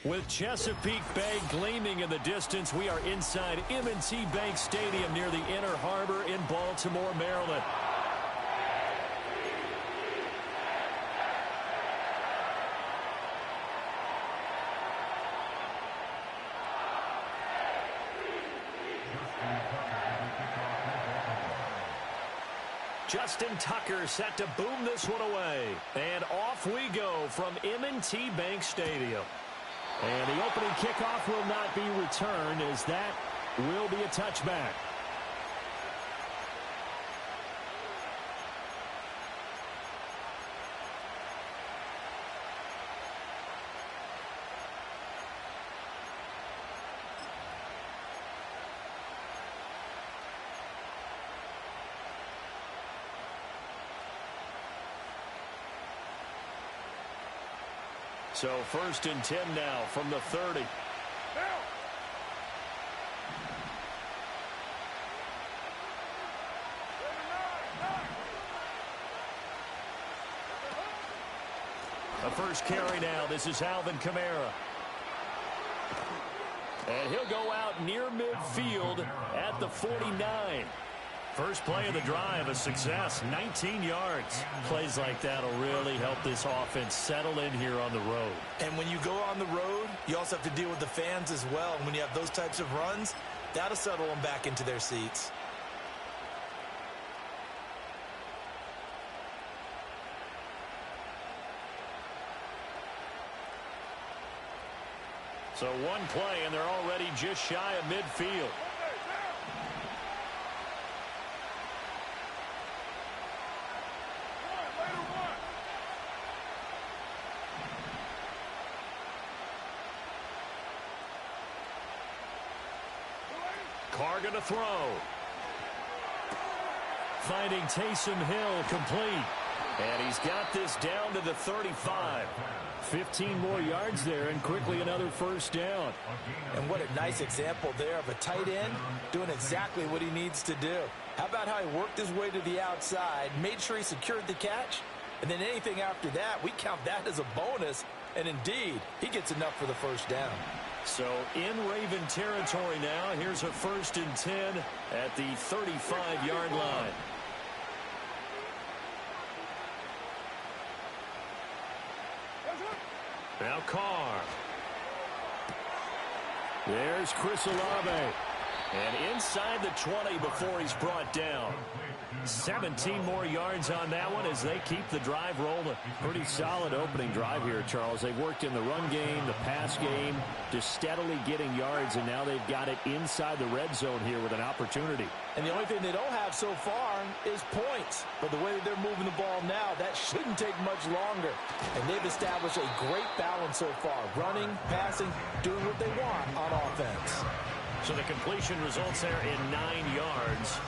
With Chesapeake Bay gleaming in the distance, we are inside M&T Bank Stadium near the Inner Harbor in Baltimore, Maryland. Justin Tucker set to boom this one away. And off we go from M&T Bank Stadium. And the opening kickoff will not be returned, as that will be a touchback. So 1st and 10 now from the 30. The first carry now. This is Alvin Kamara. And he'll go out near midfield at the 49. First play of the drive, a success, 19 yards. Plays like that will really help this offense settle in here on the road. And when you go on the road, you also have to deal with the fans as well. And when you have those types of runs, that'll settle them back into their seats. So one play, and they're already just shy of midfield. Carr going to throw. Finding Taysom Hill complete. And he's got this down to the 35. 15 more yards there, and quickly another first down. And what a nice example there of a tight end doing exactly what he needs to do. How about how he worked his way to the outside, made sure he secured the catch, and then anything after that, we count that as a bonus. And indeed, he gets enough for the first down. So in Raven territory now. Here's a 1st and 10 at the 35-yard line. Now Carr. There's Chris Olave. And inside the 20 before he's brought down. 17 more yards on that one as they keep the drive rolling. Pretty solid opening drive here, Charles. They've worked in the run game, the pass game, just steadily getting yards, and now they've got it inside the red zone here with an opportunity. And the only thing they don't have so far is points. But the way that they're moving the ball now, that shouldn't take much longer. And they've established a great balance so far. Running, passing, doing what they want on offense. So the completion results there in 9 yards.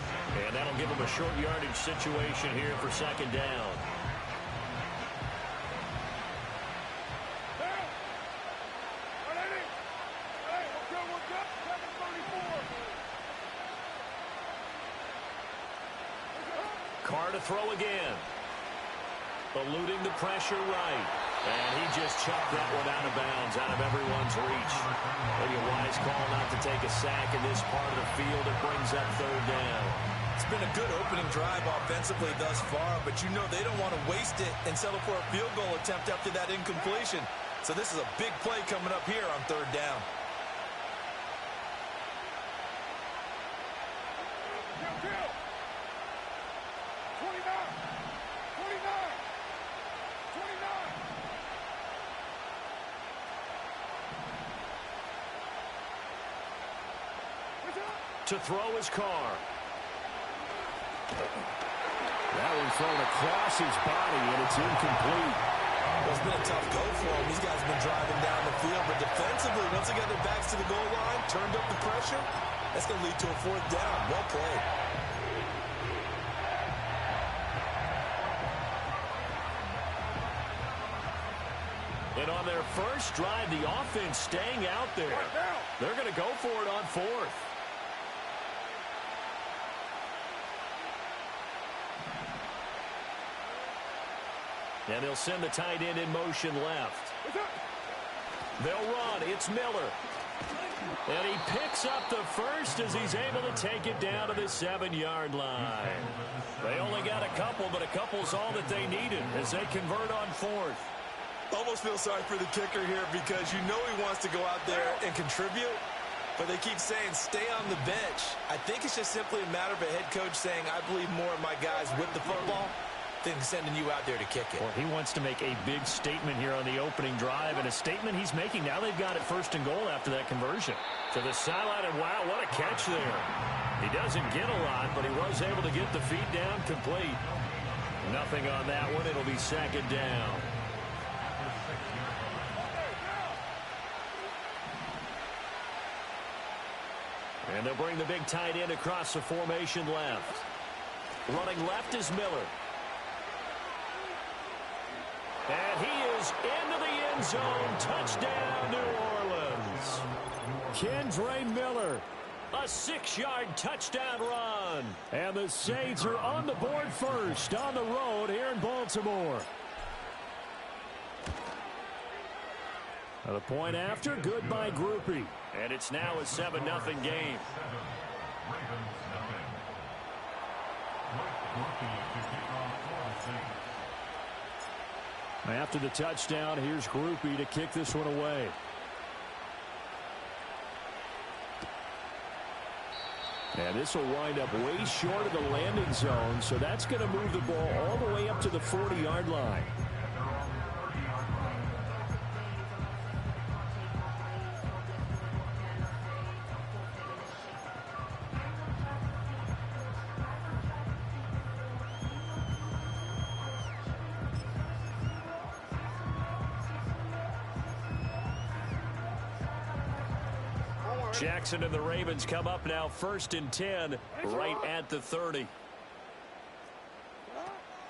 And that'll give them a short yardage situation here for 2nd down. Carr to throw again. Eluding the pressure right. And he just chopped that one out of bounds, out of everyone's reach. Maybe a wise call not to take a sack in this part of the field. It brings up 3rd down. It's been a good opening drive offensively thus far, but you know they don't want to waste it and settle for a field goal attempt after that incompletion. So this is a big play coming up here on 3rd down. To throw his Carr. That one thrown across his body, and it's incomplete. Well, it's been a tough go for him. These guys have been driving down the field, but defensively, once they got their backs to the goal line, turned up the pressure, that's going to lead to a 4th down. Well played. And on their first drive, the offense staying out there. They're going to go for it on 4th. And they'll send the tight end in motion left. They'll run. It's Miller. And he picks up the first as he's able to take it down to the 7-yard line. They only got a couple, but a couple's all that they needed as they convert on fourth. Almost feel sorry for the kicker here because you know he wants to go out there and contribute, but they keep saying stay on the bench. I think it's just simply a matter of a head coach saying I believe more in my guys with the football than sending you out there to kick it. Well, he wants to make a big statement here on the opening drive, and a statement he's making. Now they've got it 1st and goal after that conversion. To the sideline, and wow, what a catch there. He doesn't get a lot, but he was able to get the feet down complete. Nothing on that one. It'll be 2nd down. And they'll bring the big tight end across the formation left. Running left is Miller. And he is into the end zone. Touchdown, New Orleans. Kendre Miller, a 6-yard touchdown run. And the Saints are on the board first on the road here in Baltimore. And the point after, good by Groupie. And it's now a 7-0 game. After the touchdown, here's Groupie to kick this one away. And this will wind up way short of the landing zone, so that's going to move the ball all the way up to the 40-yard line. Jackson and the Ravens come up now 1st and 10 right at the 30.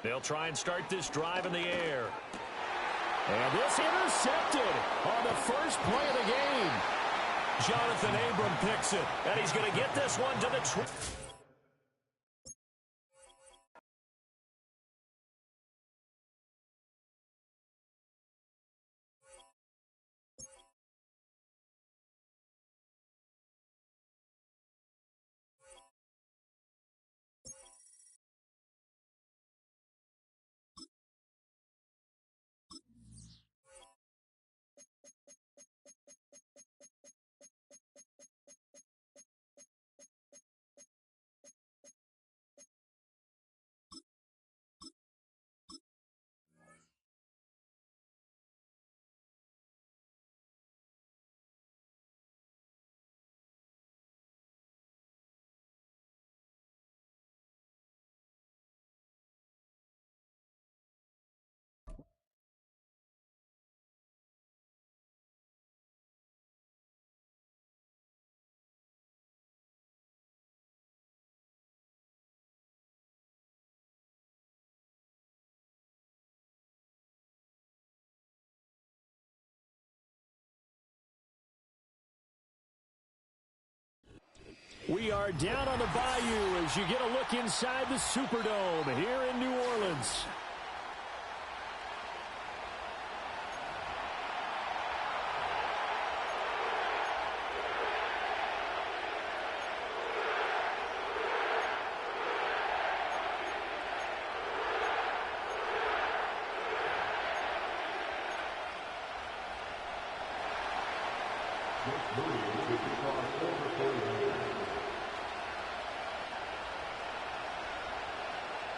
They'll try and start this drive in the air. And this intercepted on the first play of the game. Jonathan Abram picks it, and he's going to get this one to the We are down on the bayou as you get a look inside the Superdome here in New Orleans.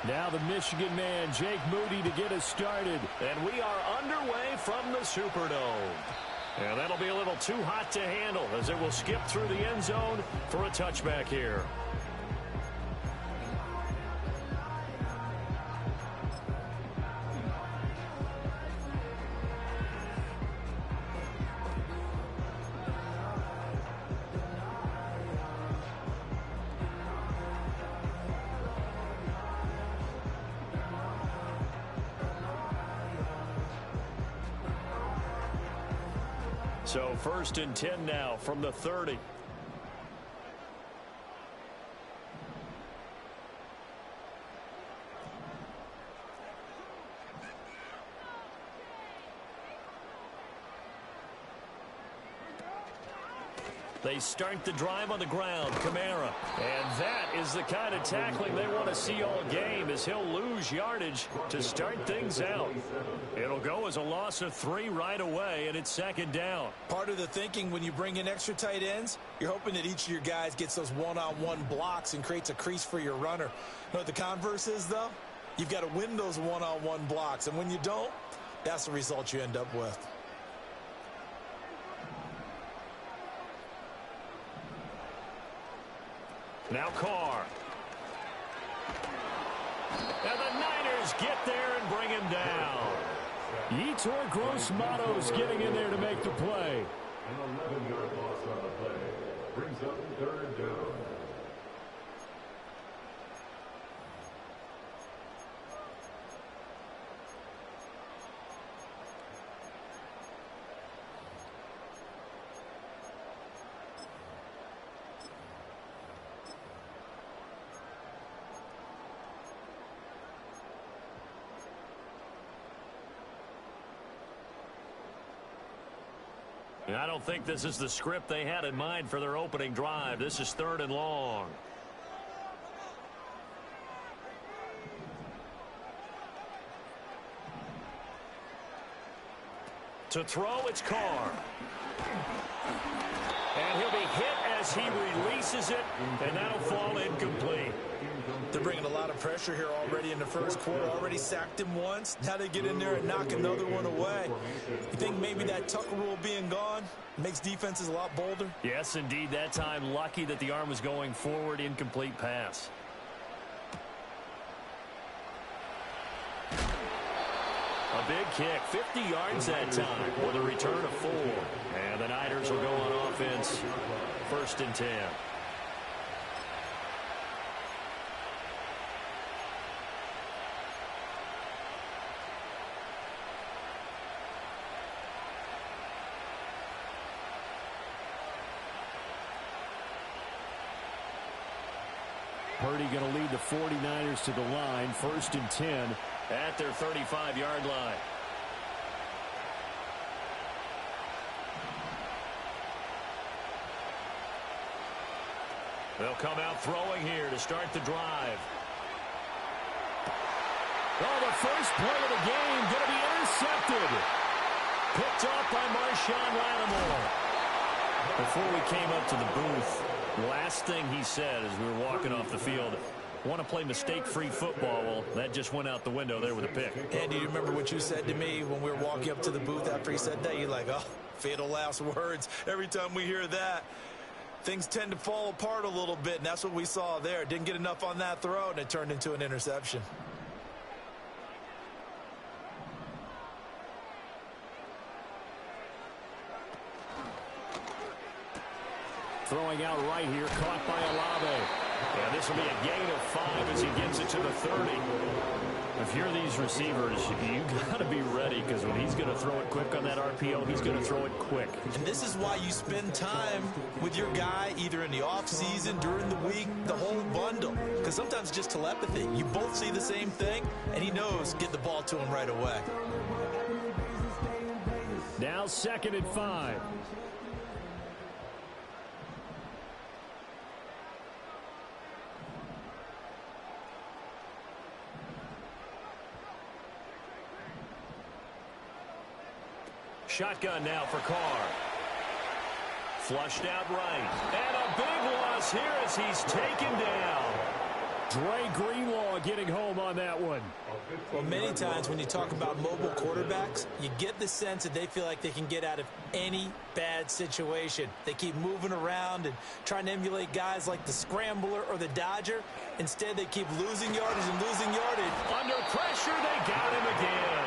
Now the Michigan man, Jake Moody, to get us started. And we are underway from the Superdome. And that'll be a little too hot to handle as it will skip through the end zone for a touchback here. So 1st and 10 now from the 30. They start the drive on the ground. Kamara. And that is the kind of tackling they want to see all game, as he'll lose yardage to start things out. It'll go as a loss of 3 right away, and it's second down. Part of the thinking when you bring in extra tight ends, you're hoping that each of your guys gets those one-on-one blocks and creates a crease for your runner. You know what the converse is, though? You've got to win those one-on-one blocks, and when you don't, that's the result you end up with. Now Carr. And the Niners get there and bring him down. Yetur Gross-Matos getting in there to make the play. An 11-yard loss on the play. Brings up third down. I don't think this is the script they had in mind for their opening drive. This is 3rd and long. To throw, it's Carr. And he'll be hit as he releases it, and that'll fall incomplete. They're bringing a lot of pressure here already in the first quarter. Already sacked him once. Now they get in there and knock another one away. You think maybe that Tucker rule being gone makes defenses a lot bolder? Yes, indeed. That time, lucky that the arm was going forward. Incomplete pass. A big kick, 50 yards that time with a return of 4. And the Niners will go on offense, 1st and 10. Purdy going to lead the 49ers to the line, 1st and 10 at their 35-yard line. They'll come out throwing here to start the drive. Oh, the first play of the game going to be intercepted. Picked off by Marshawn Lattimore. Before we came up to the booth, last thing he said as we were walking off the field, want to play mistake-free football. Well, that just went out the window there with a pick. Andy, you remember what you said to me when we were walking up to the booth after he said that? You're like, oh, fatal last words. Every time we hear that, things tend to fall apart a little bit, and that's what we saw there. Didn't get enough on that throw, and it turned into an interception. Throwing out right here, caught by Olave. And this will be a gain of 5 as he gets it to the 30. If you're these receivers, you got to be ready, because when he's going to throw it quick on that RPO, he's going to throw it quick. And this is why you spend time with your guy either in the offseason, during the week, the whole bundle. Because sometimes it's just telepathy. You both see the same thing, and he knows get the ball to him right away. Now 2nd and 5. Shotgun now for Carr. Flushed out right. And a big loss here as he's taken down. Dre Greenlaw getting home on that one. Well, many times when you talk about mobile quarterbacks, you get the sense that they feel like they can get out of any bad situation. They keep moving around and trying to emulate guys like the Scrambler or the Dodger. Instead, they keep losing yardage and losing yardage. Under pressure, they got him again.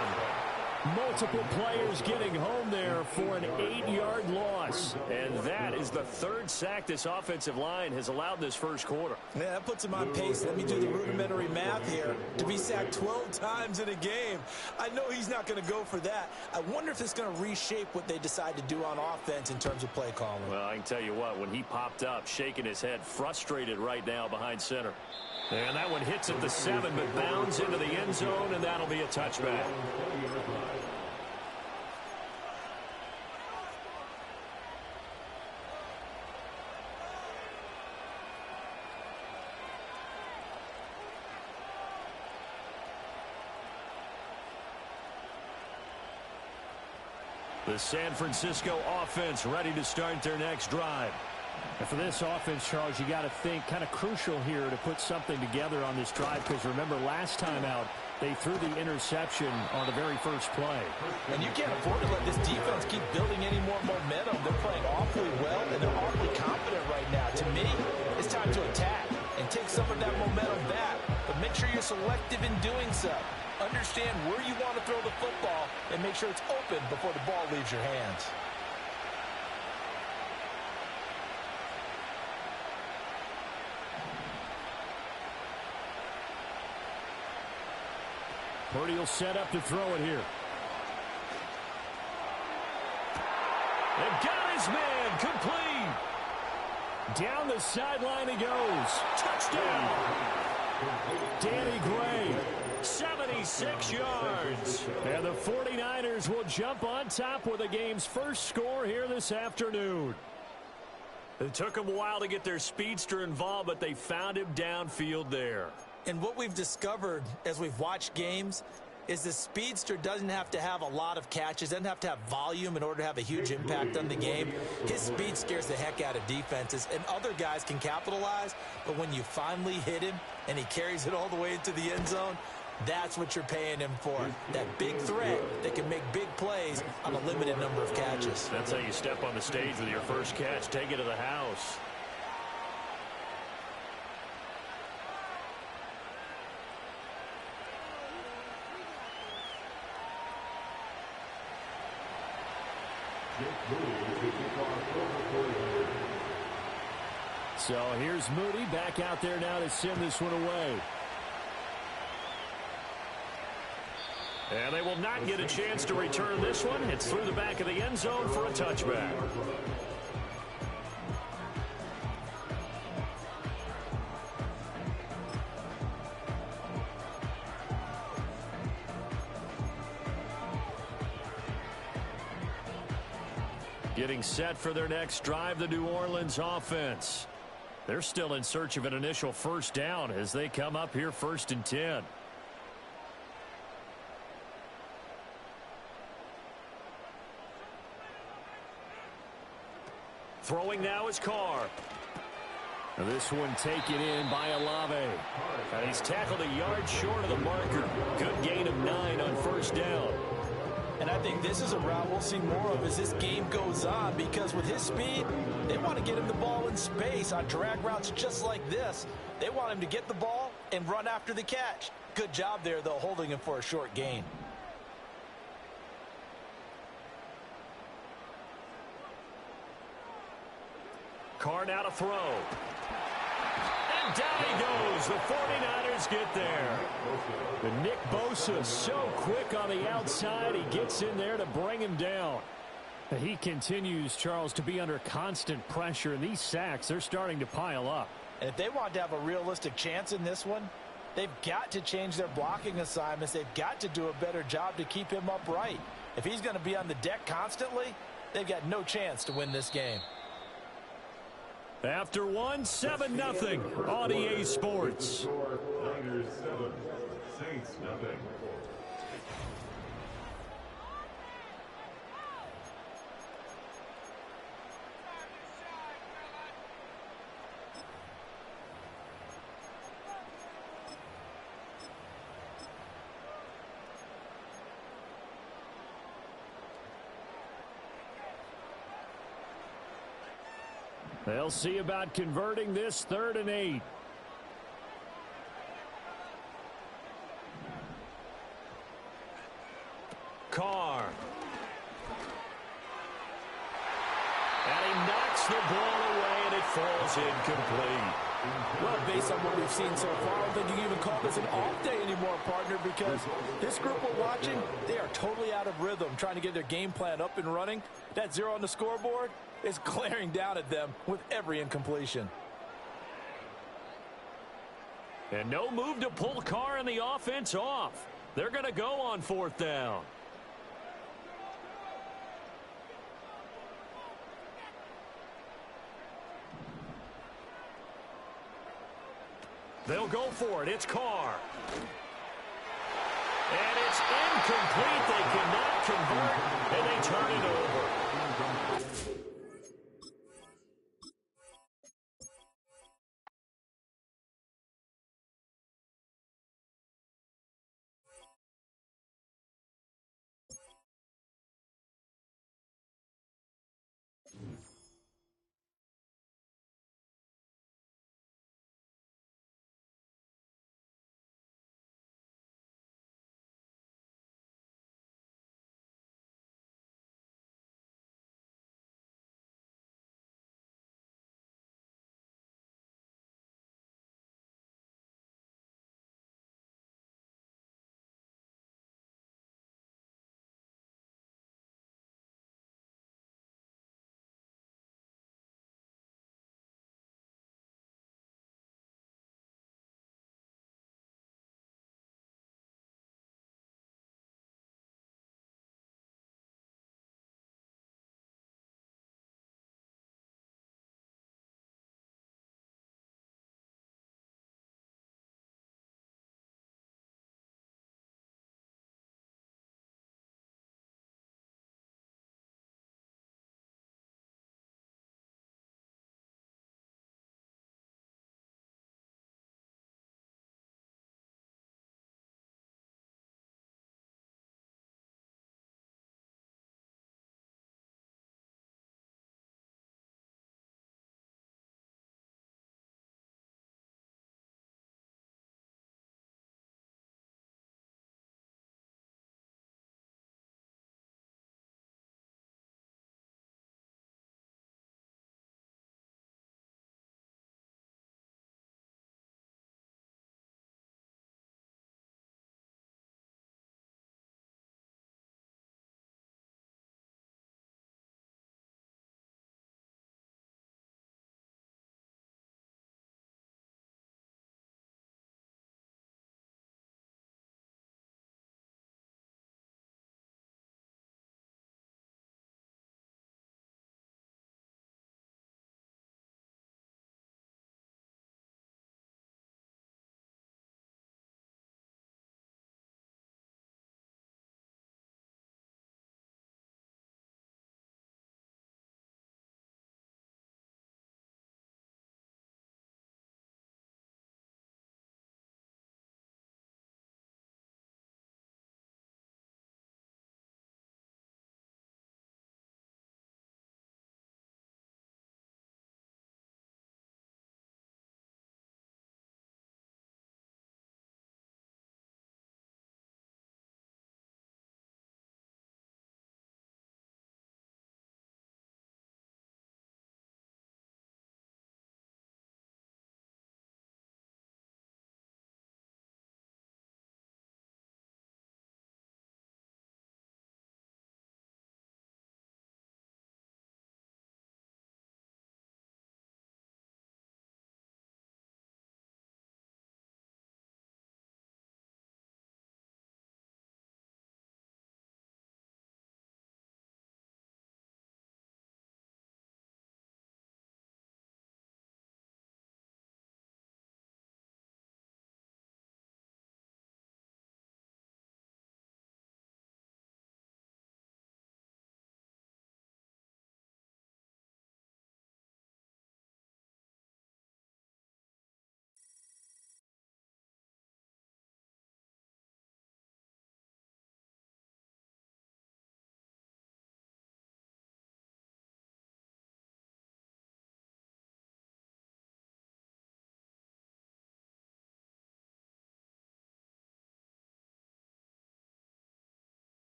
Multiple players getting home there for an 8-yard loss. And that is the 3rd sack this offensive line has allowed this first quarter. Yeah, that puts him on pace. Let me do the rudimentary math here. To be sacked 12 times in a game, I know he's not going to go for that. I wonder if it's going to reshape what they decide to do on offense in terms of play calling. Well, I can tell you what, when he popped up, shaking his head, frustrated right now behind center. And that one hits at the 7, but bounds into the end zone, and that'll be a touchback. The San Francisco offense ready to start their next drive. And for this offense, Charles, you got to think kind of crucial here to put something together on this drive, because remember last time out they threw the interception on the very first play. And you can't afford to let this defense keep building any more momentum. They're playing awfully well, and they're awfully confident right now. To me, it's time to attack and take some of that momentum back, but make sure you're selective in doing so. Understand where you want to throw the football and make sure it's open before the ball leaves your hands. Purdy will set up to throw it here. And got his man complete. Down the sideline he goes. Touchdown. Danny Gray. 76 yards. And the 49ers will jump on top with the game's first score here this afternoon. It took them a while to get their speedster involved, but they found him downfield there. And what we've discovered as we've watched games is the speedster doesn't have to have a lot of catches, doesn't have to have volume in order to have a huge impact on the game. His speed scares the heck out of defenses, and other guys can capitalize, but when you finally hit him and he carries it all the way into the end zone, that's what you're paying him for. That big threat that can make big plays on a limited number of catches. That's how you step on the stage with your first catch. Take it to the house. So here's Moody back out there now to send this one away. And they will not get a chance to return this one. It's through the back of the end zone for a touchback. Getting set for their next drive, the New Orleans offense. They're still in search of an initial first down as they come up here 1st and 10. Throwing now is Carr. And this one taken in by Olave. And he's tackled a yard short of the marker. Good gain of 9 on first down. And I think this is a route we'll see more of as this game goes on, because with his speed, they want to get him the ball in space on drag routes just like this. They want him to get the ball and run after the catch. Good job there, though, holding him for a short gain. Carr now to throw. And down he goes. The 49ers get there. The Nick Bosa so quick on the outside. He gets in there to bring him down. He continues, Charles, to be under constant pressure. And these sacks, they're starting to pile up. And if they want to have a realistic chance in this one, they've got to change their blocking assignments. They've got to do a better job to keep him upright. If he's going to be on the deck constantly, they've got no chance to win this game. After one, 7-0 on EA Sports. Niners 7, Saints nothing. They'll see about converting this 3rd and 8. Carr. And he knocks the ball away, and it falls incomplete. Well, based on what we've seen so far, I don't think you can even call this an off day anymore, partner, because this group we're watching, they are totally out of rhythm, trying to get their game plan up and running. That 0 on the scoreboard is glaring down at them with every incompletion. And no move to pull Carr and the offense off. They're going to go on 4th down. They'll go for it. It's Carr. And it's incomplete. They cannot convert, and they turn it over.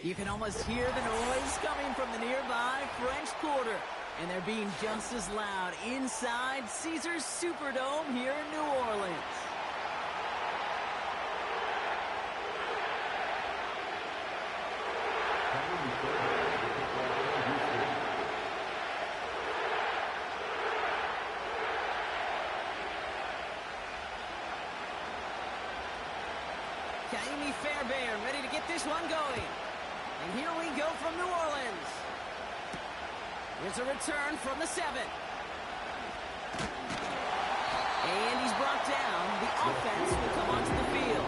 You can almost hear the noise coming from the nearby French Quarter. And they're being just as loud inside Caesars Superdome here in New Orleans. Fairbairn ready to get this one going. And here we go from New Orleans. Here's a return from the 7. And he's brought down. The offense will come onto the field.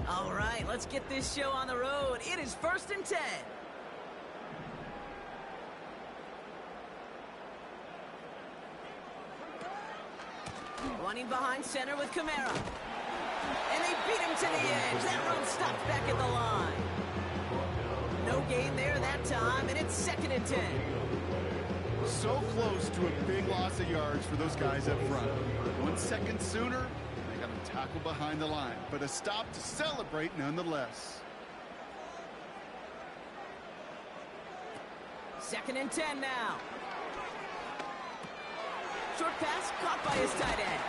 All right, let's get this show on the road. It is 1st and 10. Running behind center with Kamara. And they beat him to the edge. That run stopped back at the line. No gain there that time, and it's 2nd and 10. So close to a big loss of yards for those guys up front. 1 second sooner, they got him tackled behind the line, but a stop to celebrate nonetheless. 2nd and 10 now. Short pass caught by his tight end.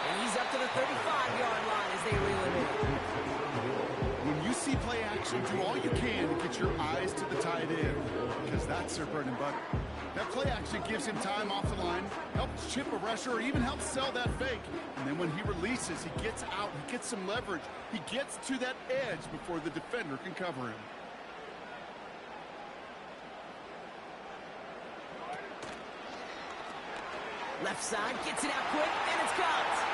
And he's up to the 35-yard line as they reel him in. When you see play action, do all you can to get your eyes to the tight end, because that's their bread and butter. That play action gives him time off the line, helps chip a rusher, or even helps sell that fake. And then when he releases, he gets out, he gets some leverage. He gets to that edge before the defender can cover him. Left side, gets it out quick, and it's caught.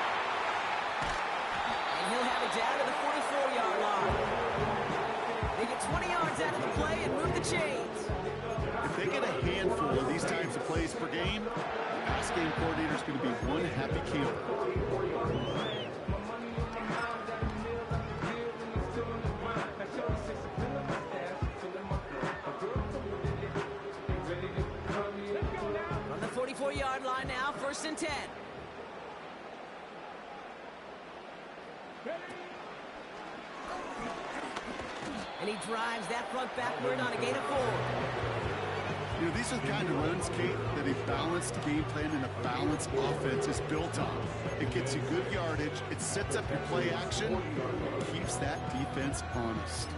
And he'll have it down to the 44-yard line. They get 20 yards out of the play and move the chains. If they get a handful of these types of plays per game, the pass game coordinator is going to be one happy camper. From the 44-yard line now, 1st and 10. And he drives that front backward on a gain of 4. You know, these are the kind of runs, Kate, that a balanced game plan and a balanced offense is built on. It gets you good yardage, it sets up your play action, and keeps that defense honest.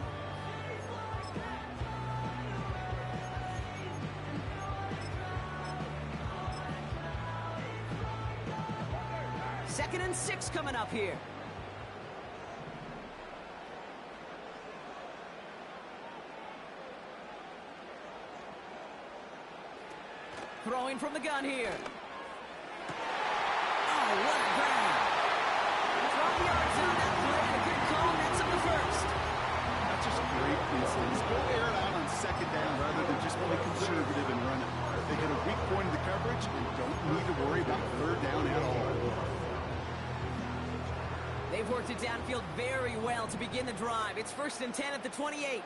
Second and 6 coming up here. Throwing from the gun here. Oh, what a grab. 12 yards on that play, and a good call nets up the 1st. That's just great instincts. Go air it out on 2nd down rather than just play conservative and run it. They hit a weak point of the coverage and don't need to worry about 3rd down at all. They've worked it downfield very well to begin the drive. It's 1st and 10 at the 28.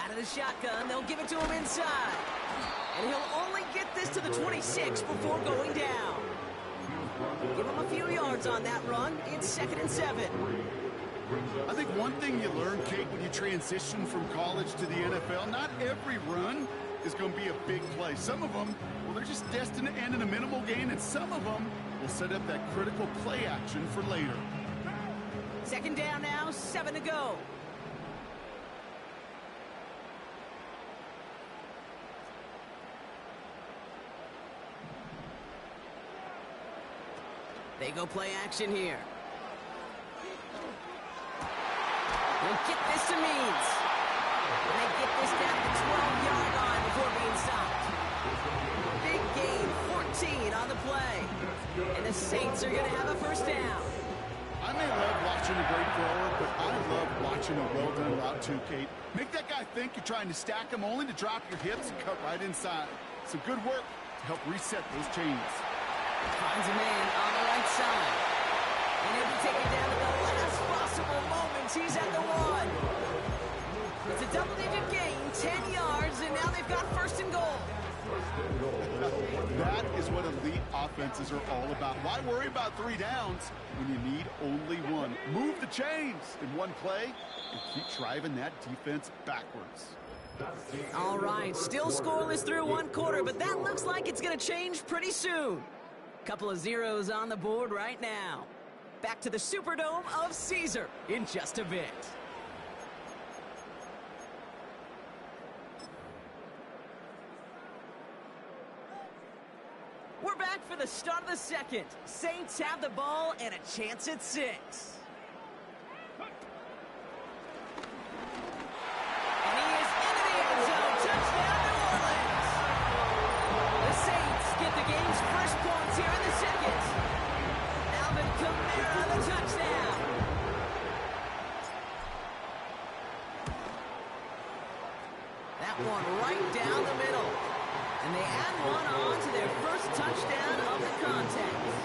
Out of the shotgun, they'll give it to him inside. And he'll only get this to the 26 before going down. Give him a few yards on that run. It's 2nd and 7. I think one thing you learn, Kate, when you transition from college to the NFL, not every run is going to be a big play. Some of them, well, they're just destined to end in a minimal gain, and some of them will set up that critical play action for later. 2nd down now, 7 to go. They go play action here. They'll get this to Means. And they get this down to the 12-yard line before being stopped. Big gain, 14 on the play. And the Saints are going to have a 1st down. I I may love watching a great thrower, but I love watching a well-done route too, Kate. Make that guy think you're trying to stack him only to drop your hips and cut right inside. Some good work to help reset those chains. Finds a man on the right side. And he'll be taken down at the last possible moments. He's at the 1. It's a double-digit gain, 10 yards, and now they've got first and goal. That is what elite offenses are all about. Why worry about 3 downs when you need only 1? Move the chains in one play and keep driving that defense backwards. All right, still scoreless through 1 quarter, but that looks like it's going to change pretty soon. Couple of zeros on the board right now. Back to the Superdome of Caesar in just a bit. We're back for the start of the second. Saints have the ball and a chance at 6. And he is into the end zone. Touchdown, New Orleans. The Saints get the game's first points here in the second. Alvin Kamara, the touchdown. That one right down the middle. And they add one on to their first touchdown of the contest.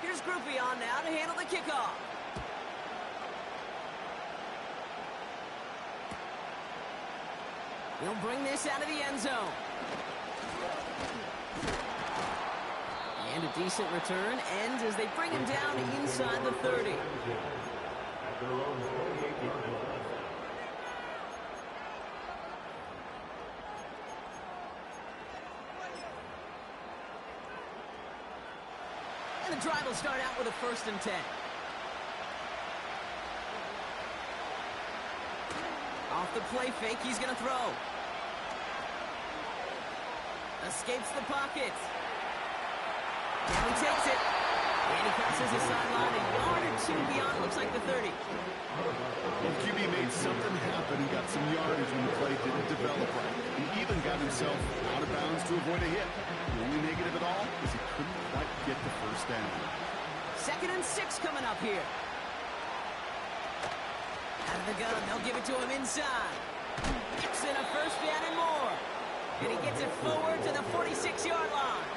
Here's Groupie on now to handle the kickoff. He'll bring this out of the end zone. And a decent return ends as they bring him down inside the 30. And the drive will start out with a 1st and 10. Off the play fake, he's going to throw. Escapes the pocket. Down he takes it. And he crosses the sideline a yard or 2 beyond, looks like the 30. Well, QB made something happen and got some yardage when the play didn't develop right. He even got himself out of bounds to avoid a hit. The only negative at all is he couldn't quite get the first down. 2nd and 6 coming up here. Out of the gun, they'll give it to him inside. Gets in a first down and more. And he gets it forward to the 46-yard line.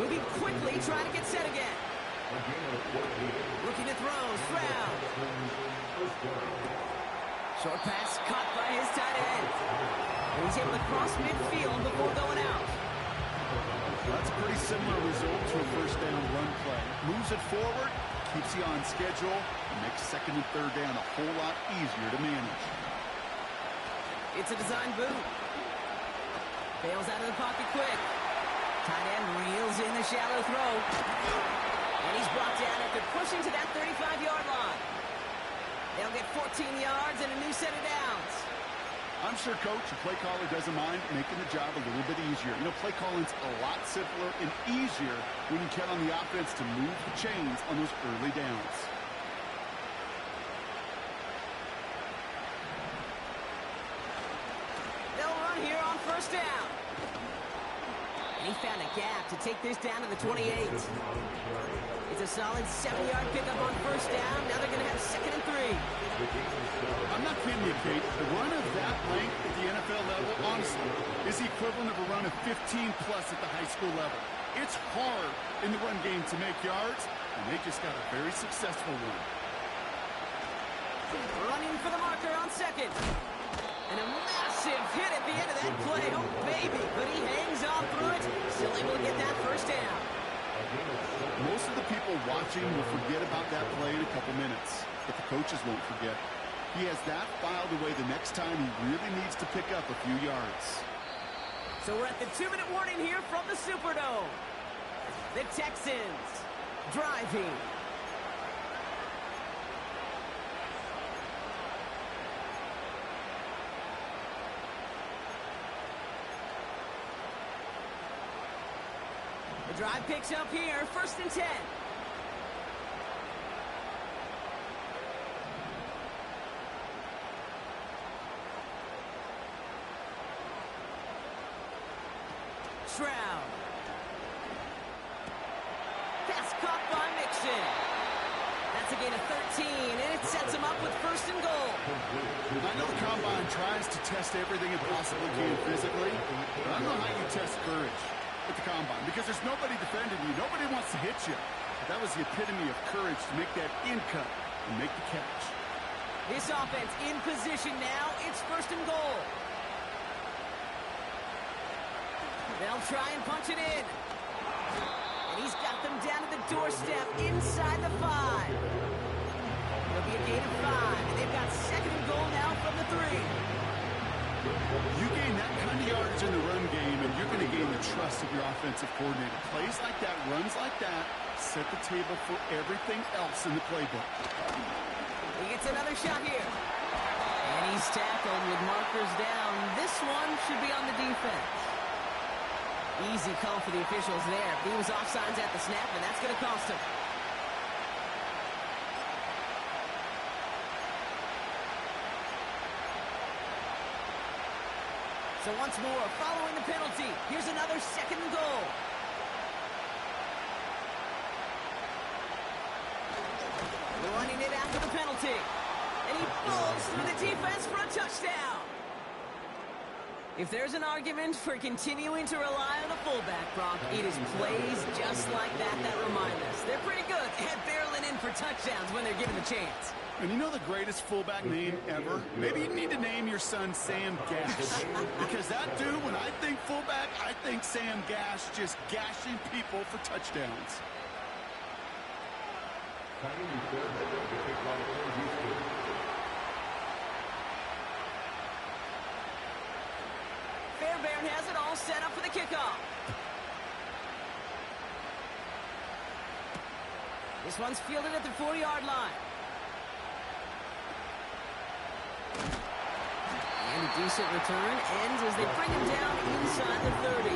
Moving quickly, trying to get set again. Looking to throw, Stroud. Short pass caught by his tight end. And he's able to cross midfield before going out. That's a pretty similar result to a first down run play. Moves it forward, keeps you on schedule, and makes 2nd and 3rd down a whole lot easier to manage. It's a design boot. Bails out of the pocket quick. Tight end reels in the shallow throw. And he's brought down after pushing to that 35-yard line. They'll get 14 yards and a new set of downs. I'm sure Coach, your play caller, doesn't mind making the job a little bit easier. You know, play calling's a lot simpler and easier when you count on the offense to move the chains on those early downs. They'll run here on 1st down. And he found a gap to take this down to the 28. It's a solid 7-yard pickup on 1st down. Now they're going to have 2nd and 3. I'm not kidding you, Kate. The run of that length at the NFL level, honestly, is the equivalent of a run of 15-plus at the high school level. It's hard in the run game to make yards, and they just got a very successful one. Running for the marker on 2nd. And a massive hit at the end of that play. Oh, baby. But he hangs on through it. Still able to get that 1st down. Most of the people watching will forget about that play in a couple minutes, but the coaches won't forget. He has that filed away the next time he really needs to pick up a few yards. So we're at the 2-minute warning here from the Superdome. The Texans driving. The drive picks up here, 1st and 10. Stroud. pass caught by Mixon. That's a gain of 13, and it sets him up with first and goal. I know the Combine tries to test everything it possibly can physically, but I don't know how you test courage at the Combine, because there's nobody defending you. Nobody wants to hit you. But that was the epitome of courage to make that in cut and make the catch. This offense in position now. It's first and goal. They'll try and punch it in. And he's got them down to the doorstep inside the 5. It'll be a gain of 5. And they've got second and goal now from the 3. You gain that kind of yardage in the run game, and you're going to gain the trust of your offensive coordinator. Plays like that, runs like that, set the table for everything else in the playbook. He gets another shot here. And he's tackled with markers down. This one should be on the defense. Easy call for the officials there. He was offsides at the snap, and that's going to cost him. So once more, following the penalty, here's another second and goal. They're running it after the penalty. And he falls through the defense for a touchdown. If there's an argument for continuing to rely on a fullback, Brock, it is plays just like that that remind us. They're pretty good at barreling in for touchdowns when they're given the chance. And you know the greatest fullback name ever? Maybe you need to name your son Sam Gash. Because that dude, when I think fullback, I think Sam Gash just gashing people for touchdowns. Fairbairn has it all set up for the kickoff. This one's fielded at the 4-yard line. And a decent return ends as they bring him down inside the 30.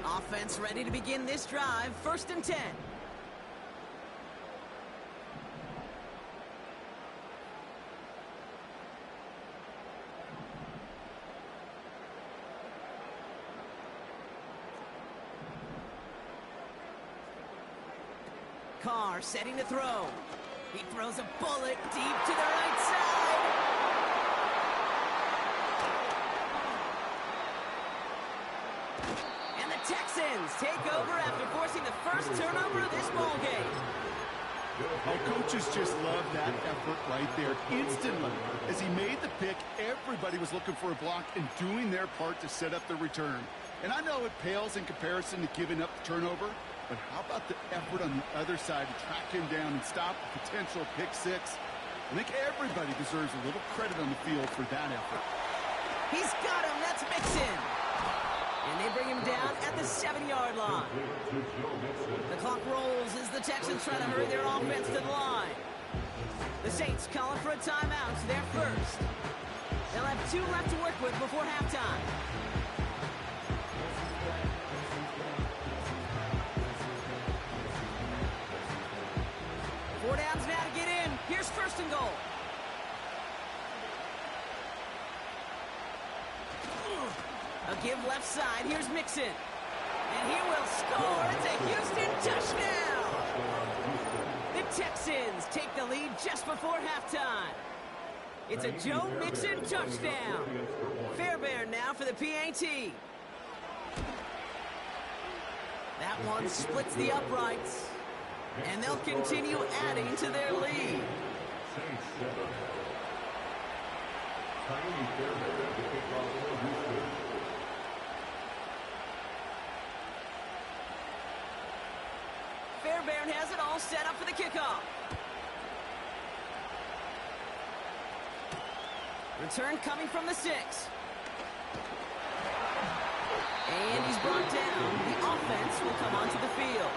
Offense ready to begin this drive. First and 10. Carr setting to throw. He throws a bullet deep to the right side. And the Texans take over after forcing the first turnover of this ball game. Our coaches just love that effort right there. Instantly, as he made the pick, everybody was looking for a block and doing their part to set up the return. And I know it pales in comparison to giving up the turnover, but how about the effort on the other side to track him down and stop a potential pick six? I think everybody deserves a little credit on the field for that effort. He's got him. That's Mixon. And they bring him down at the 7-yard line. The clock rolls as the Texans try to hurry their offense to the line. The Saints calling for a timeout. They're first. They'll have 2 left to work with before halftime. Four downs now to get in. Here's first and goal. A give left side. Here's Mixon. And he will score. It's a Houston touchdown. The Texans take the lead just before halftime. It's a Joe Mixon touchdown. Fairbairn now for the PAT. That one splits the uprights. And they'll continue adding to their lead. Fairbairn has it all set up for the kickoff. Return coming from the 6. And he's brought down. The offense will come onto the field.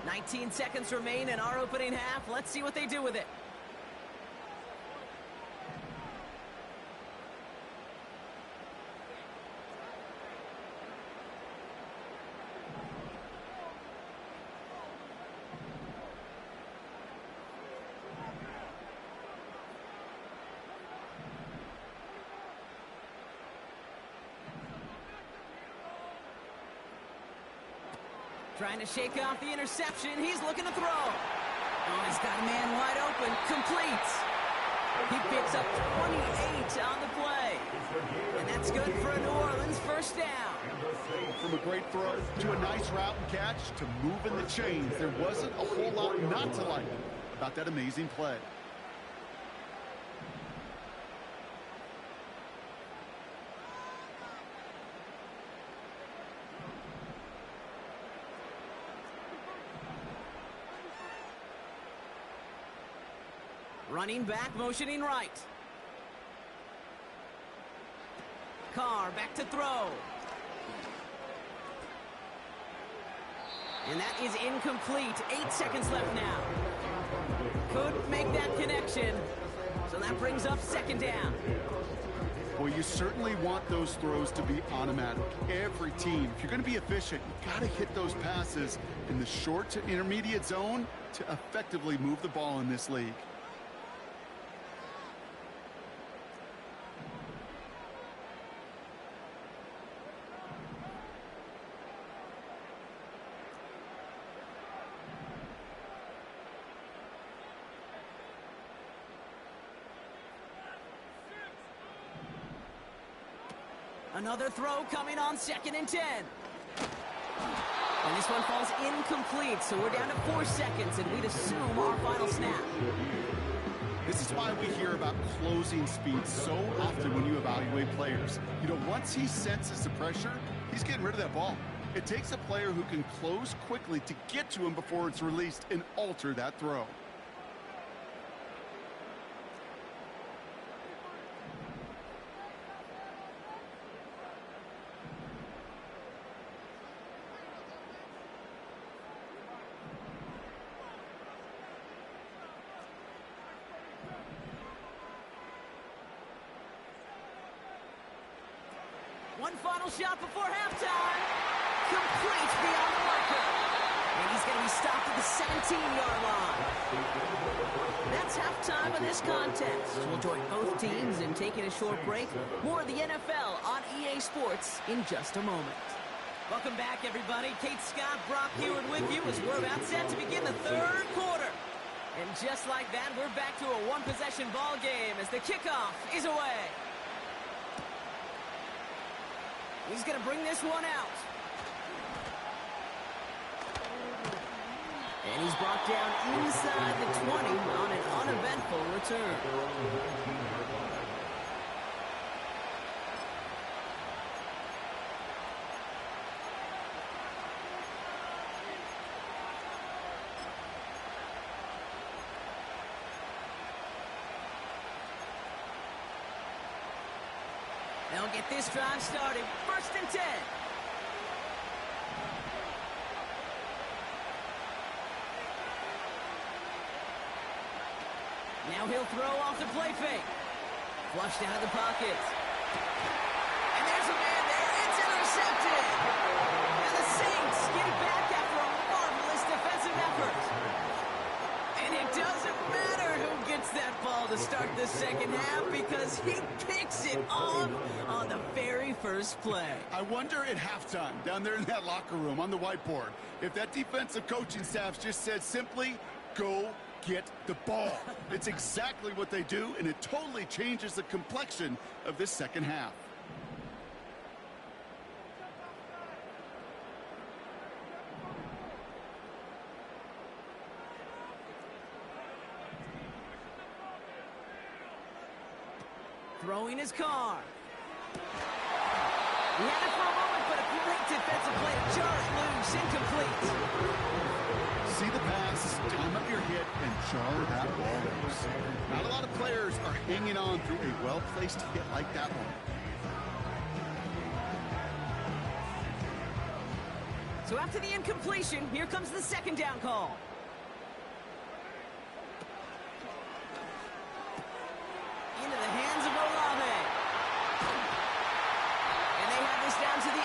19 seconds remain in our opening half. Let's see what they do with it. Trying to shake off the interception. He's looking to throw. Oh, he's got a man wide open. Completes. He picks up 28 on the play. And that's good for a New Orleans first down. From a great throw to a nice route and catch to moving the chains, there wasn't a whole lot not to like about that amazing play. Running back, motioning right. Carr back to throw. And that is incomplete. 8 seconds left now. Couldn't make that connection. So that brings up second down. Well, you certainly want those throws to be automatic. Every team, if you're going to be efficient, you got to hit those passes in the short to intermediate zone to effectively move the ball in this league. Another throw coming on 2nd and 10. And this one falls incomplete, so we're down to 4 seconds, and we'd assume our final snap. This is why we hear about closing speed so often when you evaluate players. You know, once he senses the pressure, he's getting rid of that ball. It takes a player who can close quickly to get to him before it's released and alter that throw. One final shot before halftime. Complete beyond the marker. And he's going to be stopped at the 17-yard line. That's halftime of this contest. We'll join both teams in taking a short break. More of the NFL on EA Sports in just a moment. Welcome back, everybody. Kate Scott, Brock Heward with you as we're about set to begin the third quarter. And just like that, we're back to a one-possession ball game as the kickoff is away. He's going to bring this one out. And he's brought down inside the 20 on an uneventful return. They'll get this drive started. 1st and 10. Now he'll throw off the play fake. Flushed out of the pocket. And there's a man there. It's intercepted. And the Saints get it back after a marvelous defensive effort. And it doesn't matter who gets that ball to start the second half because he picks it off on the very first play. I wonder at halftime, down there in that locker room on the whiteboard, if that defensive coaching staff just said simply, go get the ball. It's exactly what they do, and it totally changes the complexion of this second half. Throwing his car. He had it for a moment, but a great defensive play to jar it loose. Incomplete. See the pass, time up your hit, and jar that ball loose. Not a lot of players are hanging on through a well-placed hit like that one. So after the incompletion, here comes the second down call. Into the hands of Olave. And they have this down to the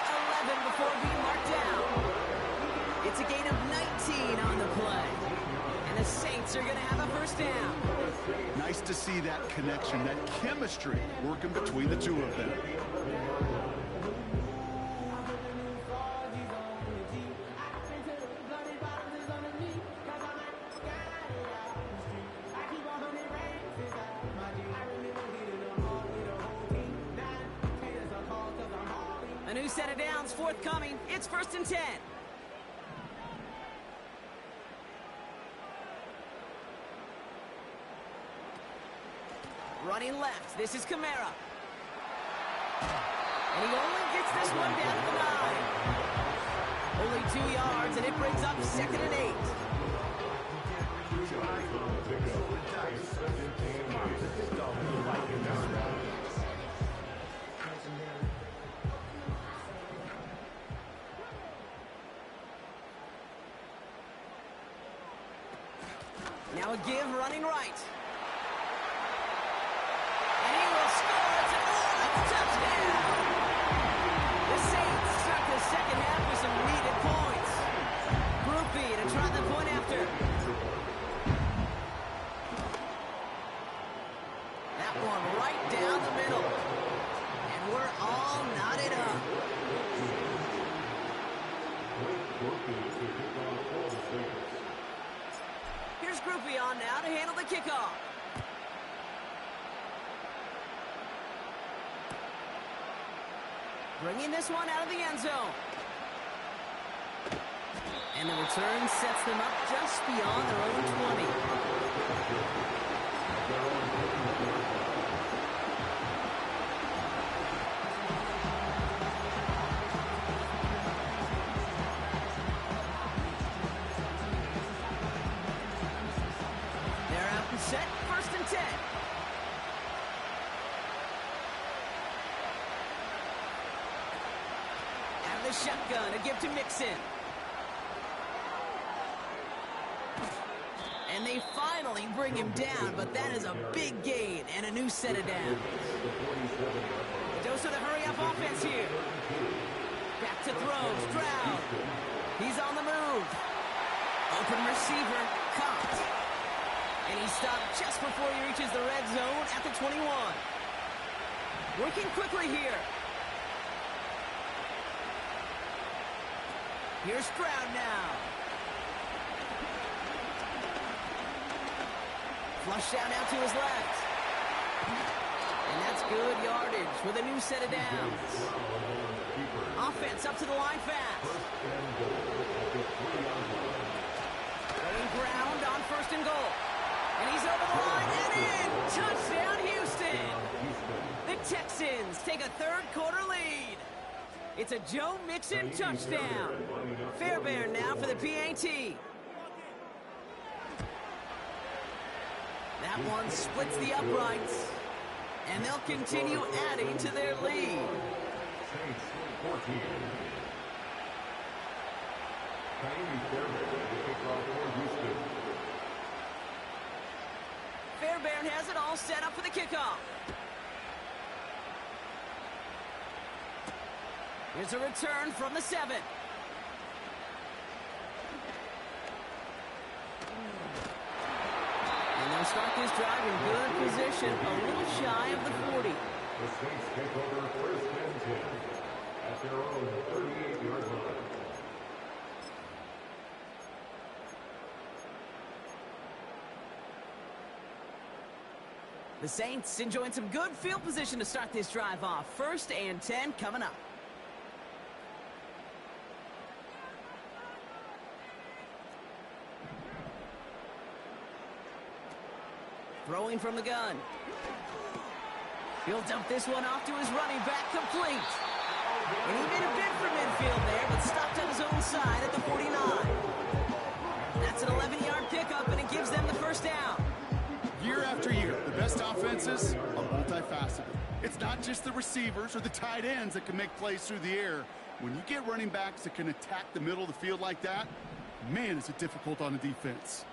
11 before being marked down. It's a gain of 19 on the play. And the Saints are going to have a first down. Nice to see that connection, that chemistry working between the two of them. A new set of downs forthcoming. It's 1st and 10. Running left. This is Kamara. And he only gets this one down to the 9. Only 2 yards, and it brings up 2nd and 8. Now a give running right. And he will score. It's a touchdown. The Saints start the second half with some needed points. Groupie to try the point after. That one right down the middle. And we're all knotted up. Here's Groupie on now to handle the kickoff. Bringing this one out of the end zone. And the return sets them up just beyond their own 20. They're out and set, 1st and 10. The shotgun, a give to Mixon. And they finally bring him down, but that is a big gain and a new set of downs. A dose of the hurry-up offense here. Back to throw, Stroud. He's on the move. Open receiver, caught. And he stopped just before he reaches the red zone at the 21. Working quickly here. Here's Stroud now. Flush down out to his left. And that's good yardage with a new set of downs. Offense up to the line fast. Going ground on 1st and goal. And he's over the line and in. Touchdown, Houston. The Texans take a 3rd quarter lead. It's a Joe Mixon touchdown. Fairbairn now for the PAT. That one splits the uprights. And they'll continue adding to their lead. Fairbairn has it all set up for the kickoff. Here's a return from the 7. And they'll start this drive in good position, a little shy of the 40. The Saints take over 1st and 10 at their own 38-yard line. The Saints enjoying some good field position to start this drive off. 1st and 10 coming up. Throwing from the gun. He'll dump this one off to his running back, complete. And he made a bid for midfield there, but stopped on his own side at the 49. That's an 11-yard pickup, and it gives them the 1st down. Year after year, the best offenses are multifaceted. It's not just the receivers or the tight ends that can make plays through the air. When you get running backs that can attack the middle of the field like that, man, is it difficult on the defense.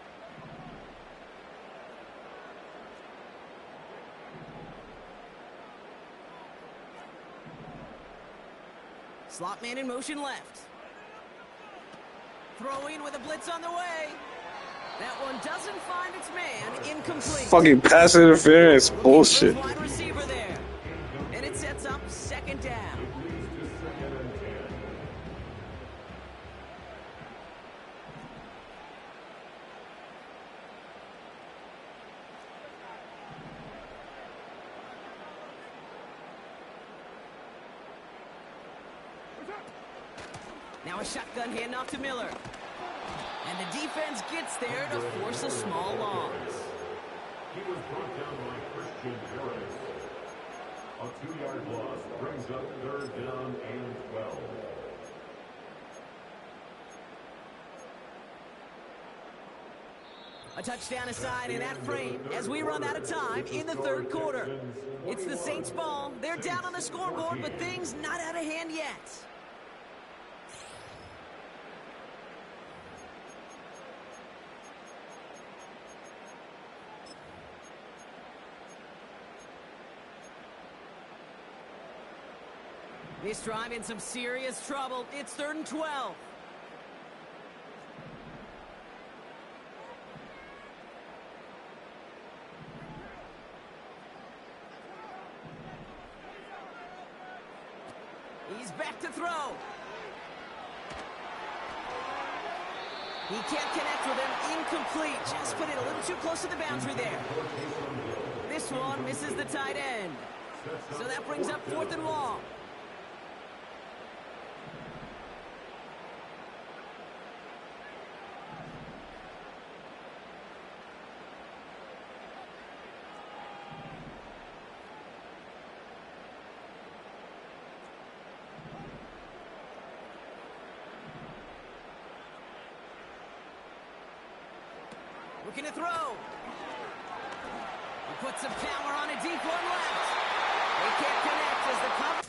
Slot man in motion left. Throwing with a blitz on the way. That one doesn't find its man. Incomplete. Fucking pass interference bullshit. Wide receiver there. And it sets up 2nd down. Now a shotgun handoff to Miller. And the defense gets there to force a small loss. He was brought down by Christian Harris. A 2-yard loss brings up 3rd down and 12. A touchdown aside in that frame as we run out of time in the 3rd quarter. It's the Saints' ball. They're down on the scoreboard, but things not out of hand yet. This drive in some serious trouble. It's 3rd and 12. He's back to throw. He can't connect with him. Incomplete. Just put it a little too close to the boundary there. This one misses the tight end. So that brings up 4th and long. Looking to throw. He puts some power on a deep one left. They can't connect as the cover.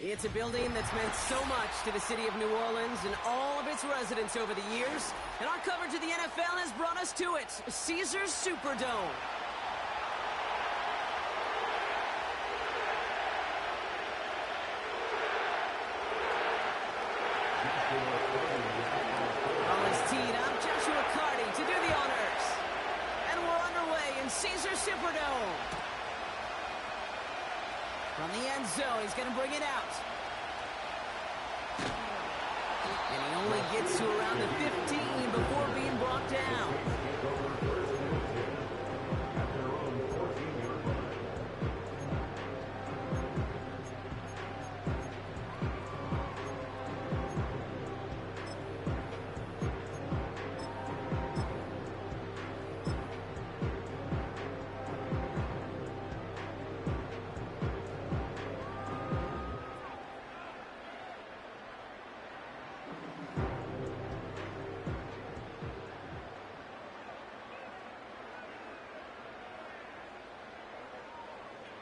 It's a building that's meant so much to the city of New Orleans and all of its residents over the years. And our coverage of the NFL has brought us to it, Caesars Superdome. Ball is teed up. Joshua Carty to do the honors. And we're underway in Caesars Superdome. From the end zone, he's going to bring it out. And he only gets to around the 15 before being brought down.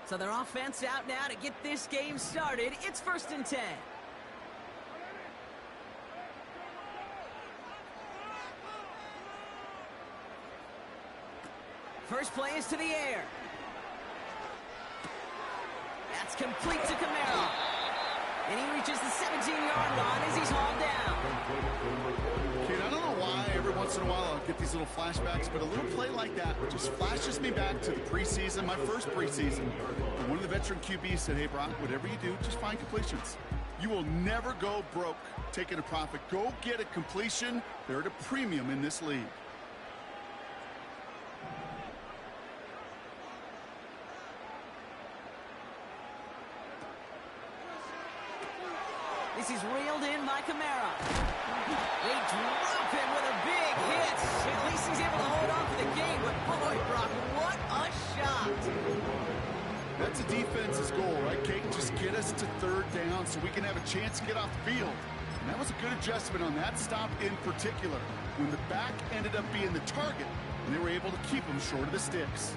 So their offense out now to get this game started. It's 1st and 10. First play is to the air. That's complete to Camaro. And he reaches the 17-yard line as he's hauled down. Kid, I don't know why every once in a while I'll get these little flashbacks, but a little play like that just flashes me back to the preseason, my first preseason. And one of the veteran QBs said, hey, Brock, whatever you do, just find completions. You will never go broke taking a profit. Go get a completion. They're at a premium in this league. This is reeled in by Kamara. They drop him with a big hit. At least he's able to hold on for the game, but boy, Brock, what a shot. That's a defense's goal, right, Kate? Just get us to third down so we can have a chance to get off the field. And that was a good adjustment on that stop in particular, when the back ended up being the target, and they were able to keep him short of the sticks.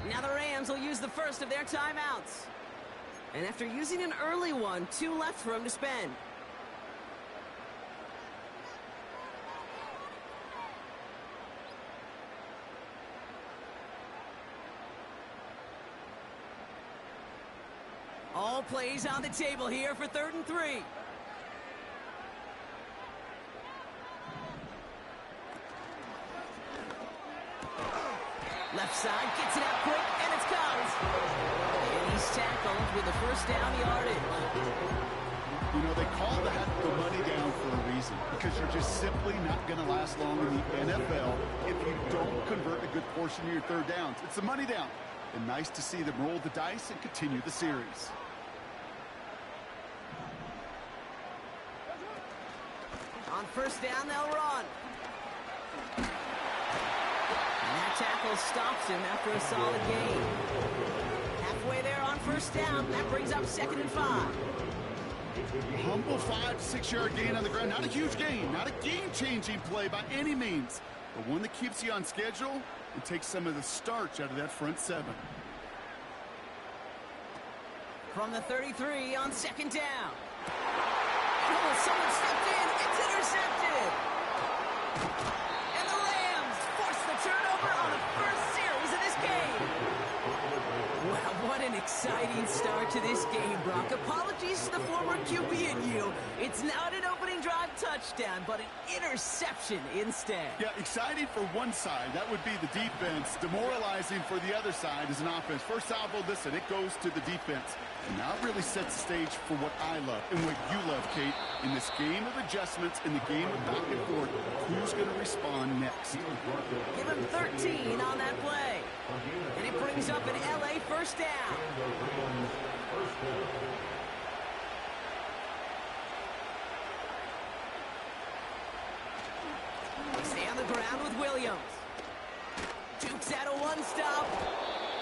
Now the Rams will use the first of their timeouts. And after using an early one, 2 left for him to spend. All plays on the table here for 3rd and 3. Left side, gets it out quick, and it's caught. And he's tackled with the first down yardage. You know, they call that the money down for a reason, because you're just simply not going to last long in the NFL if you don't convert a good portion of your third downs. It's the money down. And nice to see them roll the dice and continue the series. On first down, they'll run. Tackle stops him after a solid gain. Halfway there on first down. That brings up 2nd and 5. Humble 5 to 6 yard gain on the ground. Not a huge gain. Not a game-changing play by any means. But one that keeps you on schedule and takes some of the starch out of that front 7. From the 33 on 2nd down. Oh, someone stepped in. It's intercepted. And the Rams force the turnover on the first series of this game. Wow, what an exciting start to this game, Brock. Apologies to the former QB in you. It's not an opening drive touchdown, but an interception instead. Yeah, exciting for one side. That would be the defense. Demoralizing for the other side as an offense. First salvo, listen, it goes to the defense. And now it really sets the stage for what I love and what you love, Kate. In this game of adjustments, in the game of back and forth, who's going to respond next? Give him 13 on that play. And it brings up an LA first down. They stay on the ground with Williams. Jukes out a one-stop.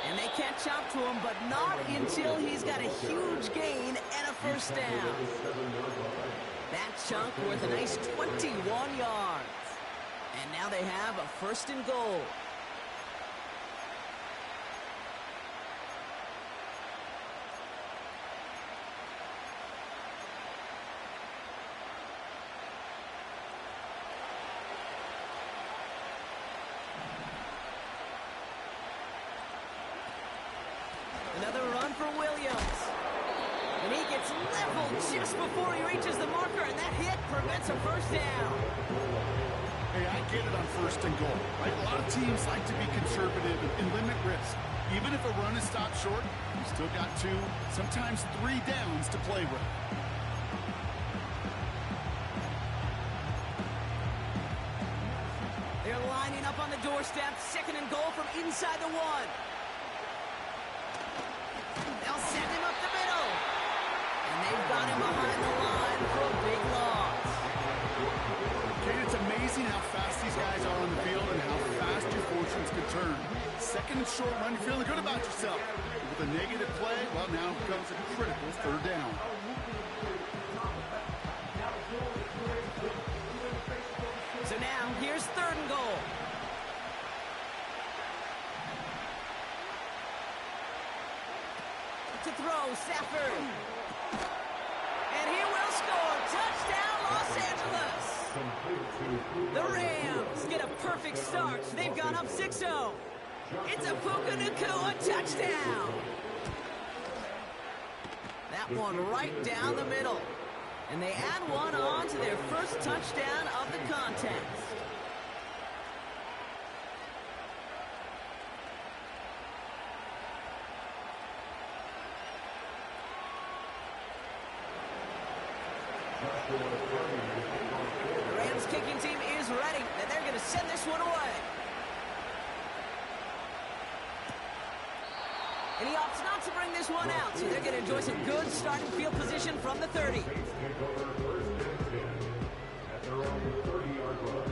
And they catch up to him, but not until he's got a huge gain and a first down. That chunk worth a nice 21 yards. And now they have a 1st and goal. Another run for Williams. And he gets leveled just before he reaches the marker, and that hit prevents a first down. Hey, I get it on 1st and goal, right? A lot of teams like to be conservative and limit risk. Even if a run is stopped short, you still got 2, sometimes 3 downs to play with. They're lining up on the doorstep, 2nd and goal from inside the 1. They'll send him up the middle. And they've got him behind the line for a big loss. Kate, it's amazing how fast these guys are on the field and how fast your fortunes can turn. 2nd and short run, you're feeling good about yourself. With a negative play, well, now comes a critical 3rd down. So now, here's 3rd and goal. To throw, Stafford. And he will score. Touchdown, Los Angeles. The Rams get a perfect start. They've gone up 6-0. It's a Puka Nacua touchdown. That one right down the middle. And they add one on to their first touchdown of the contest. The Rams kicking team is ready, and they're going to send this one away. And he opts not to bring this one out, so they're going to enjoy some good starting field position from the 30. At their own 30-yard line.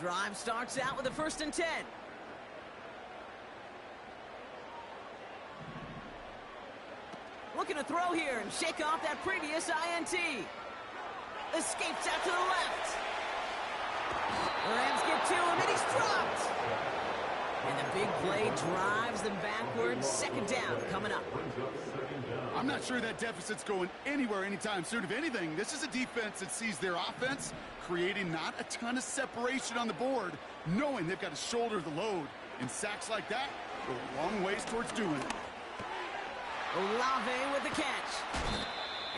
Drive starts out with a 1st and 10. Looking to throw here and shake off that previous INT. Escapes out to the left. The Rams get to him, and he's dropped. And the big play drives them backwards. 2nd down coming up. I'm not sure that deficit's going anywhere anytime soon. If anything, this is a defense that sees their offense creating not a ton of separation on the board, knowing they've got to shoulder the load. And sacks like that go a long ways towards doing it. Olave with the catch.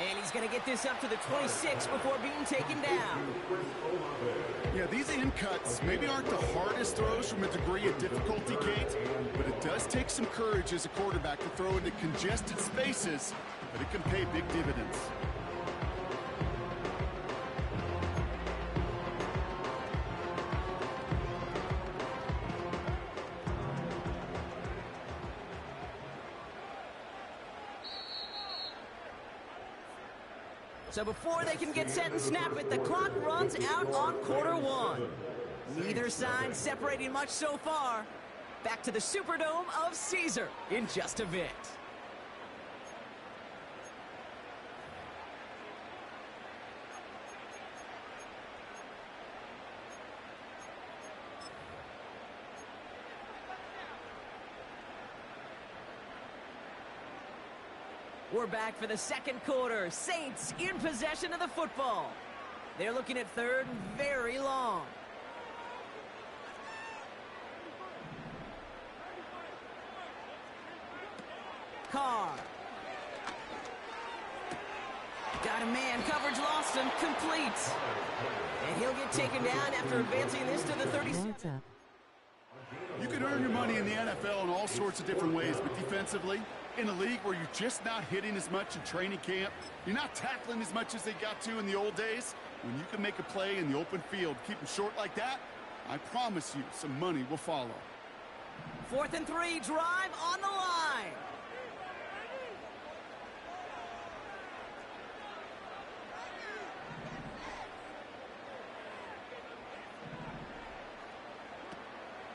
And he's going to get this up to the 26 before being taken down. Yeah, these in cuts maybe aren't the hardest throws from a degree of difficulty, Kate, but it does take some courage as a quarterback to throw into congested spaces, but it can pay big dividends. So before they can get set and snap it, the clock runs out on quarter 1. Neither side separating much so far. Back to the Superdome of Caesar in just a bit. We're back for the 2nd quarter. Saints in possession of the football. They're looking at 3rd and very long. Carr. Got a man. Coverage lost him. Complete. And he'll get taken down after advancing this to the 37. You can earn your money in the NFL in all sorts of different ways, but defensively, in a league where you're just not hitting as much in training camp, you're not tackling as much as they got to in the old days, when you can make a play in the open field, keep them short like that, I promise you some money will follow. 4th and 3, drive on the line.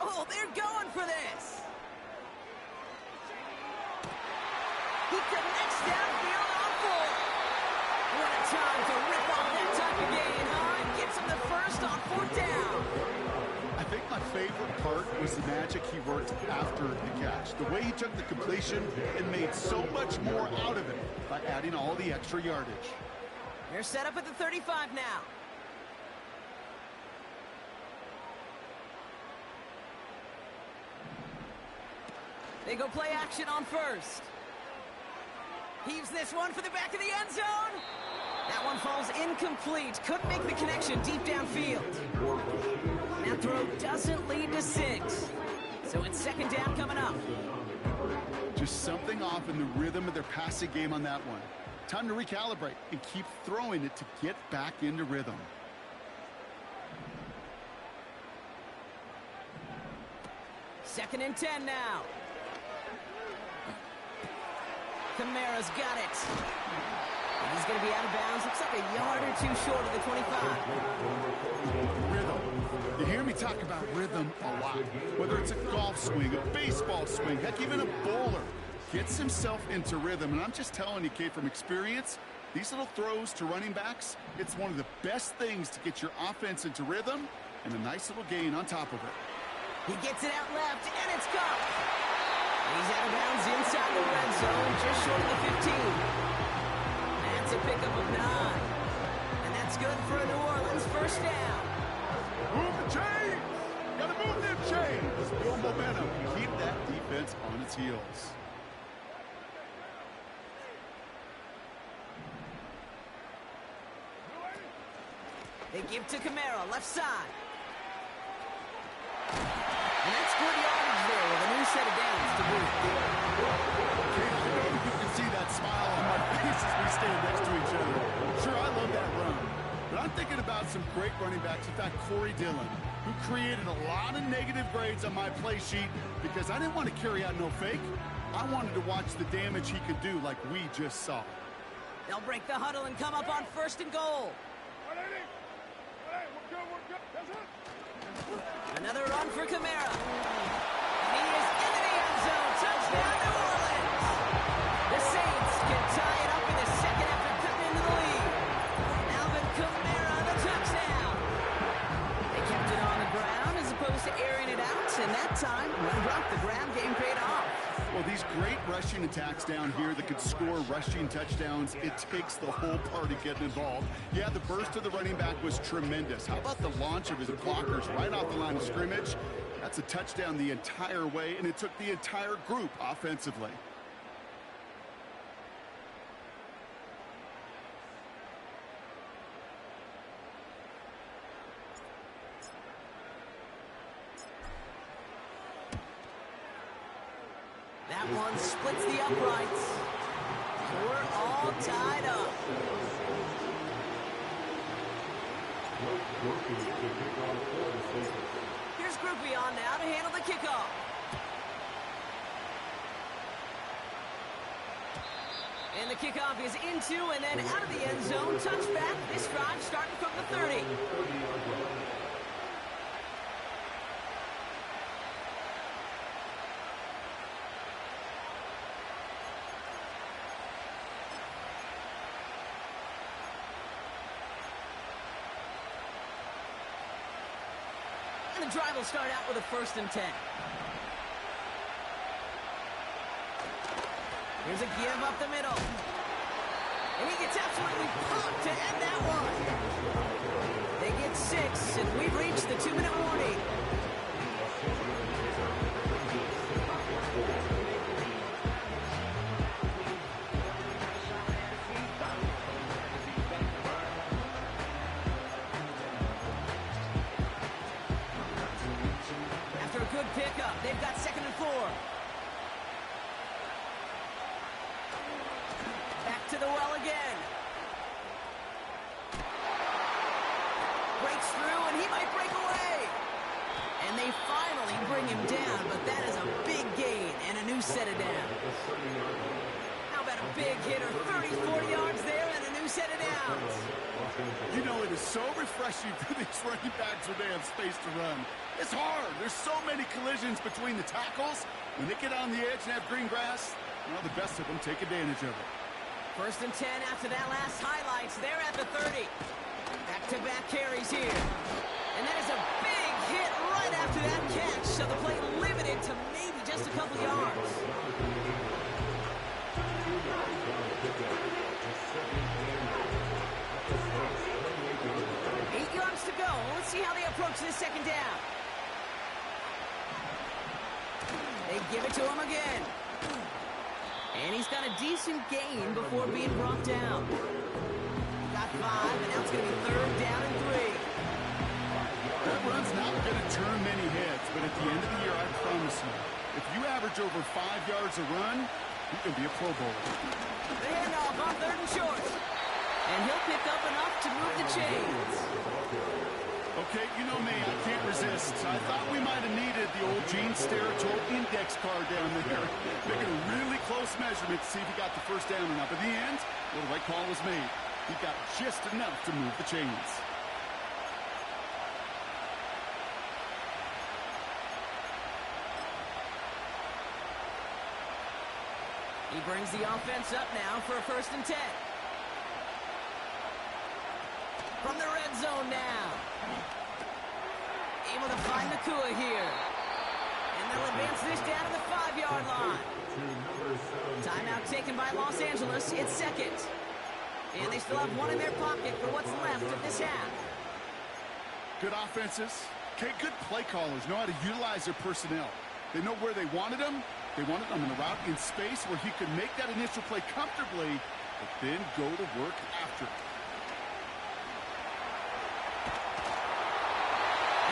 Oh, they're going for this. He connects downfield on 4th. What a time to rip off that type of gain, huh? And gets him the 1st on 4th down. I think my favorite part was the magic he worked after the catch. The way he took the completion and made so much more out of it by adding all the extra yardage. They're set up at the 35 now. They go play action on 1st. Heaves this one for the back of the end zone. That one falls incomplete. Couldn't make the connection deep downfield. That throw doesn't lead to 6. So it's 2nd down coming up. Just something off in the rhythm of their passing game on that one. Time to recalibrate and keep throwing it to get back into rhythm. Second and 10 now. Kamara's got it. And he's going to be out of bounds. Looks like a yard or 2 short of the 25. Rhythm. You hear me talk about rhythm a lot. Whether it's a golf swing, a baseball swing, heck, even a bowler gets himself into rhythm. And I'm just telling you, Kate, from experience, these little throws to running backs, it's one of the best things to get your offense into rhythm and a nice little gain on top of it. He gets it out left, and it's caught. He's out of bounds inside the red zone, just short of the 15. That's a pickup of 9. And that's good for a New Orleans 1st down. Move the chains! Gotta move them chains! defense on its heels. They give to Kamara, left side. And that's good yardage there with a new set of downs to boot. I know you can see that smile on my face as we stand next to each other. Sure, I love that run. But I'm thinking about some great running backs. In fact, Corey Dillon, who created a lot of negative grades on my play sheet because I didn't want to carry out no fake. I wanted to watch the damage he could do like we just saw. They'll break the huddle and come up on 1st and goal. Another run for Kamara. And he is into the end zone. Touchdown, New Orleans. The Saints can tie it up in the second after cutting into the lead. Alvin Kamara, the touchdown. They kept it on the ground as opposed to airing it out. And that time, when brought the ground game paid off. Well, these great rushing attacks down here that could score rushing touchdowns, it takes the whole party getting involved. Yeah, the burst of the running back was tremendous. How about the launch of his blockers right off the line of scrimmage? That's a touchdown the entire way, and it took the entire group offensively. That one splits the uprights. We're all tied up. Here's Groupie on now to handle the kickoff. And the kickoff is into and then out of the end zone. Touchback. This drive starting from the 30. The drive will start out with a 1st and 10. Here's a give up the middle. And he gets absolutely pumped to end that one. They get 6, and we've reached the 2-minute warning. Good pickup. They've got 2nd and 4. Back to the well again. Breaks through, and he might break away. And they finally bring him down, but that is a big gain and a new set of downs. How about a big hitter? 30, 40 yards there and a new set of downs. You know, it is so refreshing for these running backs when they have space to run. It's hard. There's so many collisions between the tackles. When they get on the edge and have green grass, well, the best of them take advantage of it. 1st and 10 after that last highlights. They're at the 30. Back-to-back carries here. And that is a big hit right after that catch. So the play limited to maybe just a couple yards. 8 yards to go. Let's see how they approach this 2nd down. They give it to him again. And he's got a decent gain before being brought down. Got 5, and now it's going to be 3rd down and 3. That run's not going to turn many heads, but at the end of the year, I promise you, if you average over 5 yards a run, you can be a Pro Bowler. The handoff on 3rd and short. And he'll pick up enough to move the chains. Okay, you know me, I can't resist. I thought we might have needed the old Gene Steratore index card down there. Making a really close measurement to see if he got the 1st down or not. But in the end, well, the right call was made. He got just enough to move the chains. He brings the offense up now for a 1st and 10. From the red zone now. Able to find Nakua here. And they'll advance this down to the 5-yard line. Timeout taken by Los Angeles. It's 2nd. And they still have 1 in their pocket for what's left of this half. Good offenses. Okay, good play callers know how to utilize their personnel. They know where they wanted them, They wanted him in a route in space where he could make that initial play comfortably, but then go to work after it.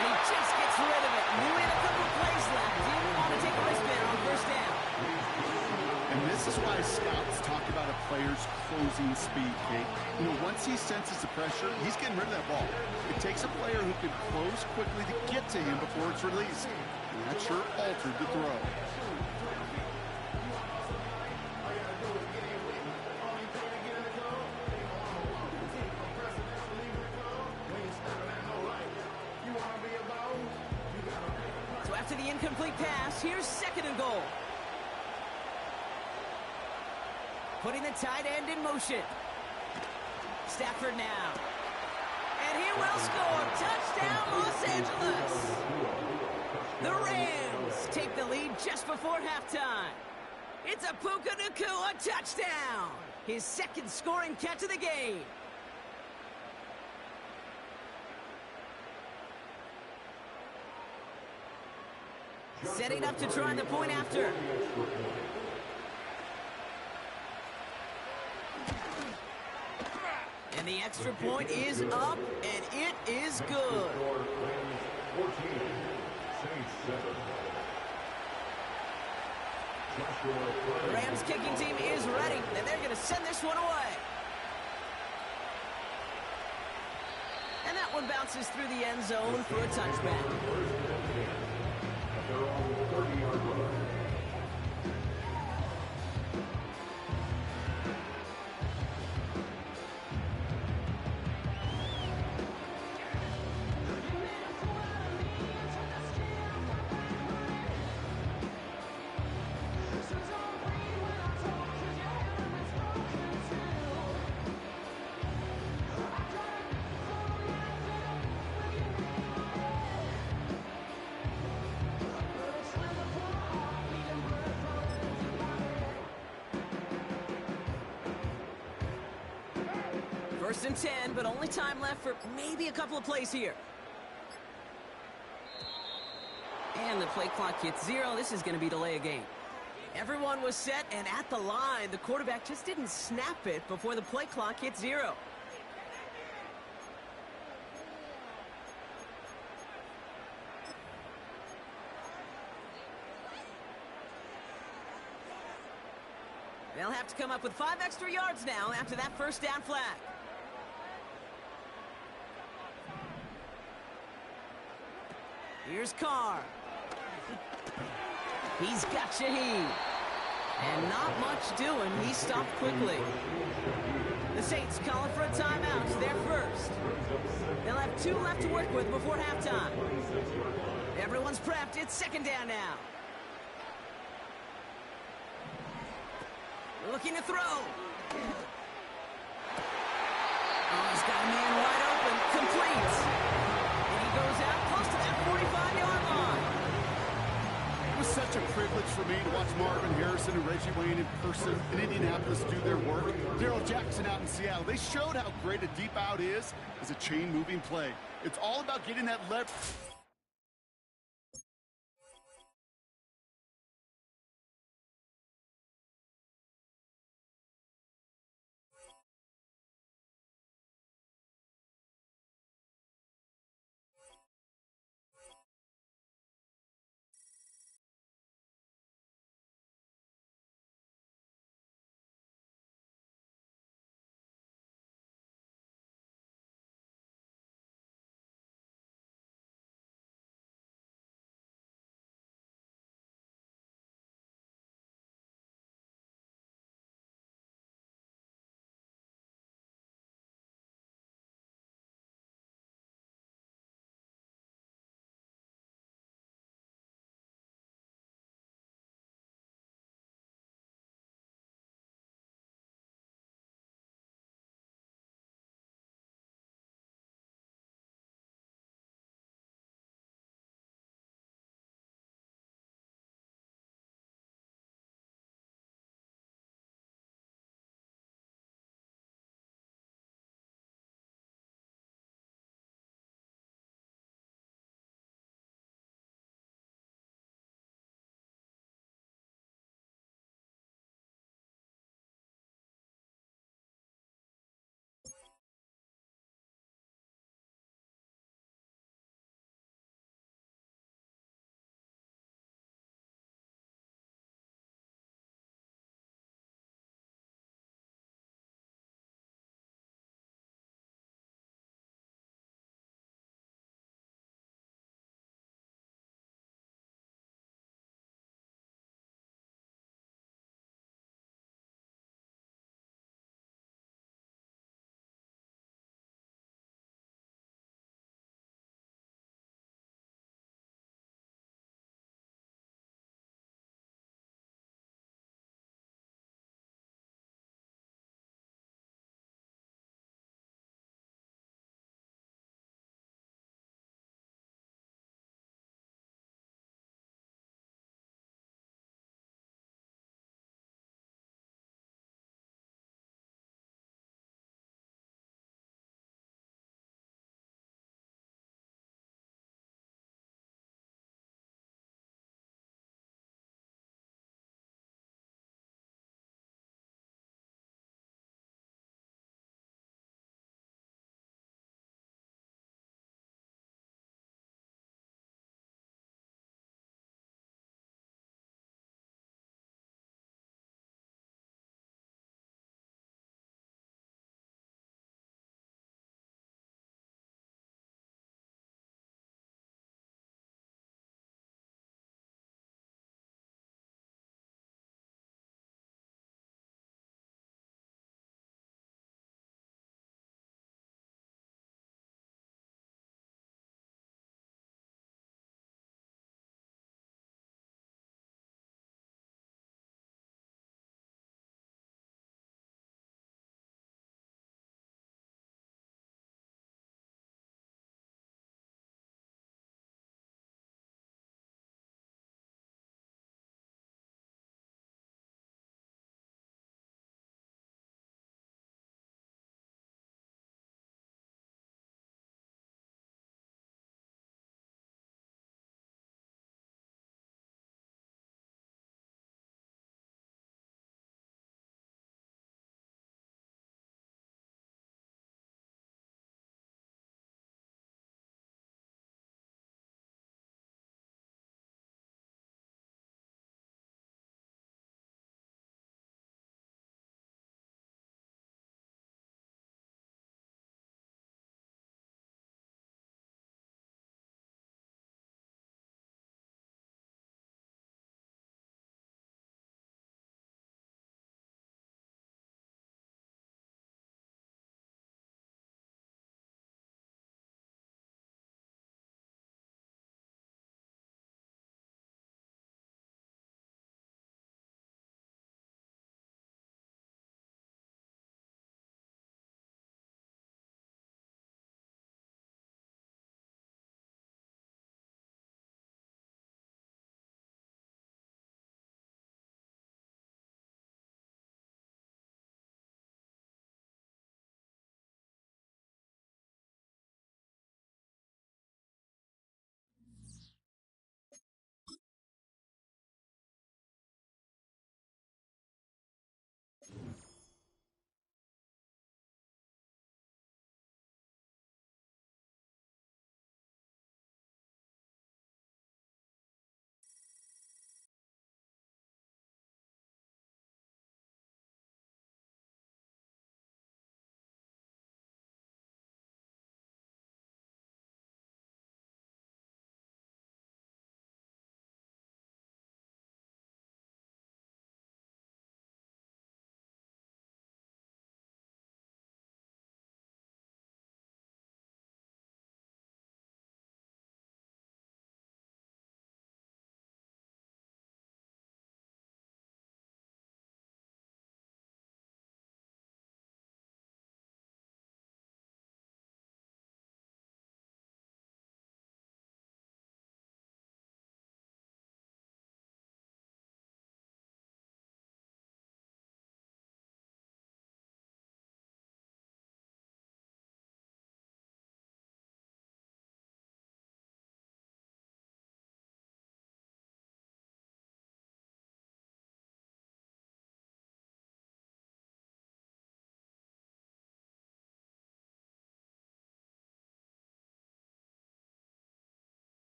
And he just gets rid of it. We only had a couple of plays left. Didn't want to take a risk there on first down. And this is why scouts talk about a player's closing speed, Kate. You know, once he senses the pressure, he's getting rid of that ball. It takes a player who can close quickly to get to him before it's released. And that sure altered the throw. So after the incomplete pass, here's second and goal. Putting the tight end in motion. Stafford now. And he will score. Touchdown, Los Angeles. The Rams take the lead just before halftime. It's a Puka Nacua touchdown. His second scoring catch of the game. Setting up to try the point after. And the extra point is up, and it is good. The Rams kicking team is ready, and they're going to send this one away. And that one bounces through the end zone for a touchback. First and 10, but only time left for maybe a couple of plays here. And the play clock hits 0. This is going to be delay a game. Everyone was set and at the line. The quarterback just didn't snap it before the play clock hit 0. They'll have to come up with 5 extra yards now after that first down flag. Here's Carr. He's got Shaheed. And not much doing. He stopped quickly. The Saints calling for a timeout. They're first. They'll have 2 left to work with before halftime. Everyone's prepped. It's second down now. Looking to throw. Oh, he's got a man wide open. Complete. And he goes out close to that 45-yard line. It was such a privilege for me to watch Marvin Harrison and Reggie Wayne in person in Indianapolis do their work. Darrell Jackson out in Seattle. They showed how great a deep out is as a chain-moving play. It's all about getting that left.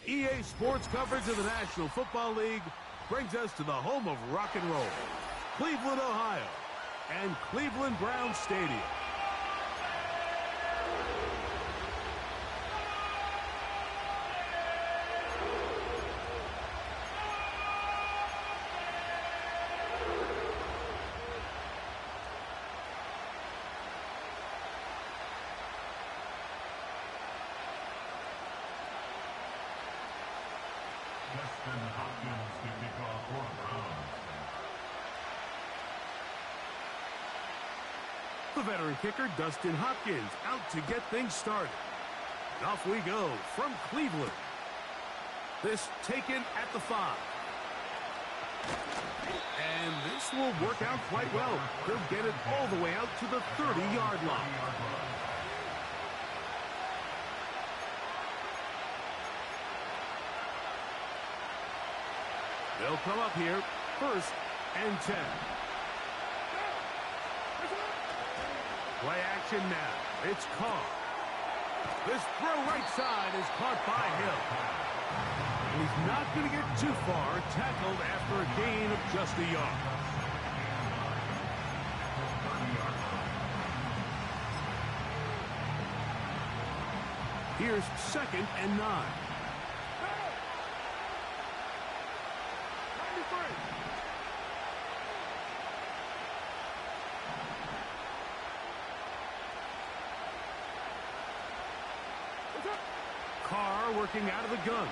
EA Sports coverage of the National Football League brings us to the home of rock and roll, Cleveland, Ohio, and Cleveland Browns Stadium. The veteran kicker, Dustin Hopkins, out to get things started. And off we go from Cleveland. This taken at the 5. And this will work out quite well. He'll get it all the way out to the 30-yard line. They'll come up here, 1st and 10. Play action now. It's Carr. This throw right side is caught by Hill. He's not going to get too far, tackled after a gain of just a yard. Here's 2nd and 9. Carr working out of the gun.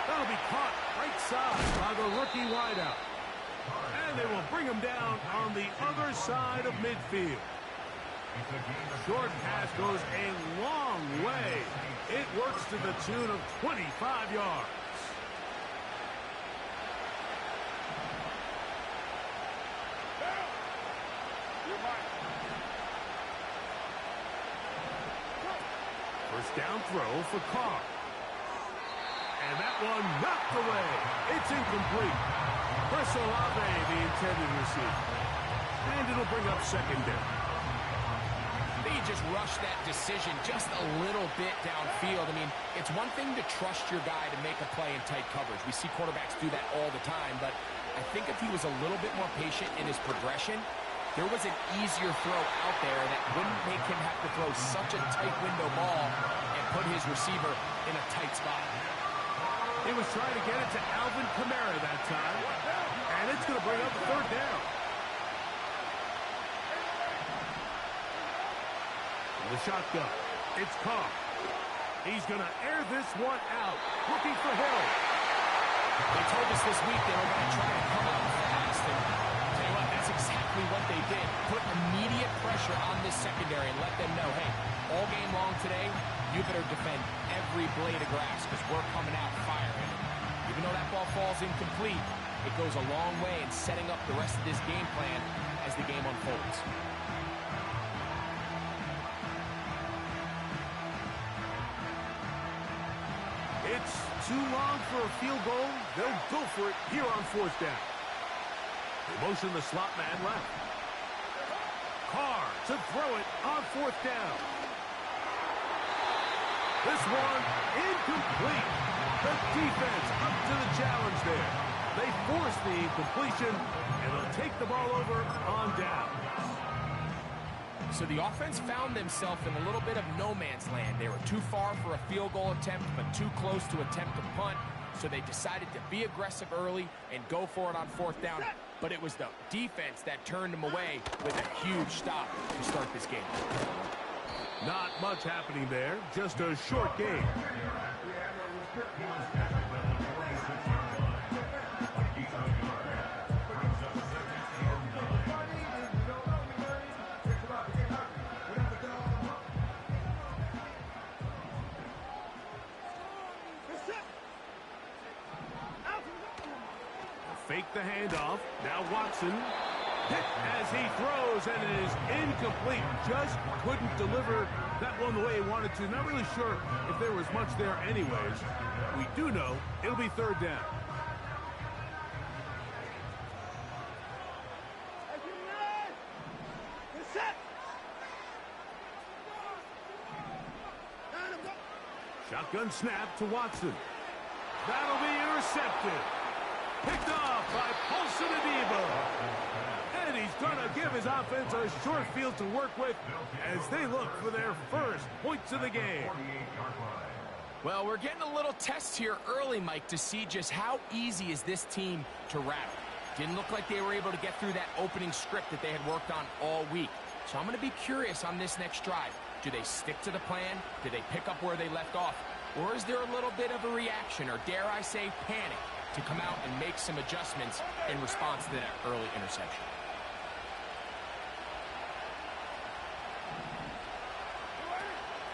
That'll be caught right side by the rookie wideout. And they will bring him down on the other side of midfield. Short pass goes a long way. It works to the tune of 25 yards. First down throw for Carr. And that one knocked away. It's incomplete. Chris Olave, the intended receiver. And it'll bring up 2nd down. They just rushed that decision just a little bit downfield. I mean, it's one thing to trust your guy to make a play in tight coverage. We see quarterbacks do that all the time, but I think if he was a little bit more patient in his progression, there was an easier throw out there that wouldn't make him have to throw such a tight window ball and put his receiver in a tight spot. He was trying to get it to Alvin Kamara that time, and it's going to bring up 3rd down. The shotgun. It's Carr. He's going to air this one out. Looking for Hill. They told us this week they were going to try to come out fast. And tell you what, that's exactly what they did. Put immediate pressure on this secondary and let them know, hey, all game long today, you better defend every blade of grass because we're coming out firing. Even though that ball falls incomplete, it goes a long way in setting up the rest of this game plan as the game unfolds. It's too long for a field goal. They'll go for it here on 4th down. They motion the slot man left. Carr to throw it on 4th down. This one incomplete. The defense up to the challenge there. They force the incompletion, and they'll take the ball over on down. So the offense found themselves in a little bit of no man's land. They were too far for a field goal attempt, but too close to attempt a punt. So they decided to be aggressive early and go for it on 4th down. But it was the defense that turned them away with a huge stop to start this game. Not much happening there, just a short game. Fake the handoff. Now Watson hit as he throws, and it is incomplete. Just couldn't deliver that one the way he wanted to. Not really sure if there was much there anyways. We do know it'll be 3rd down. Shotgun snap to Watson. That'll be intercepted. Picked off by Paulson Adebo. And he's going to give his offense a short field to work with as they look for their first points of the game. Well, we're getting a little test here early, Mike, to see just how easy is this team to rattle. Didn't look like they were able to get through that opening script that they had worked on all week. So I'm going to be curious on this next drive. Do they stick to the plan? Do they pick up where they left off? Or is there a little bit of a reaction, or dare I say panic, to come out and make some adjustments in response to that early interception?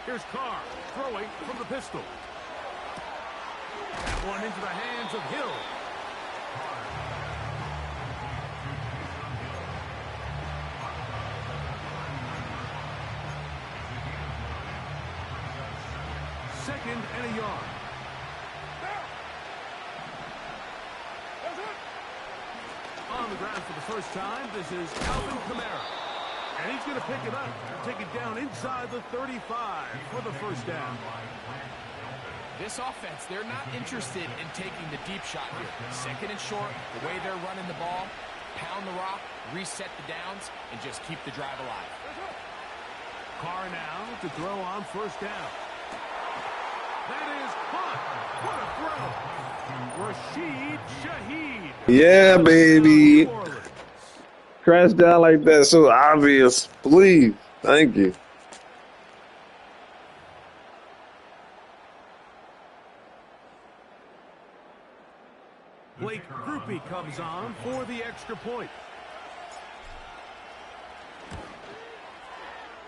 Here's Carr throwing from the pistol. That one into the hands of Hill. Second and a yard. On the ground for the first time, this is Alvin Kamara. And he's going to pick it up, take it down inside the 35 for the first down. This offense, they're not interested in taking the deep shot here. Second and short, the way they're running the ball, pound the rock, reset the downs, and just keep the drive alive. Carr now to throw on first down. That is caught. What a throw. Rashid Shaheed. Yeah, baby. Crash down like that, so obvious. Please. Thank you. Blake Grupe comes on for the extra point.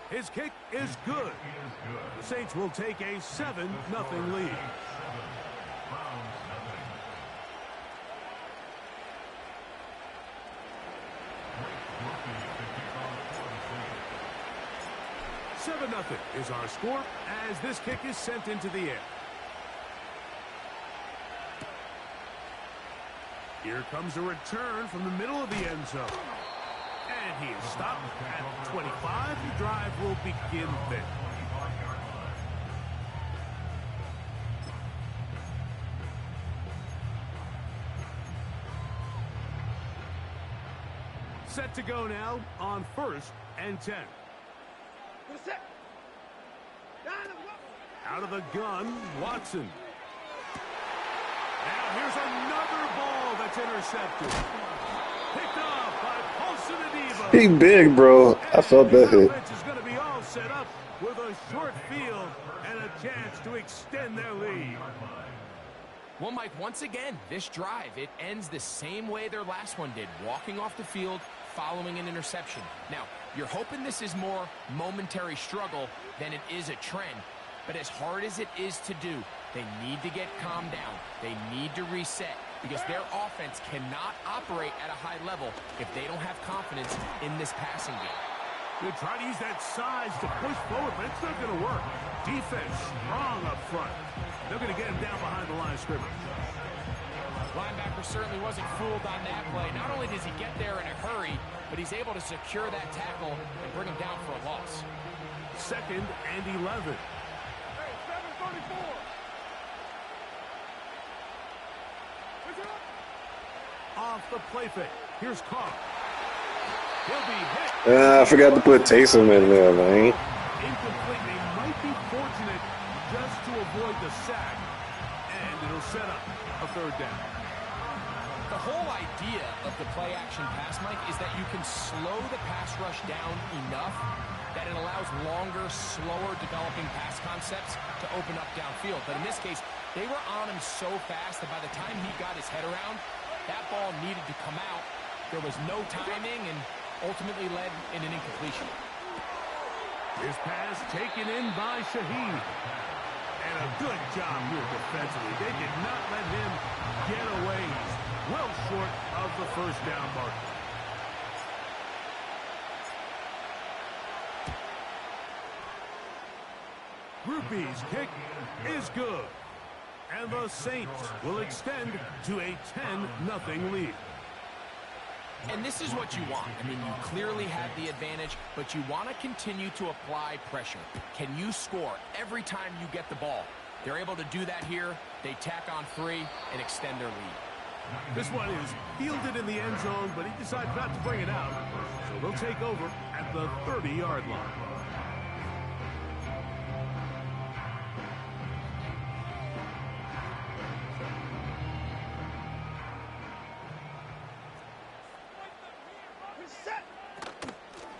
His kick is good. The Saints will take a 7-0 lead. Nothing is our score as this kick is sent into the air. Here comes a return from the middle of the end zone. And he is stopped at the 25. The drive will begin there. Set to go now on 1st and 10. Out of the gun, Watson. Now here's another ball that's intercepted. Picked off by Paulson Adebo. He big, bro. I felt that hit. The offense is going to be all set up with a short field and a chance to extend their lead. Well, Mike, once again, this drive, it ends the same way their last one did, walking off the field, following an interception. Now, you're hoping this is more momentary struggle than it is a trend. But as hard as it is to do, they need to get calmed down. They need to reset because their offense cannot operate at a high level if they don't have confidence in this passing game. They try to use that size to push forward, but it's not going to work. Defense strong up front. They're going to get him down behind the line of scrimmage. Linebacker certainly wasn't fooled on that play. Not only does he get there in a hurry, but he's able to secure that tackle and bring him down for a loss. Second and 11. Off the play fake. Here's Carr. He'll be hit. I forgot to put Taysom in there, man. Incomplete. They might be fortunate just to avoid the sack. And it'll set up a third down. The whole idea of the play-action pass, Mike, is that you can slow the pass rush down enough that it allows longer, slower developing pass concepts to open up downfield. But in this case, they were on him so fast that by the time he got his head around, that ball needed to come out. There was no timing and ultimately led in an incompletion. His pass taken in by Shaheed. And a good job here defensively. They did not let him get away. He's well short of the first down mark. Grupe's kick is good. And the Saints will extend to a 10-0 lead. And this is what you want. I mean, you clearly have the advantage, but you want to continue to apply pressure. Can you score every time you get the ball? They're able to do that here. They tack on 3 and extend their lead. This one is fielded in the end zone, but he decides not to bring it out. So they'll take over at the 30-yard line.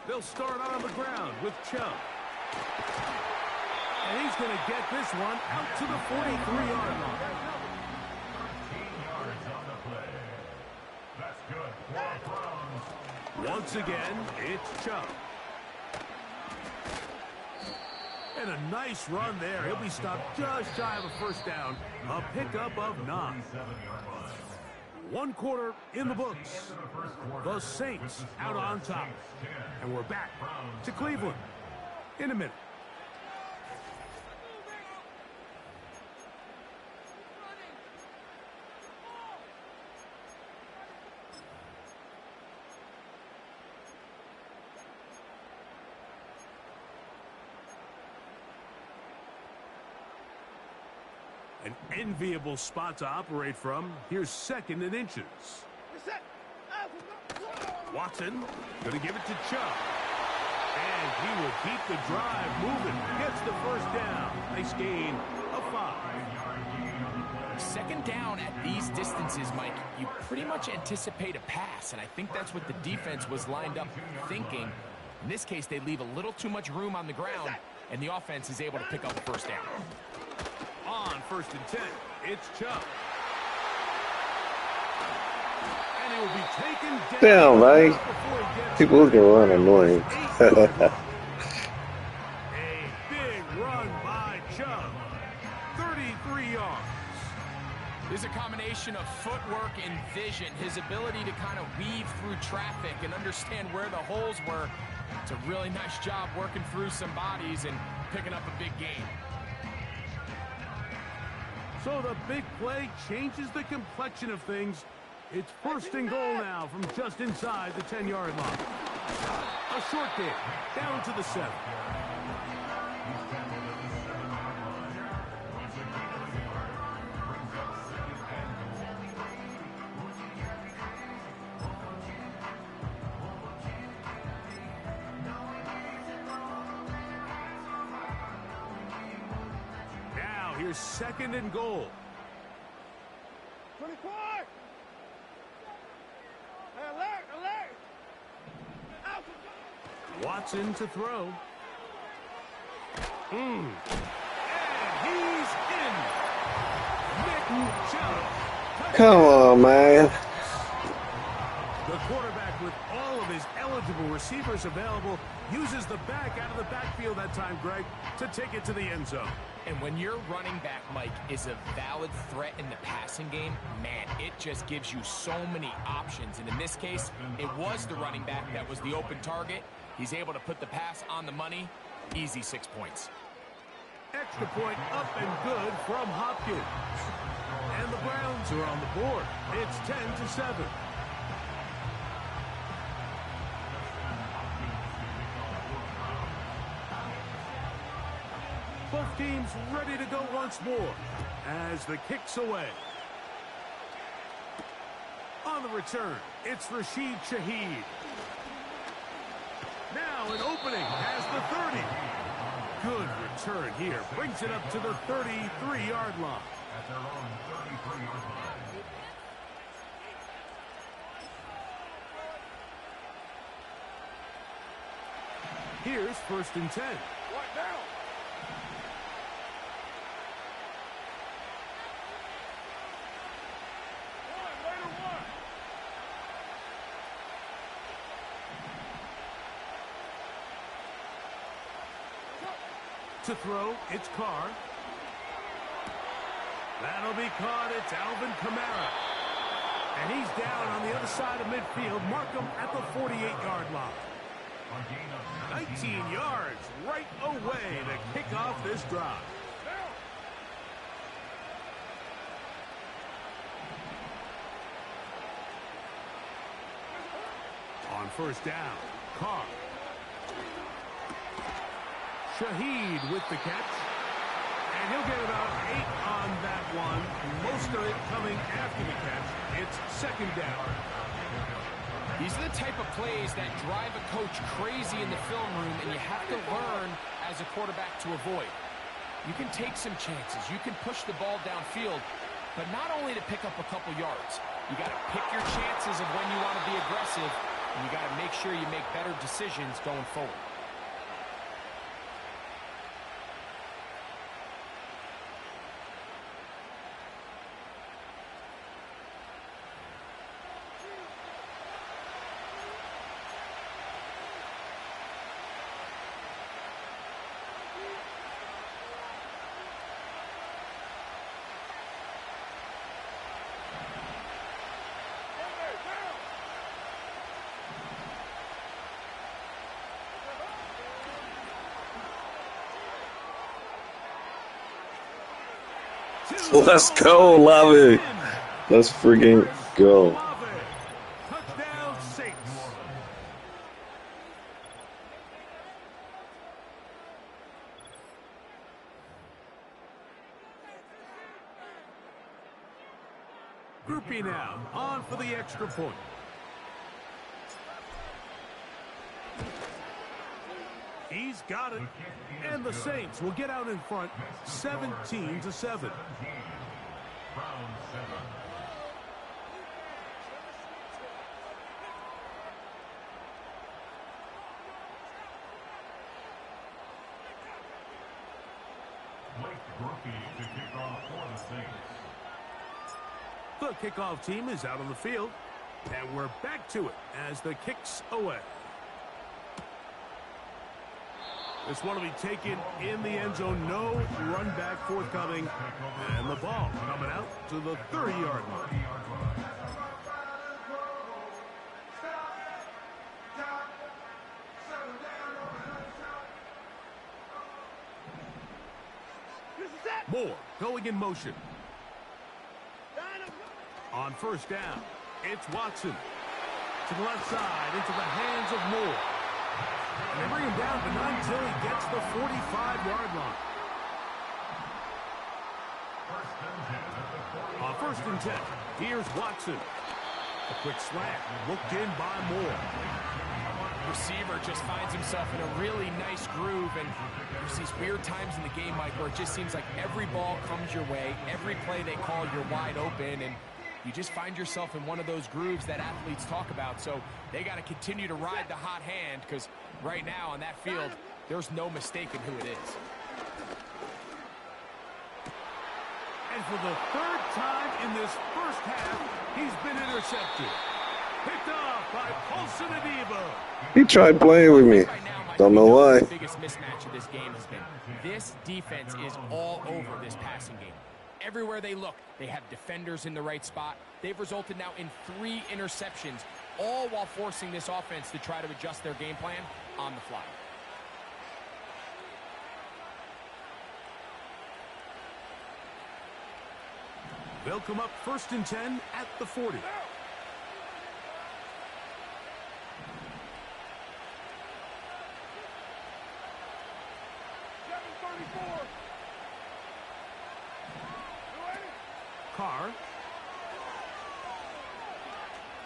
They'll start out on the ground with Chubb. And he's going to get this one out to the 43-yard line. Once again, it's Chubb. And a nice run there. He'll be stopped just shy of a first down. A pickup of 9. 1 quarter in the books. The Saints out on top. And we're back to Cleveland in a minute. An enviable spot to operate from. Here's 2nd and inches. Watson going to give it to Chubb. And he will keep the drive moving. Gets the first down. Nice gain of 5. 2nd down at these distances, Mike, you pretty much anticipate a pass, and I think that's what the defense was lined up thinking. In this case, they leave a little too much room on the ground, and the offense is able to pick up the first down. On 1st and 10, it's Chubb. And he will be taken Damn, down. man. People who can run annoying. A big run by Chubb. 33 yards. There's a combination of footwork and vision, his ability to kind of weave through traffic and understand where the holes were. It's a really nice job working through some bodies and picking up a big gain. So the big play changes the complexion of things. It's 1st and goal now from just inside the 10-yard line. A short game, down to the 7. Now here's 2nd and goal. 24! Alert! Watson to throw. And he's in. Nick Chubb. Come on, man. The quarterback, with all of his eligible receivers available, uses the back out of the backfield that time, Greg, to take it to the end zone. And when your running back, Mike, is a valid threat in the passing game, man, it just gives you so many options. And in this case, it was the running back that was the open target. He's able to put the pass on the money. Easy 6 points. Extra point up and good from Hopkins. And the Browns are on the board. It's 10-7. Both teams ready to go once more as the kick's away. On the return, it's Rashid Shaheed. Now an opening as the 30. Good return here. Brings it up to the 33-yard line. At their own 33-yard line. Here's 1st and 10. What now? To throw, it's Carr. That'll be caught. It's Alvin Kamara. And he's down on the other side of midfield. Mark him at the 48-yard line. 19 yards right away to kick off this drive. On 1st down, Carr. Shaheed with the catch. And And he'll get about 8 on that one. Most of it coming after the catch. It's second down. These are the type of plays that drive a coach crazy in the film room, and you have to learn as a quarterback to avoid. You can take some chances. You can push the ball downfield, but not only to pick up a couple yards. You got to pick your chances of when you want to be aggressive, and you got to make sure you make better decisions going forward. Let's go, Love. Let's freaking go. Touchdown, Saints. Groupie now, on for the extra point. He's got it. And the Saints will get out in front 17-7. The kickoff team is out on the field, and we're back to it as the kick's away. This one will be taken in the end zone. No run back forthcoming. And the ball coming out to the 30-yard line. Moore going in motion. On first down, it's Watson. To the left side, into the hands of Moore. And they bring him down, but not until he gets the 45-yard line. On first and 10, here's Watson. A quick slant, looked in by Moore. Receiver just finds himself in a really nice groove, and there's these weird times in the game, Mike, where it just seems like every ball comes your way, every play they call, you're wide open, and you just find yourself in one of those grooves that athletes talk about. So they got to continue to ride the hot hand, because right now on that field, there's no mistaking who it is. And for the third time in this first half, he's been intercepted. Picked off by Paulson Adebo. He tried playing with me. Don't know why. The biggest mismatch of this game has been this defense is all over this passing game. Everywhere they look, they have defenders in the right spot. They've resulted now in 3 interceptions, all while forcing this offense to try to adjust their game plan on the fly. They'll come up first and 10 at the 40. Carr.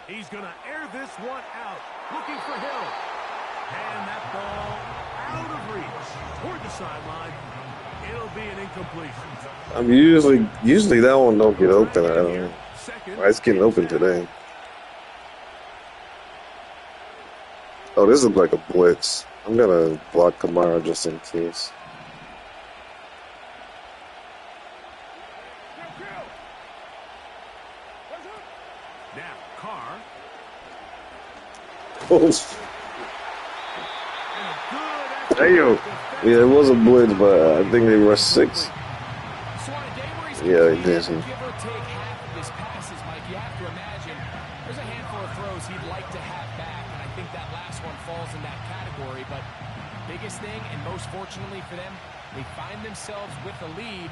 He's going to air this one out. Looking for Hill. And that ball out of reach toward the sideline. It'll be an incompletion. I'm usually that one don't get open. I don't know. Why it's getting open today. Oh, this is like a blitz. I'm gonna block Kamara just in case. Now, Carr. Damn. Yeah, it was a blitz, but I think they rushed 6. Yeah, they did. Give or take half of his passes, Mike, you have to imagine there's a handful of throws he'd like to have back, and I think that last one falls in that category. But biggest thing, and most fortunately for them, they find themselves with a lead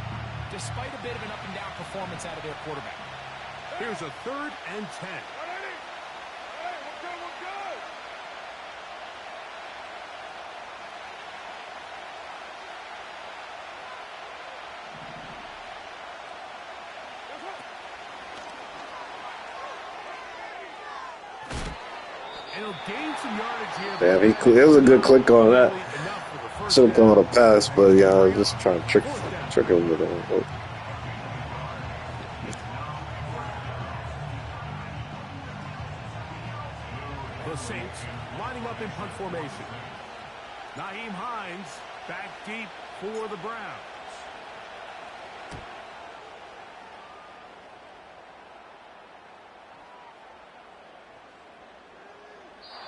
despite a bit of an up-and-down performance out of their quarterback. Here's a 3rd and 10. And he'll gain some yardage here. Damn, it was a good click on that. Should have called a pass, but yeah, I was just trying to trick him with it. The Saints lining up in punt formation. Nyheim Hines back deep for the Browns.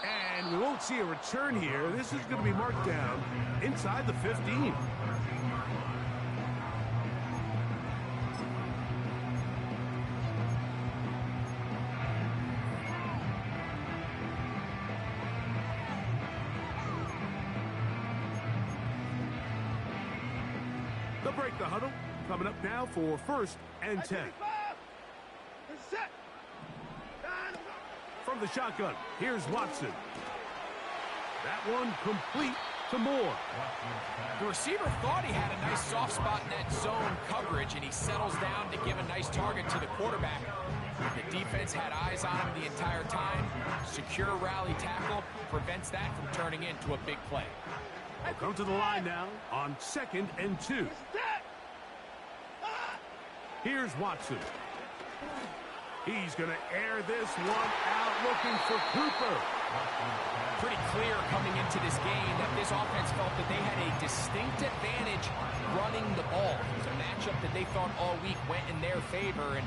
And we won't see a return here. This is going to be marked down inside the 15. They'll break the huddle. Coming up now for 1st and 10. From the shotgun, here's Watson. That one complete to Moore. The receiver thought he had a nice soft spot in that zone coverage, and he settles down to give a nice target to the quarterback. The defense had eyes on him the entire time. Secure rally tackle prevents that from turning into a big play. We'll come to the line now on 2nd and 2. Here's Watson. He's going to air this one out looking for Cooper. Pretty clear coming into this game that this offense felt that they had a distinct advantage running the ball. It was a matchup that they thought all week went in their favor, and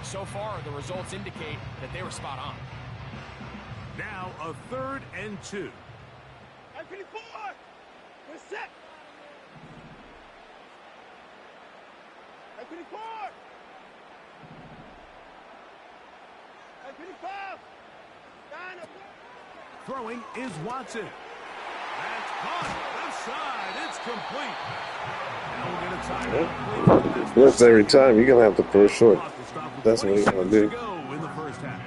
so far the results indicate that they were spot on. Now a 3rd and 2. We're set. 24. 25. Throwing is Watson. That's caught. Left side. It's complete. Now we'll get a timeout. Blitz every time. You're going to have to throw short. That's what you're going to do. In the first half.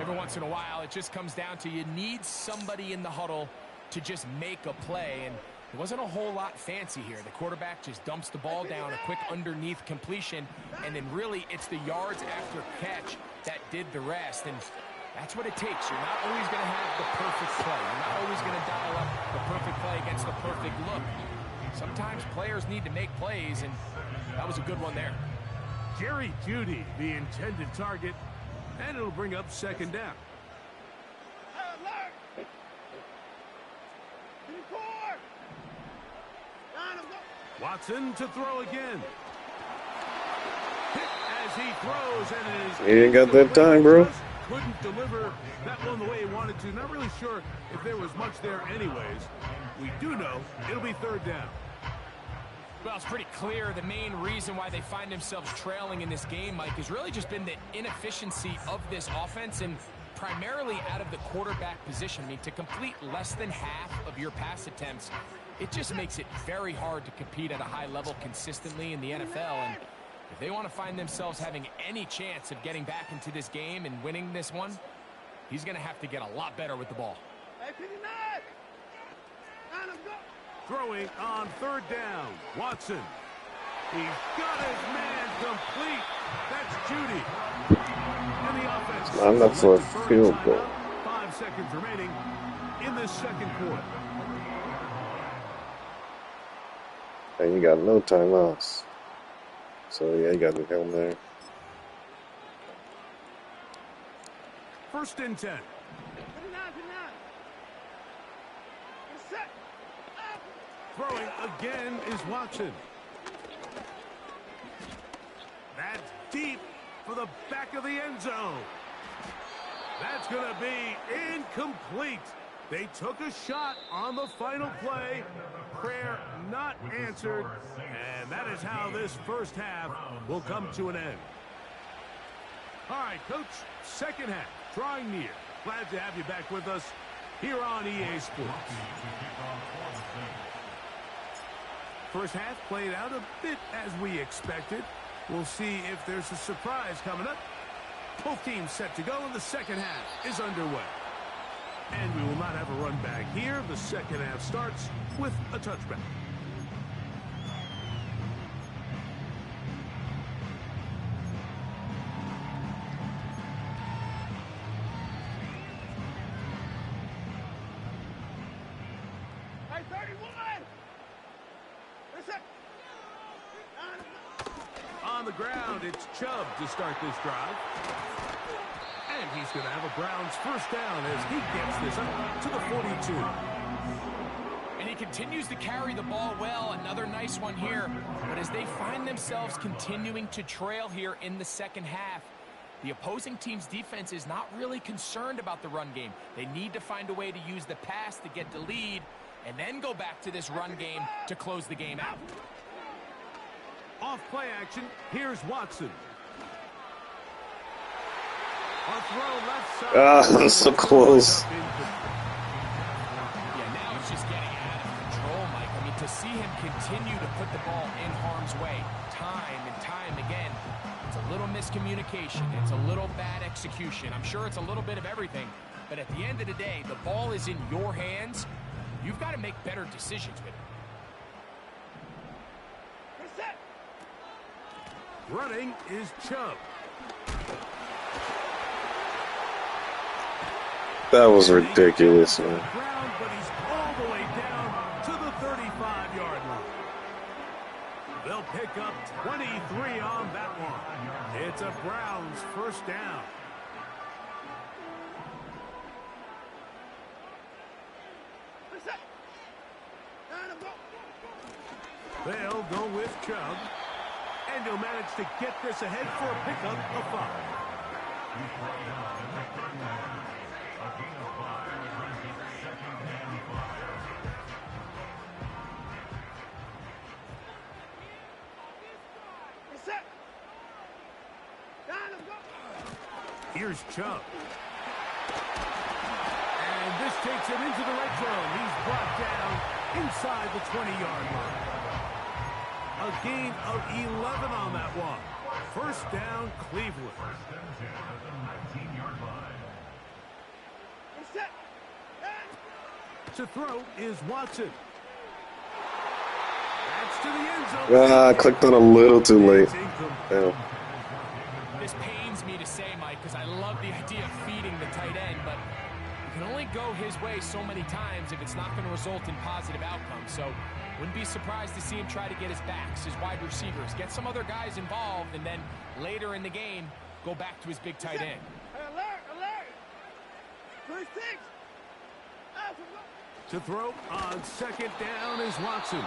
Every once in a while, it just comes down to you need somebody in the huddle to just make a play, and it wasn't a whole lot fancy here. The quarterback just dumps the ball down, a quick underneath completion, and then really it's the yards after catch that did the rest, and that's what it takes. You're not always going to have the perfect play. You're not always going to dial up the perfect play against the perfect look. Sometimes players need to make plays, and that was a good one there. Jerry Jeudy, the intended target, and it'll bring up 2nd down. Watson to throw again. Hit as he throws, and it is. He ain't got that time, bro. Couldn't deliver that one the way he wanted to. Not really sure if there was much there anyways. We do know it'll be 3rd down. Well, it's pretty clear the main reason why they find themselves trailing in this game, Mike, has really just been the inefficiency of this offense and primarily out of the quarterback position. I mean, to complete less than half of your pass attempts, it just makes it very hard to compete at a high level consistently in the NFL. And if they want to find themselves having any chance of getting back into this game and winning this one, he's going to have to get a lot better with the ball. Throwing on 3rd down. Watson. He's got his man complete. That's Jeudy. And the offense. I'm not for a field goal. 5 seconds remaining in this 2nd quarter. And you got no timeouts. So, yeah, you got to come there. 1st and 10. Throwing again is Watson. That's deep for the back of the end zone. That's going to be incomplete. They took a shot on the final play. Prayer not answered. And that is how this first half will come to an end. All right, Coach, 2nd half, drawing near. Glad to have you back with us here on EA Sports. First half played out a bit as we expected. We'll see if there's a surprise coming up. Both teams set to go, and the 2nd half is underway. And we will not have a run back here. The 2nd half starts with a touchback. On the ground, it's Chubb to start this drive. And he's going to have a Browns first down as he gets this up to the 42. And he continues to carry the ball well. Another nice one here. But as they find themselves continuing to trail here in the second half, the opposing team's defense is not really concerned about the run game. They need to find a way to use the pass to get the lead and then go back to this run game to close the game out. Off play action, here's Watson. On throw left side. Ah, so close. Yeah, now it's just getting out of control, Mike. I mean, to see him continue to put the ball in harm's way time and time again, it's a little miscommunication. It's a little bad execution. I'm sure it's a little bit of everything. But at the end of the day, the ball is in your hands. You've got to make better decisions with it. Running is Chubb. That was ridiculous, man. Ground, but he's all the way down to the 35-yard line. They'll pick up 23 on that one. It's a Browns first down. They'll go with Chubb. And he'll manage to get this ahead for a pickup of 5. Here's Chubb. And this takes him into the red zone. He's brought down inside the 20-yard line. A gain of 11 on that one. First down, Cleveland. To throw is Watson. That's to the end zone. I clicked on a little too late. Yeah. This pains me to say, Mike, because I love the idea of feeding the tight end, but you can only go his way so many times if it's not going to result in positive outcomes. So wouldn't be surprised to see him try to get his backs, his wide receivers, get some other guys involved, and then later in the game, go back to his big tight end. Alert, alert! 36! To throw on second down is Watson.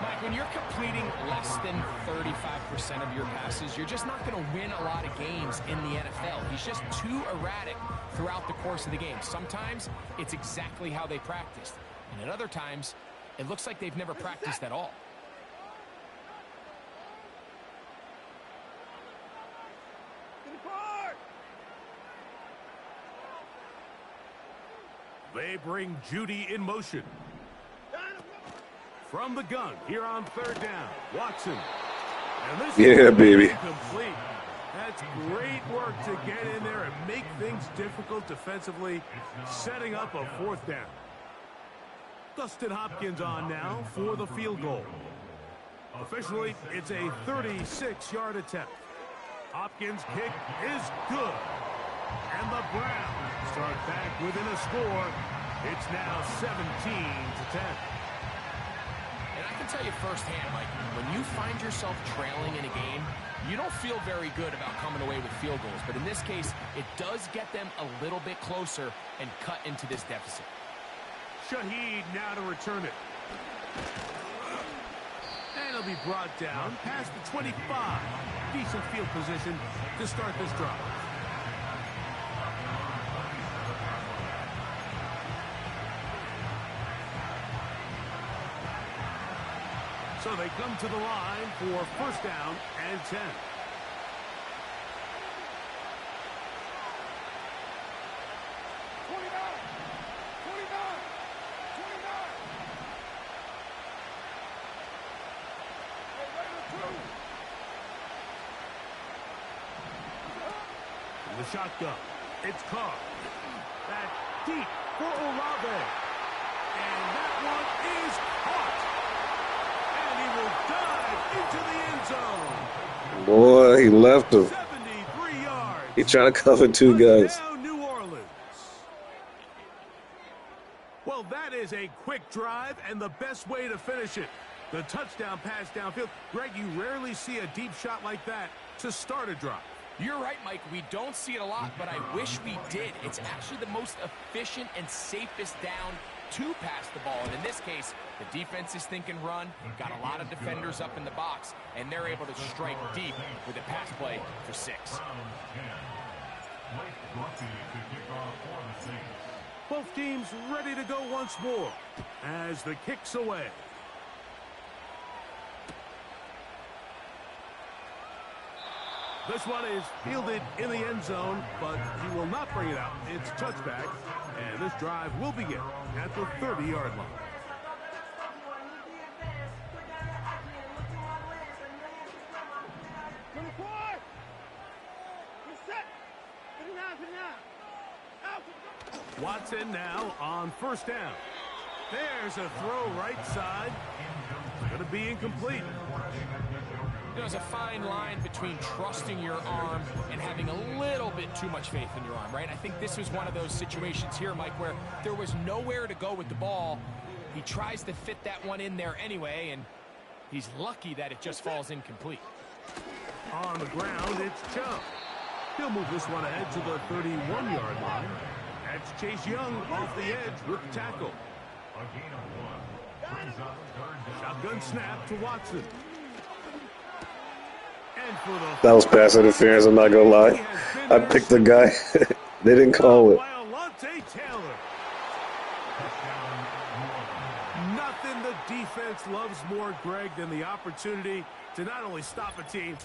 Mike, when you're completing less than 35% of your passes, you're just not going to win a lot of games in the NFL. He's just too erratic throughout the course of the game. Sometimes it's exactly how they practiced, and at other times, it looks like they've never practiced at all. They bring Judy in motion. From the gun, here on third down, Watson. And this Yeah, baby. Complete. That's great work to get in there and make things difficult defensively, setting up a fourth down. Dustin Hopkins on now for the field goal. Officially, it's a 36-yard attempt. Hopkins' kick is good. And the Browns start back within a score. It's now 17-10. And I can tell you firsthand, Mike, when you find yourself trailing in a game, you don't feel very good about coming away with field goals. But in this case, it does get them a little bit closer and cut into this deficit. Shaheed now to return it. And it'll be brought down past the 25. Decent field position to start this drive. So they come to the line for first down and 10. The shotgun. It's Carr. That deep for Olave. And that one is caught. And he will dive into the end zone. Boy, he left him. 73 yards. He trying to cover two guys. New Orleans. Well, that is a quick drive and the best way to finish it. The touchdown pass downfield. Greg, you rarely see a deep shot like that to start a drive. You're right, Mike. We don't see it a lot, but I wish we did. It's actually the most efficient and safest down to pass the ball. And in this case, the defense is thinking run, got a lot of defenders up in the box, and they're able to strike deep with a pass play for 6. Both teams ready to go once more as the kick's away. This one is fielded in the end zone, but he will not bring it out. It's touchback, and this drive will begin at the 30-yard line. Watson now on first down. There's a throw right side. Going to be incomplete. There's a fine line between trusting your arm and having a little bit too much faith in your arm, right? I think this was one of those situations here, Mike, where there was nowhere to go with the ball. He tries to fit that one in there anyway, and he's lucky that it just falls incomplete. On the ground, it's Chubb. He'll move this one ahead to the 31-yard line. That's Chase Young off the edge with the tackle. Shotgun snap to Watson. That was pass interference, I'm not going to lie. I picked the guy. They didn't call it. Nothing the defense loves more, Greg, than the opportunity to not only stop a team,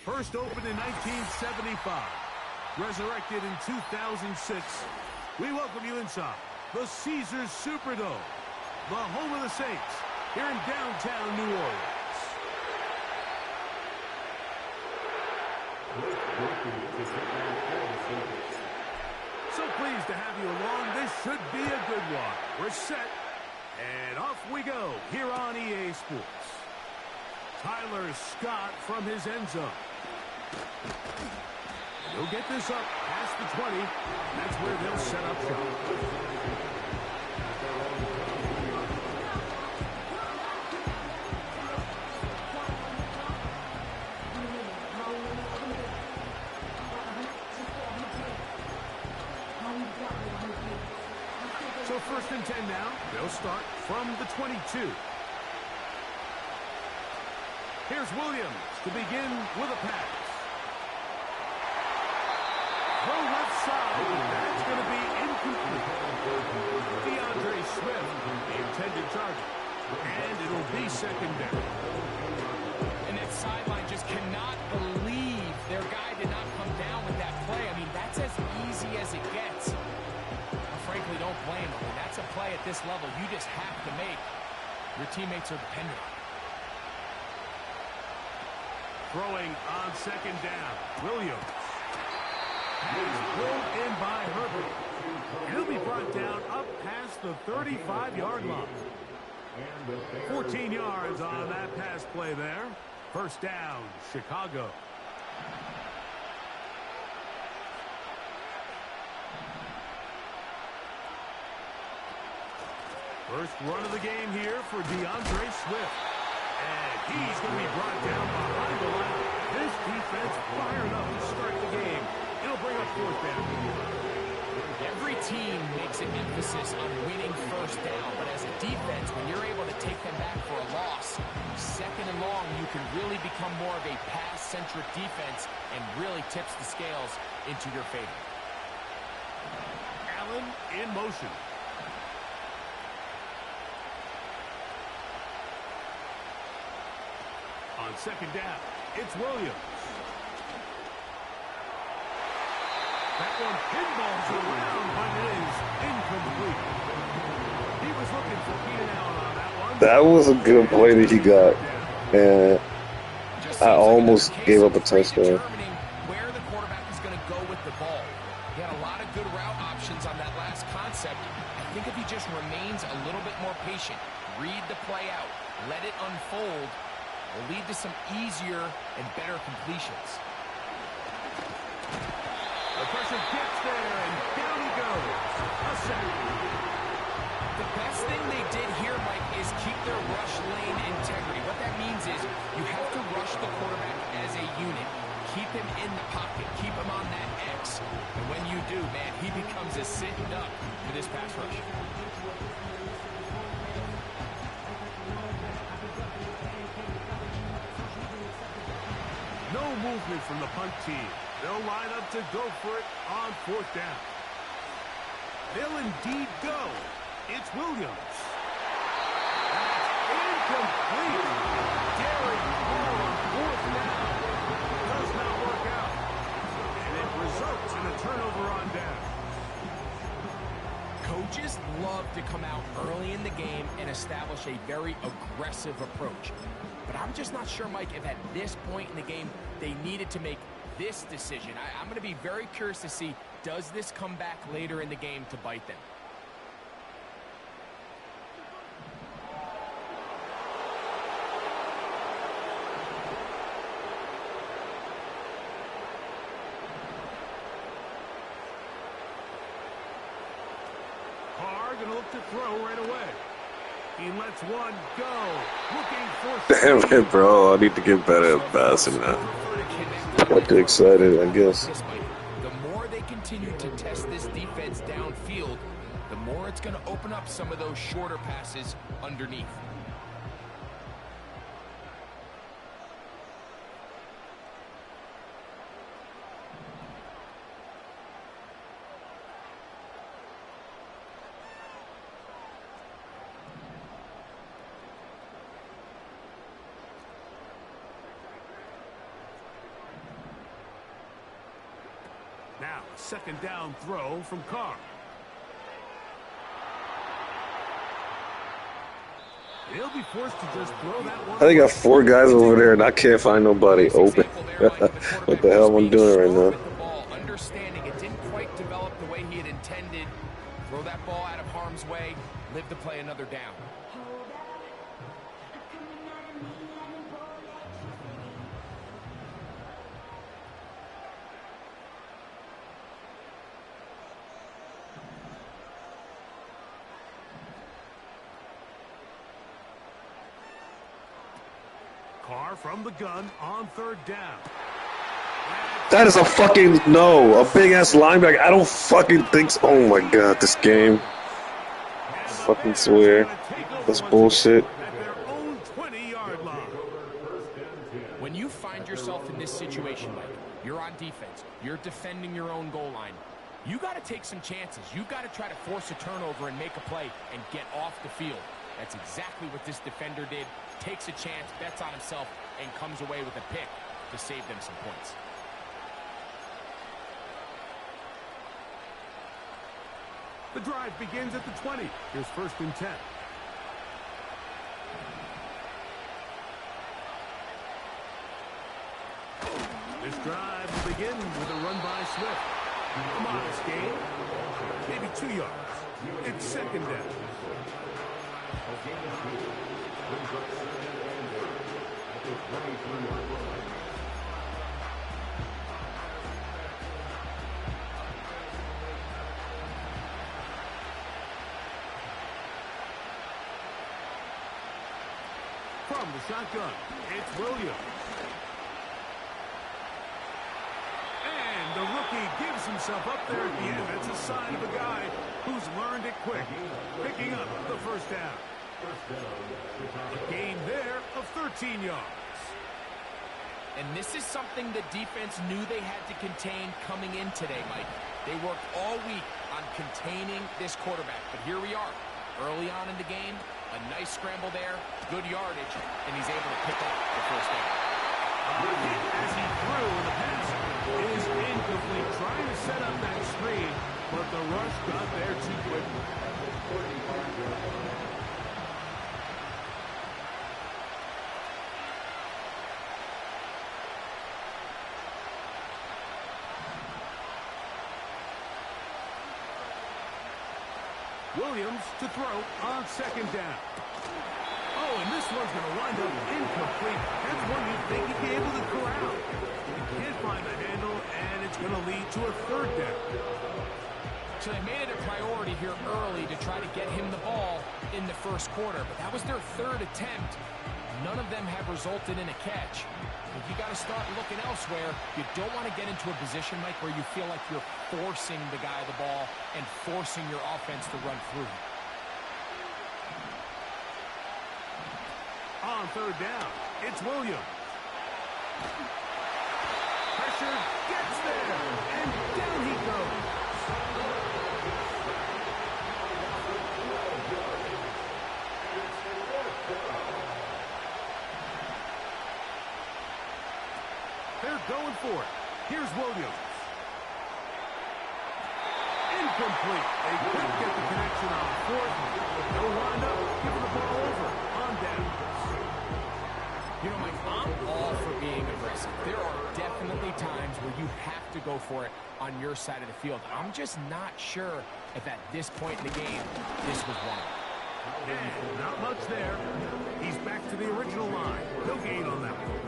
First opened in 1975, resurrected in 2006. We welcome you inside the Caesars Superdome, the home of the Saints, here in downtown New Orleans. So pleased to have you along. This should be a good one. We're set, and off we go here on EA Sports. Tyler Scott from his end zone. He'll get this up past the 20. That's where they'll set up shop. So first and 10 now. They'll start from the 22. Here's Williams to begin with a pass. Throw left side. That's going to be incomplete. DeAndre Swift, the intended target. And it'll be second down. And that sideline just cannot believe their guy did not come down with that play. I mean, that's as easy as it gets. Frankly, don't blame them. When that's a play at this level, you just have to make. Your teammates are dependent on it. Throwing on second down. Williams. He's pulled in by Herbert. He'll be brought down up past the 35-yard line. 14 yards on that pass play there. First down, Chicago. First run of the game here for DeAndre Swift. And he's going to be brought down behind the line. This defense fired up to start the game. It'll bring up fourth down. Every team makes an emphasis on winning first down, but as a defense, when you're able to take them back for a loss, second and long, you can really become more of a pass-centric defense and really tips the scales into your favor. Allen in motion. On second down, it's Williams. That one pinballs around, but it is incomplete. He was looking for Keenan Allen on that one. That was a good play that he got. And I almost gave up a touchdown. Where the quarterback is going to go with the ball. He had a lot of good route options on that last concept. I think if he just remains a little bit more patient, read the play out, let it unfold, will lead to some easier and better completions. The pressure gets there, and down he goes. A sack. The best thing they did here, Mike, is keep their rush lane integrity. What that means is you have to rush the quarterback as a unit. Keep him in the pocket. Keep him on that X. And when you do, man, he becomes a sitting duck for this pass rush. No movement from the punt team. They'll line up to go for it on fourth down. They'll indeed go. It's Williams. That's incomplete. Derek Hall on fourth down. Does not work out. And it results in a turnover on down. Coaches love to come out early in the game and establish a very aggressive approach. But I'm just not sure, Mike, if at this point in the game they needed to make this decision. I'm going to be very curious to see, does this come back later in the game to bite them? Carr going to look to throw right away. He lets one go. Looking for... Damn it, bro. I need to get better at passing now. Got too excited, I guess. The more they continue to test this defense downfield, the more it's going to open up some of those shorter passes underneath. Now, a second down throw from Carr. He'll be forced to just throw that one. They got 4 guys over there, and I can't find nobody open. What the hell am I doing right now? Understanding it didn't quite develop the way he had intended. Throw that ball out of harm's way. Live to play another down. Carr from the gun on third down. That is a fucking no. A big-ass linebacker. I don't fucking think so. Oh, my God, this game. I fucking swear. That's bullshit. When you find yourself in this situation, Mike, you're on defense, you're defending your own goal line, you got to take some chances. You got to try to force a turnover and make a play and get off the field. That's exactly what this defender did. Takes a chance, bets on himself, and comes away with a pick to save them some points. The drive begins at the 20. Here's 1st and 10. This drive will begin with a run by Swift. A modest gain, maybe 2 yards. It's second down. From the shotgun, it's Williams. And the rookie gives himself up there at the end. That's a sign of a guy who's learned it quick, picking up the first down. A gain there of 13 yards. And this is something the defense knew they had to contain coming in today, Mike. They worked all week on containing this quarterback. But here we are, early on in the game, a nice scramble there, good yardage, and he's able to pick up the first down. As he threw, the pass is incomplete. Trying to set up that screen, but the rush got there too quickly. Williams to throw on second down. Oh, and this one's going to wind up incomplete. That's one you'd think he'd be able to corral. He can't find the handle, and it's going to lead to a third down. So they made it a priority here early to try to get him the ball in the first quarter, but that was their 3rd attempt. None of them have resulted in a catch. If you got to start looking elsewhere, you don't want to get into a position, Mike, where you feel like you're forcing the guy the ball and forcing your offense to run through. On third down, it's Williams. Pressure gets there, and down he goes. They're going for it. Here's Williams. Incomplete. They couldn't get the connection on 4th. They'll wind up giving the ball over on downs. You know, Mike, I'm all for being aggressive. There are definitely times where you have to go for it on your side of the field. I'm just not sure if at this point in the game, this was one of them. And not much there. He's back to the original line. No gain on that one.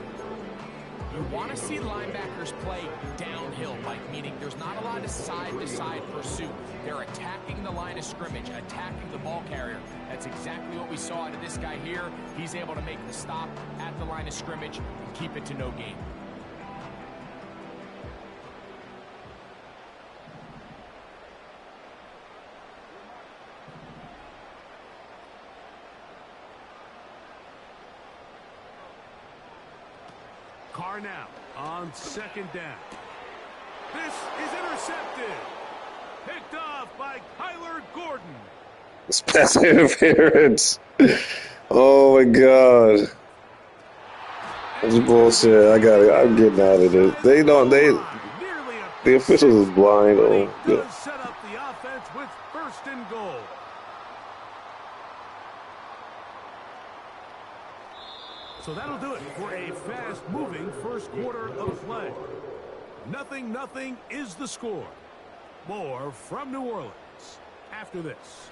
You want to see linebackers play downhill, Mike, meaning there's not a lot of side-to-side pursuit. They're attacking the line of scrimmage, attacking the ball carrier. That's exactly what we saw out of this guy here. He's able to make the stop at the line of scrimmage and keep it to no gain. Carr now on second down. This is intercepted. Picked off by Kyler Gordon. It's pass interference. Oh my God. That's bullshit. I got it. I'm getting out of this. They don't. They. Nearly a The officials is blind. But he Oh, yeah. does set up the offense with first and goal. So that'll do it for a fast-moving first quarter of play. 0-0 is the score. More from New Orleans after this.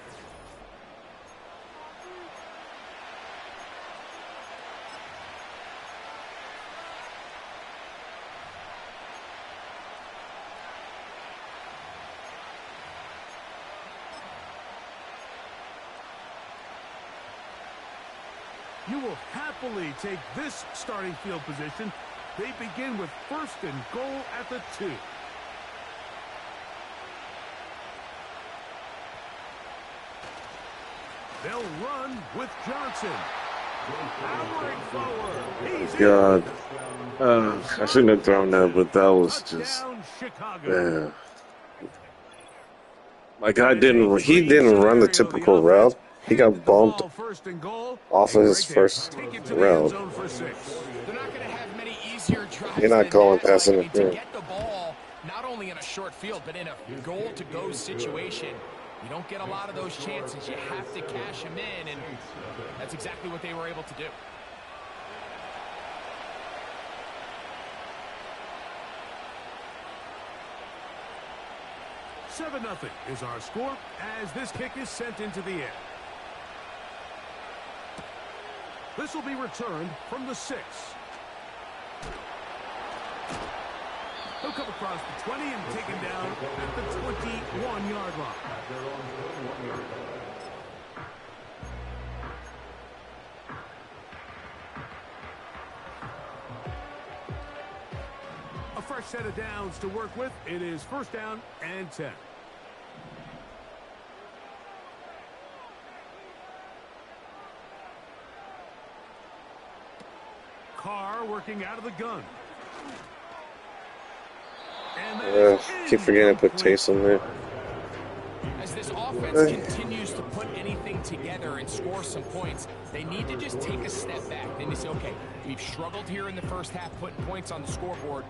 You will happily take this starting field position. They begin with first and goal at the 2. They'll run with Johnson. Powering forward. He's God. I shouldn't have thrown that, but that was just, touchdown, Chicago. man. My guy he didn't run the typical route. He got bumped off of his first route. They're not going to have many easier drives. You're not calling pass to interference. get the ball, not only in a short field, but in a goal-to-go situation. You don't get a lot of those chances. You have to cash them in, and that's exactly what they were able to do. Seven 0 is our score as this kick is sent into the air. This will be returned from the 6. He'll come across the 20 and taken down at the 21-yard line. A fresh set of downs to work with. It is first down and 10. Carr working out of the gun. Keep forgetting to put Taysom there. As this offense continues to put anything together and score some points, they need to just take a step back. Then they say, okay, we've struggled here in the first half putting points on the scoreboard.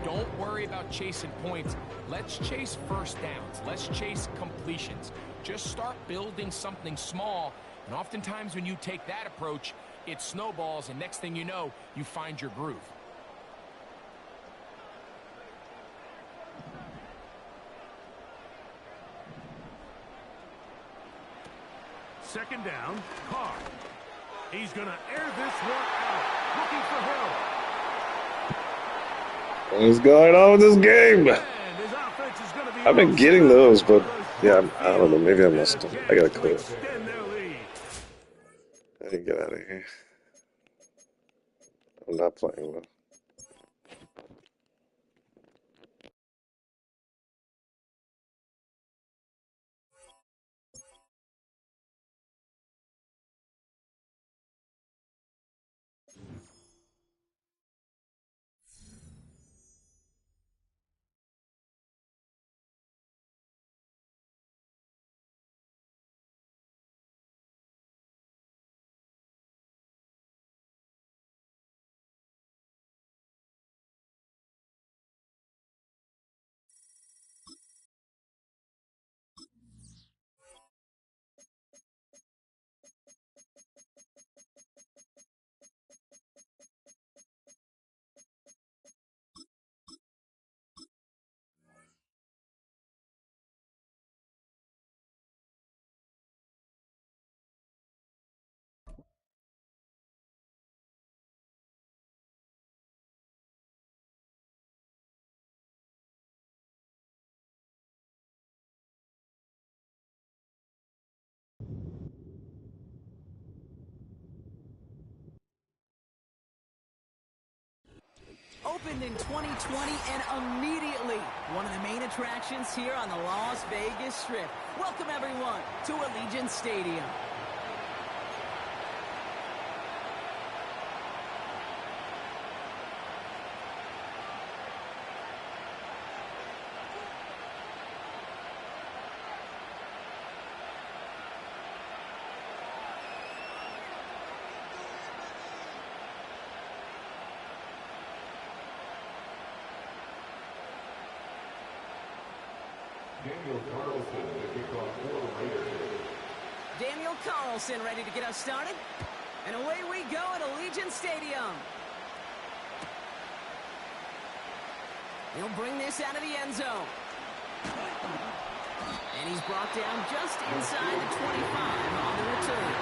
Don't worry about chasing points. Let's chase first downs. Let's chase completions. Just start building something small. And oftentimes when you take that approach, it snowballs, and next thing you know, you find your groove. Second down, Carr. He's going to air this one out. Looking for Hill. What is going on with this game? I've been getting those, but yeah, I don't know. Maybe I must have. I gotta quit. I need to get out of here. I'm not playing well. Opened in 2020 and immediately one of the main attractions here on the Las Vegas Strip. Welcome everyone to Allegiant Stadium. Daniel Carlson to kick off for the Raiders. Daniel Carlson ready to get us started. And away we go at Allegiant Stadium. He'll bring this out of the end zone. And he's brought down just inside the 25 on the return.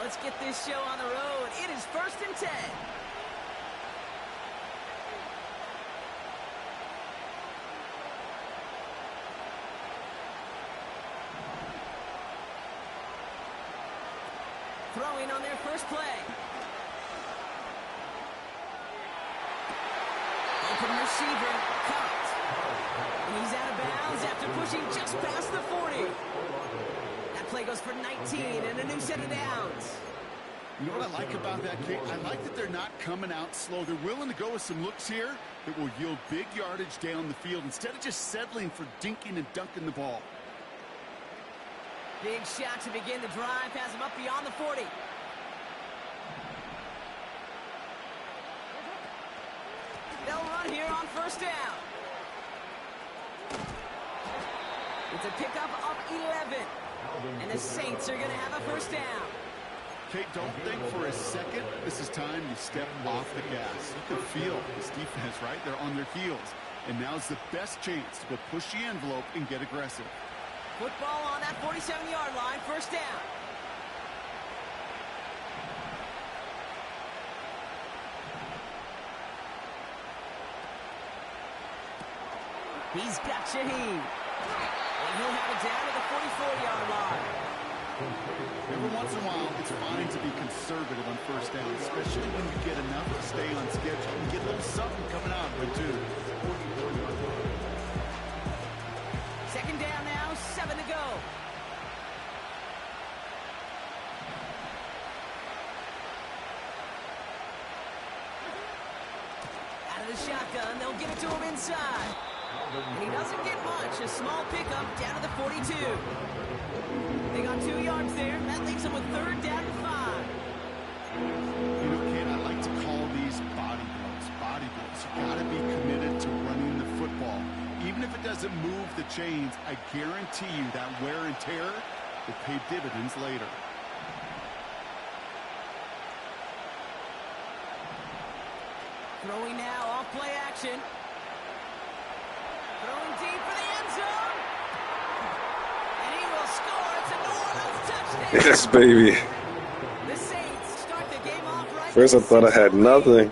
Let's get this show on the road. It is 1st and 10. Throwing on their first play. Open receiver, caught. And he's out of bounds after pushing just past the 40. That play goes for 19 and a new set of downs. You know what I like about that kick? I like that they're not coming out slow. They're willing to go with some looks here that will yield big yardage down the field instead of just settling for dinking and dunking the ball. Big shot to begin the drive. Has him up beyond the 40. They'll run here on 1st down. It's a pickup of 11. And the Saints are going to have a 1st down. Okay, don't think for a second this is time you step off the gas. You can feel this defense, right? They're on their heels. And now's the best chance to go push the envelope and get aggressive. Football on that 47-yard line, 1st down. He's got Shaheed. And he'll have it down to the 44-yard line. Every once in a while, it's fine to be conservative on 1st down, especially when you get enough to stay on schedule and get a little something coming out of it, too. 2nd down now, 7 to go. Out of the shotgun, they'll give it to him inside. And he doesn't get much. A small pickup down to the 42. They got 2 yards there. That leaves them with 3rd down and 5. You know, Ken, I like to call these body blows. Body blows. You got to be committed to running the football. Even if it doesn't move the chains, I guarantee you that wear and tear will pay dividends later. Throwing now, off play action. Throwing deep for the end zone. And he will score. It's a New Orleans touchdown. Yes, baby. The Saints start the game off right. First I thought I had nothing.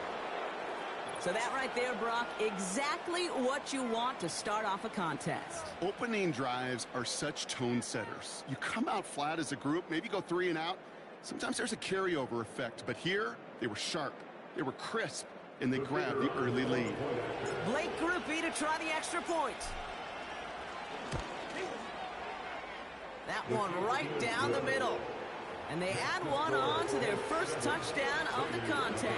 So that right there, Brock, exactly what you want to start off a contest. Opening drives are such tone setters. You come out flat as a group, maybe go 3 and out. Sometimes there's a carryover effect, but here they were sharp, they were crisp, and they grabbed the early lead. Blake Groupie to try the extra point. That one right down the middle. And they add one on to their first touchdown of the contest.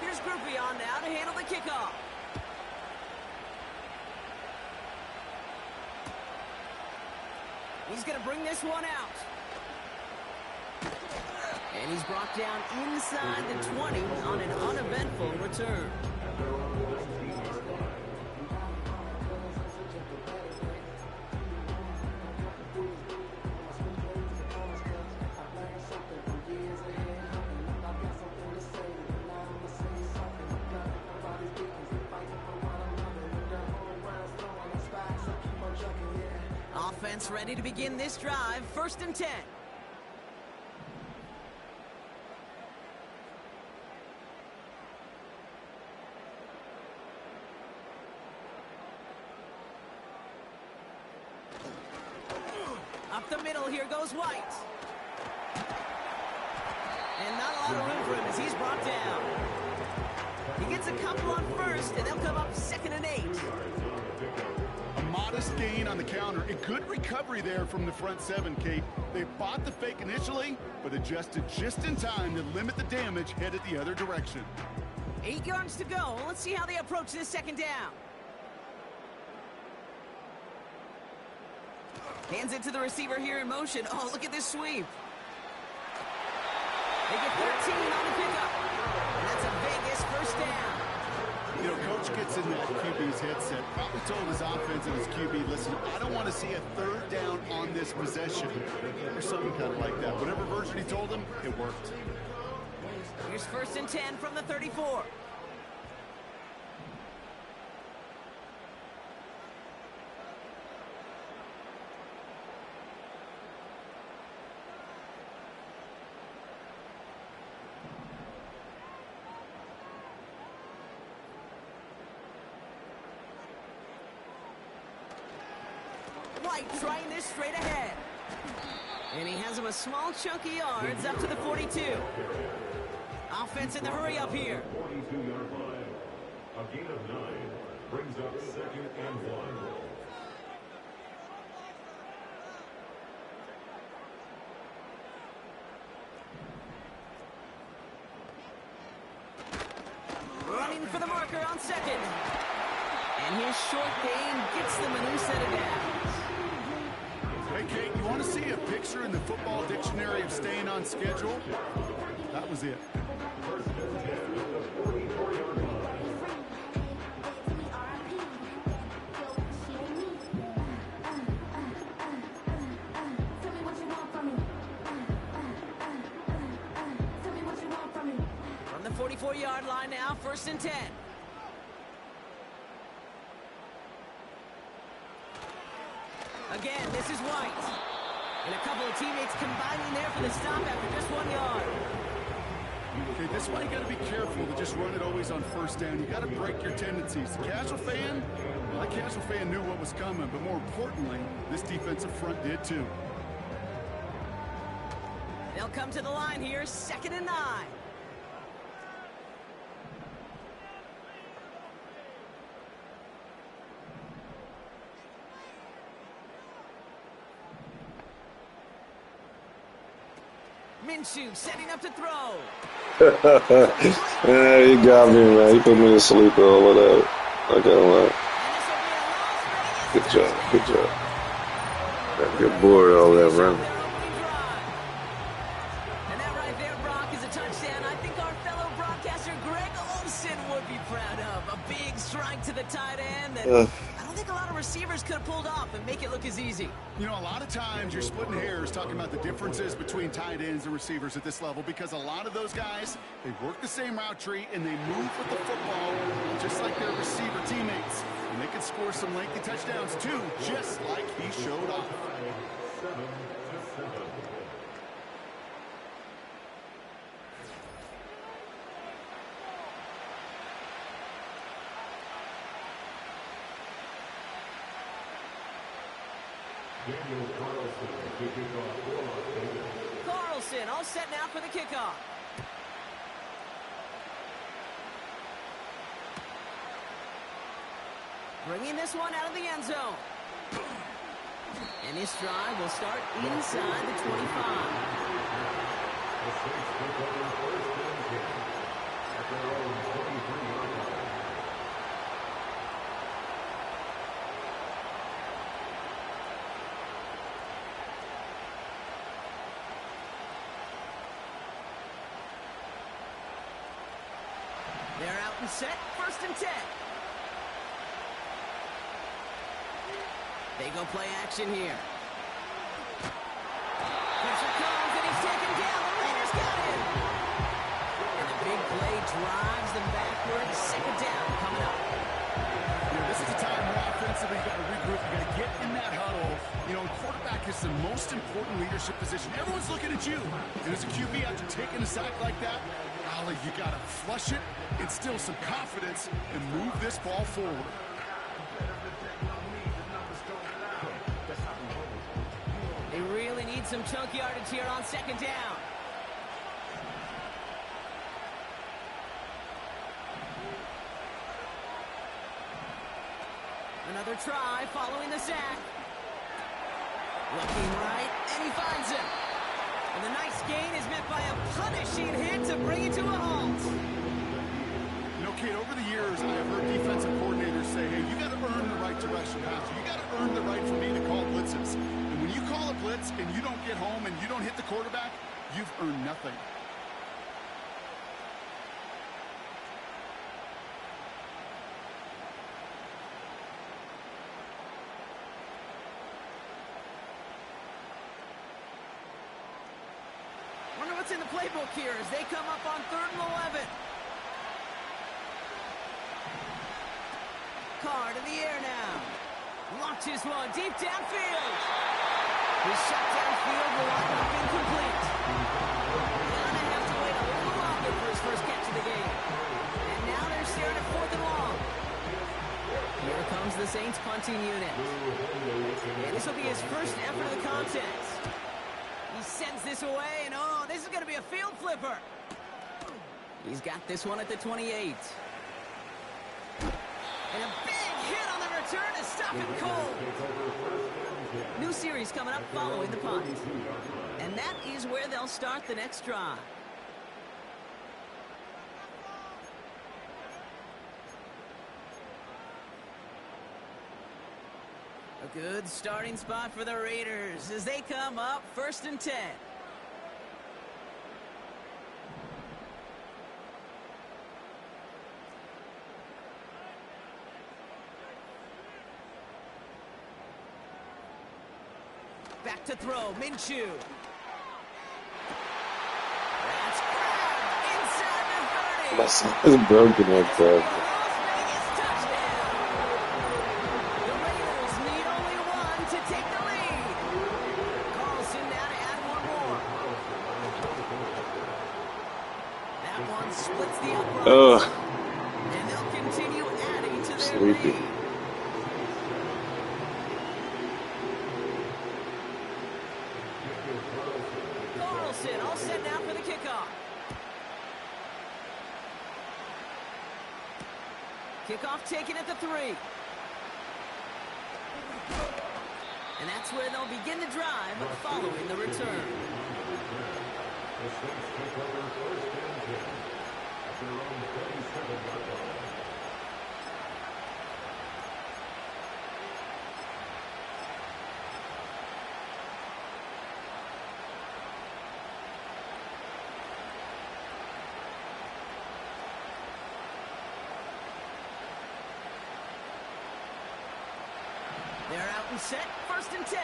Here's Groupie on now to handle the kickoff. He's going to bring this one out. And he's brought down inside the 20 on an uneventful return. Offense ready to begin this drive. 1st and 10. Up the middle, here goes White. And not a lot of room for him as he's brought down. He gets a couple on first, and they'll come up 2nd and 8. A modest gain on the counter. A good recovery there from the front 7, Kate. They bought the fake initially, but adjusted just in time to limit the damage headed the other direction. 8 yards to go. Let's see how they approach this 2nd down. Hands it to the receiver here in motion. Oh, look at this sweep. They get 13 on the pickup. And that's a Vegas 1st down. You know, coach gets in that QB's headset, probably told his offense and his QB, listen, I don't want to see a 3rd down on this possession. Or something kind of like that. Whatever version he told him, it worked. Here's 1st and 10 from the 34. White trying this straight ahead. And he has him a small chunk of yards up to the 42. Offense in the hurry up here. 42-yard line. A gain of 9 brings up 2nd and 1. Running for the marker on 2nd. And his short gain gets them a new set of downs. Hey, Kate, you want to see a picture in the football dictionary of staying on schedule? That was it. From the 44-yard line now, 1st and 10. Again, this is White. And a couple of teammates combining there for the stop after just 1 yard. Okay, this is why you got to be careful to just run it always on 1st down. You got to break your tendencies. The casual fan, well, that casual fan knew what was coming, but more importantly, this defensive front did too. They'll come to the line here, 2nd and 9. Minshew setting up to throw. Yeah, you got me, man. You put me to sleep all of that. I got lie. Good job. Good job. Got good board all that run. And that right there, Brock, is a touchdown. I think our fellow broadcaster Greg Olsen would be proud of. A big strike to the tight end that I don't think a lot of receivers could have pulled off and make it look as easy. You know, a lot of times you're splitting hairs talking about the differences between tight ends and receivers at this level because a lot of those guys, they work the same route tree and they move with the football just like their receiver teammates. And they can score some lengthy touchdowns too, just like he showed off. 7-7. Daniel Carlson to kick off for Las Vegas. Carlson all set now for the kickoff. Bringing this one out of the end zone. And his drive will start inside the 25. The Saints pick up their 1st and 10 at their own 23-yard line. They're out and set, 1st and 10. They go play action here. Pressure comes and he's taken down. The Raiders got him. And the big play drives them backwards. 2nd down coming up. Yeah, this is the time where offensively you got to regroup. You got to get in that huddle. You know, quarterback is the most important leadership position. Everyone's looking at you. And as a QB, after taking a sack like that, golly, you got to flush it, instill some confidence, and move this ball forward. A need some chunk yardage here on second down. Another try following the sack. Looking right, and he finds him. And the nice gain is met by a punishing hit to bring it to a halt. You know, Kate, over the years, I have heard defensive coordinators say, hey, you got to earn the right to rush the passer. You got to earn the right for me to call blitzes. And when you call a blitz and you don't get home and you don't hit the quarterback, you've earned nothing. Wonder what's in the playbook here as they come up on 3rd and 11. Carr to the air now. Launches one deep downfield. His shot downfield will wind up incomplete. Gonna have to wait a little longer for his first catch of the game. And now they're staring at 4th and long. Here comes the Saints punting unit. And this will be his first effort of the contest. He sends this away, and oh, this is going to be a field flipper. He's got this one at the 28. And a big hit on the return to stop him cold. New series coming up following the punt. And that is where they'll start the next drive. A good starting spot for the Raiders as they come up 1st and 10. Back to throw, Minshew. That's grabbed inside the 30. My son is broken like that. And they'll continue adding to their Sleepy. lead. Carlson all set now for the kickoff. Kickoff taken at the 3. And that's where they'll begin the drive following the return. The Saints take over 1st and 10 at their own 37-yard line. They're out and set, 1st and 10.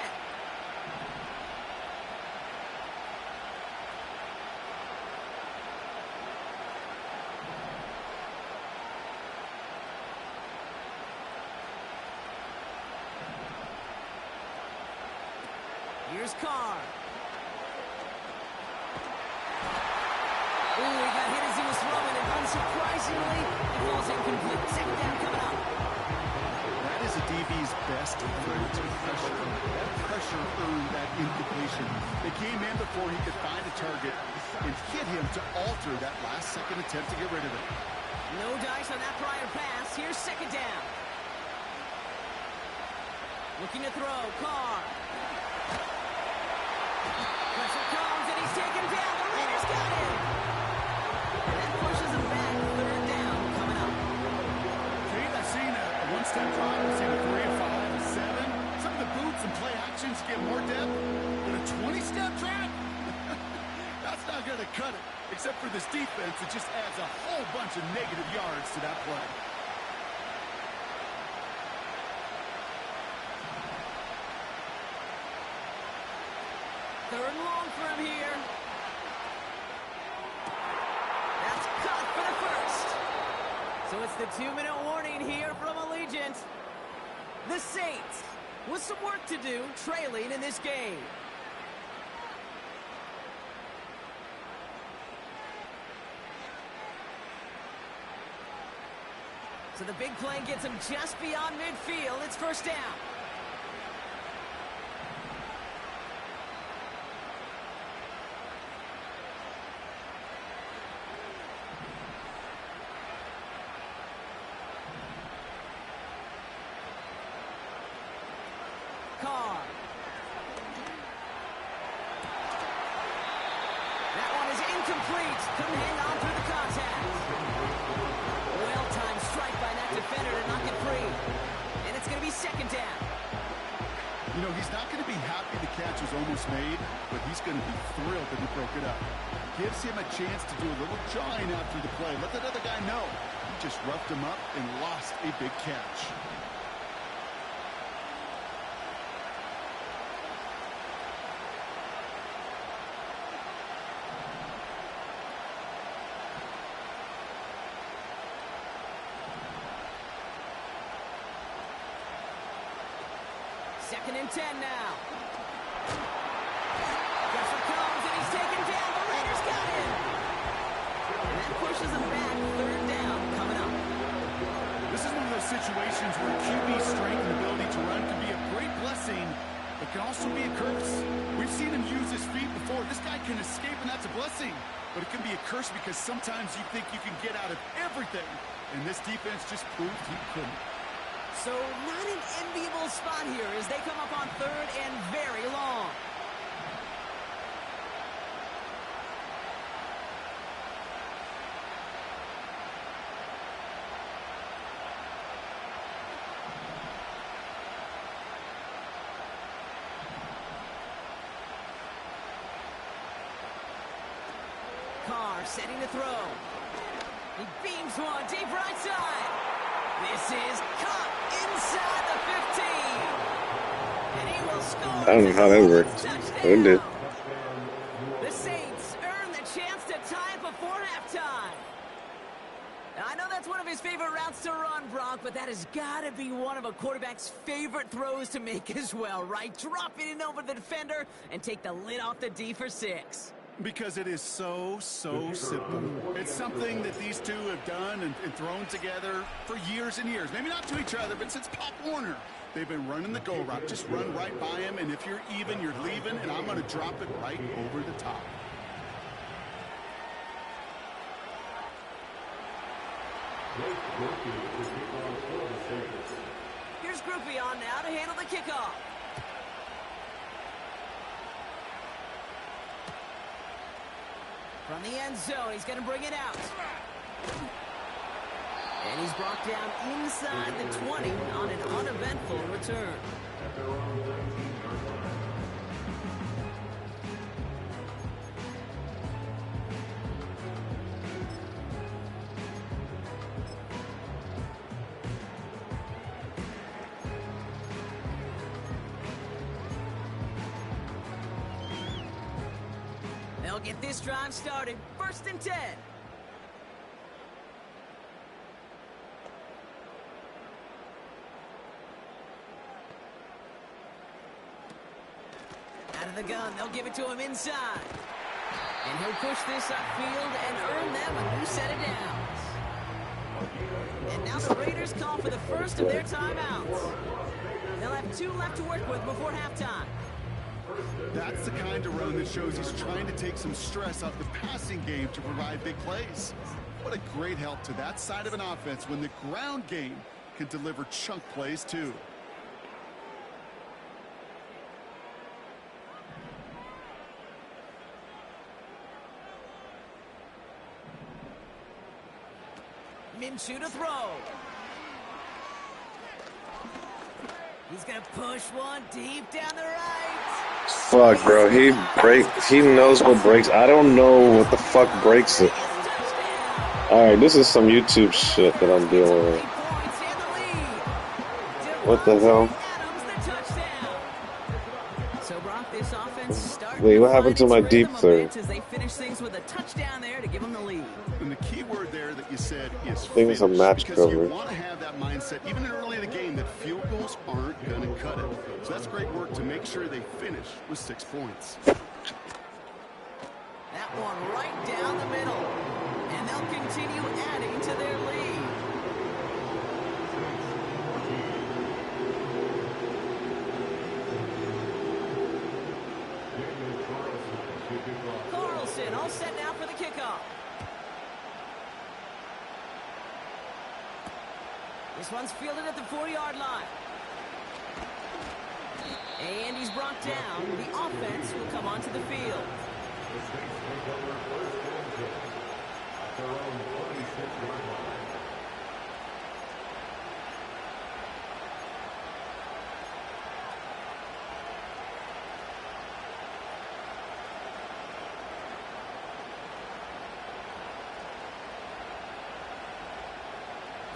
Here's Carr. Ooh, he got hit as he was throwing, and unsurprisingly, it falls incomplete. 2nd down coming up. That is a DB's best threat to pressure. That pressure earned that incompletion. They came in before he could find a target and hit him to alter that last-second attempt to get rid of it. No dice on that prior pass. Here's 2nd down. Looking to throw. Carr. Pressure comes, and he's taken down. The Raiders got him. And that pushes him back. 3rd down coming up. Kate, I've seen a one-step drop. I've seen a 3, a 5, a 7. Some of the boots and play actions get more depth. But a 20-step drop? That's not going to cut it. Except for this defense, it just adds a whole bunch of negative yards to that play. Third and long for him here. That's cut for the first. So it's the 2-minute warning here from Allegiant. The Saints with some work to do, trailing in this game. So the big play gets him just beyond midfield. It's 1st down. incomplete. Couldn't hang on through the contact. Well-timed strike by that defender to knock it free. And it's going to be second down. You know, he's not going to be happy the catch was almost made, but he's going to be thrilled that he broke it up. Gives him a chance to do a little jawing after the play. Let that other guy know. He just roughed him up and lost a big catch. Second and 10 now. Pressure comes, and he's taken down. The Raiders got him. And that pushes him back. Third down coming up. This is one of those situations where QB strength and ability to run can be a great blessing, but can also be a curse. We've seen him use his feet before. This guy can escape, and that's a blessing. But it can be a curse because sometimes you think you can get out of everything. And this defense just proved he couldn't. So not an enviable spot here as they come up on third and very long. Carr setting to throw. He beams one deep right side. This is caught inside the 15. And he will score. I don't know how that worked. It did. The Saints earn the chance to tie it before halftime. I know that's one of his favorite routes to run, Brock, but that has got to be one of a quarterback's favorite throws to make as well, right? Drop it in over the defender and take the lid off the D for 6. Because it is so simple. It's something that these two have done and thrown together for years and years. Maybe not to each other, but since Pop Warner. They've been running the go route. Just run right by him, and if you're even, you're leaving, and I'm going to drop it right over the top. Here's Groupie on now to handle the kickoff. From the end zone, he's going to bring it out. And he's brought down inside the 20 on an uneventful return. They'll get this drive started. First and 10. Out of the gun, they'll give it to him inside. And he'll push this upfield and earn them a new set of downs. And now the Raiders call for the first of their timeouts. They'll have 2 left to work with before halftime. That's the kind of run that shows he's trying to take some stress off the passing game to provide big plays. What a great help to that side of an offense when the ground game can deliver chunk plays too. Minshew to throw. He's going to push one deep down the right. Fuck, bro. He knows what breaks. I don't know what the fuck breaks it. Alright, this is some YouTube shit that I'm dealing with. What the hell? Wait, what happened to my deep third? As they finish things with a touchdown there to give them the lead. And the key word there that you said is I think it's a match because cover. you want to have that mindset, even early in the game, that field goals aren't going to cut it. So that's great work to make sure they finish with 6 points. That one right down the middle. And they'll continue adding to their lead. Carlson all set now for the kickoff. This one's fielded at the 4-yard line. And he's brought down. The offense will come onto the field. Washington at their own 26-yard line.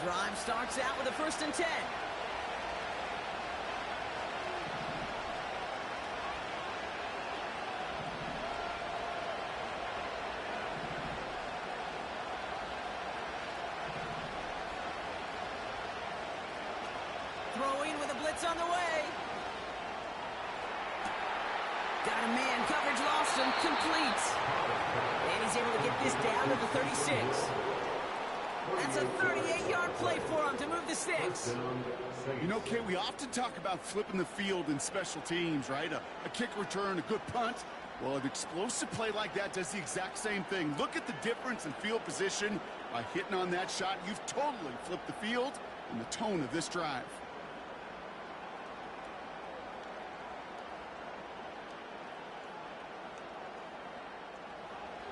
Drive starts out with a 1st and 10. Throwing with a blitz on the way. Got a man, coverage lost and complete. And he's able to get this down to the 36. That's a 38-yard play for him to move the sticks. You know, Kate, we often talk about flipping the field in special teams, right? A kick return, a good punt. Well, an explosive play like that does the exact same thing. Look at the difference in field position. By hitting on that shot, you've totally flipped the field and the tone of this drive.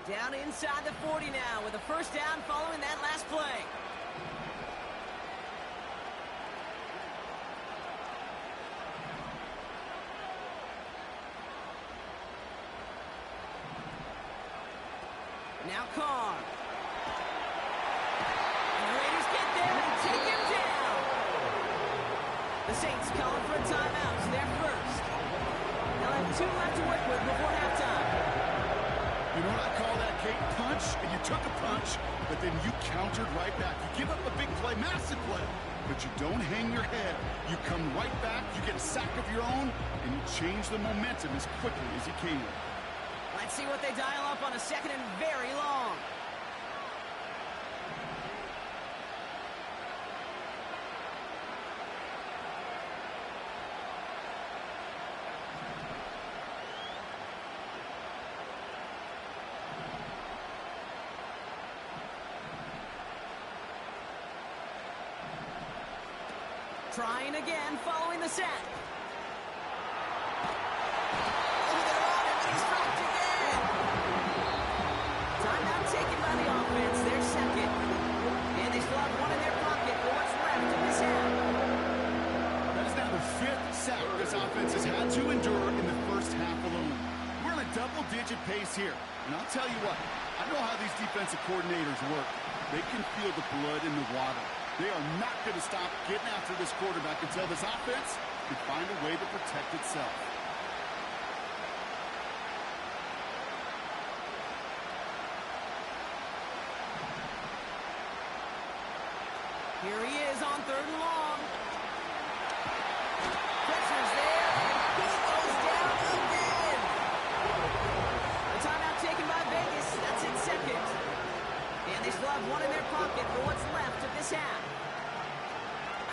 Down inside the 40 now with a 1st down following that last play. Now Carr. And the Raiders get there and take him down. The Saints calling for a timeout. It's their first. They'll have 2 left to work with before halftime. You know what I call that, Kate? Punch, and you took a punch, but then you countered right back. You give up a big play, massive play, but you don't hang your head. You come right back, you get a sack of your own, and you change the momentum as quickly as you can. Let's see what they dial up on a 2nd and very long. Trying again, following the sack. Oh, they're on him, and he's dropped again. Timeout taken by the offense, their 2nd. And they still have 1 in their pocket for what's left of this half. That is now the 5th sack this offense has had to endure in the first half alone. We're in a double-digit pace here. And I'll tell you what, I know how these defensive coordinators work. They can feel the blood in the water. They are not going to stop getting after this quarterback until this offense can find a way to protect itself. Here he is on 3rd and long. Pressure's there, and he goes down again. A timeout taken by Vegas. That's in 2nd. And they still have 1 in their pocket for what's left of this half.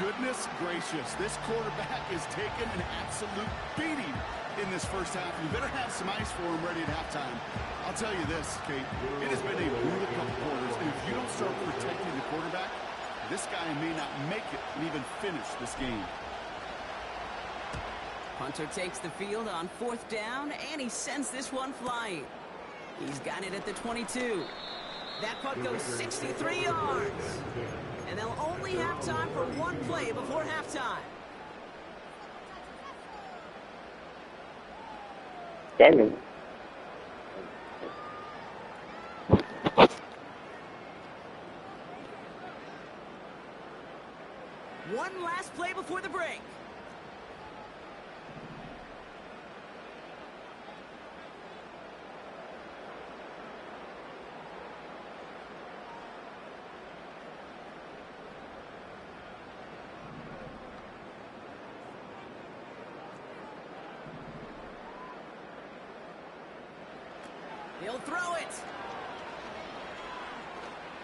Goodness gracious, this quarterback is taking an absolute beating in this first half. You better have some ice for him ready at halftime. I'll tell you this, Kate, it has been a brutal couple quarters, and if you don't start protecting the quarterback, this guy may not make it and even finish this game. Hunter takes the field on 4th down, and he sends this one flying. He's got it at the 22. That putt goes 63 yards. And they'll only have time for 1 play before halftime. Dang. One last play before the break. He'll throw it.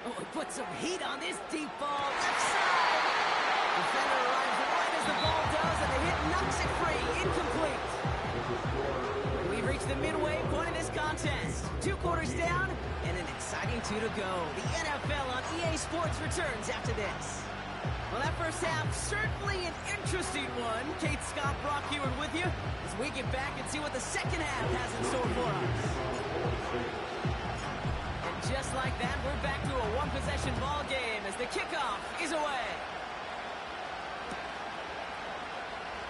Oh, he put some heat on this deep ball. Left side. Defender arrives right as the ball does, and the hit knocks it free. Incomplete. We've reached the midway point of this contest. 2 quarters down, and an exciting 2 to go. The NFL on EA Sports returns after this. Well, that first half, certainly an interesting one. Kate, Scott, Brock Heward with you as we get back and see what the second half has in store for us. And just like that, we're back to a one-possession ball game as the kickoff is away.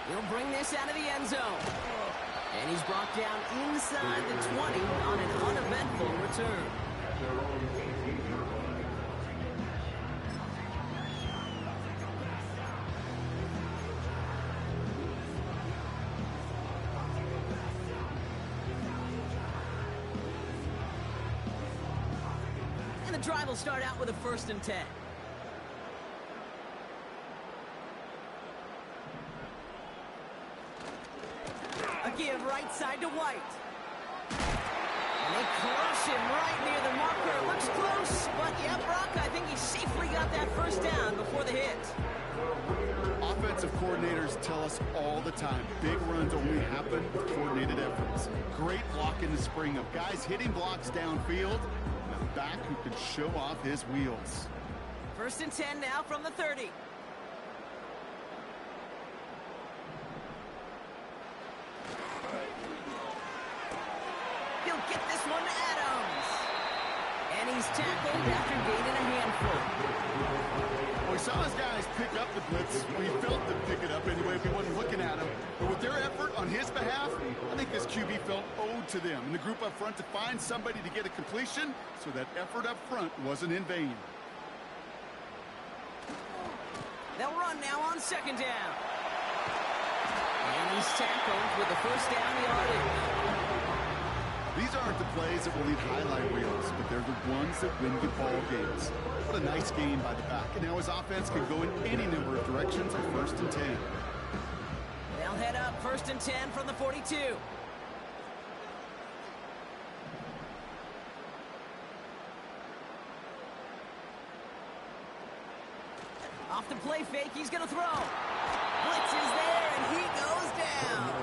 He'll bring this out of the end zone. And he's brought down inside the 20 on an uneventful return. And the drive will start out with a 1st and 10. Give right side to White. And they crush him right near the marker. Looks close, but yeah, Brock, I think he safely got that 1st down before the hit. Offensive coordinators tell us all the time, big runs only happen with coordinated efforts. Great block in the spring of guys hitting blocks downfield, and a back who can show off his wheels. 1st and 10 now from the 30. He'll get this one to Adams. And he's tackled after gaining a handful. Well, we saw his guys pick up the blitz. Well, he felt them pick it up anyway if he wasn't looking at him. But with their effort on his behalf, I think this QB felt owed to them and the group up front to find somebody to get a completion, so that effort up front wasn't in vain. They'll run now on 2nd down. And he's tackled with the 1st down yardage. These aren't the plays that will leave highlight reels, but they're the ones that win you ball games. What a nice game by the back, and now his offense can go in any number of directions on 1st and 10. They'll head up 1st and 10 from the 42. Off the play fake, he's going to throw. Blitz is there, and he goes down.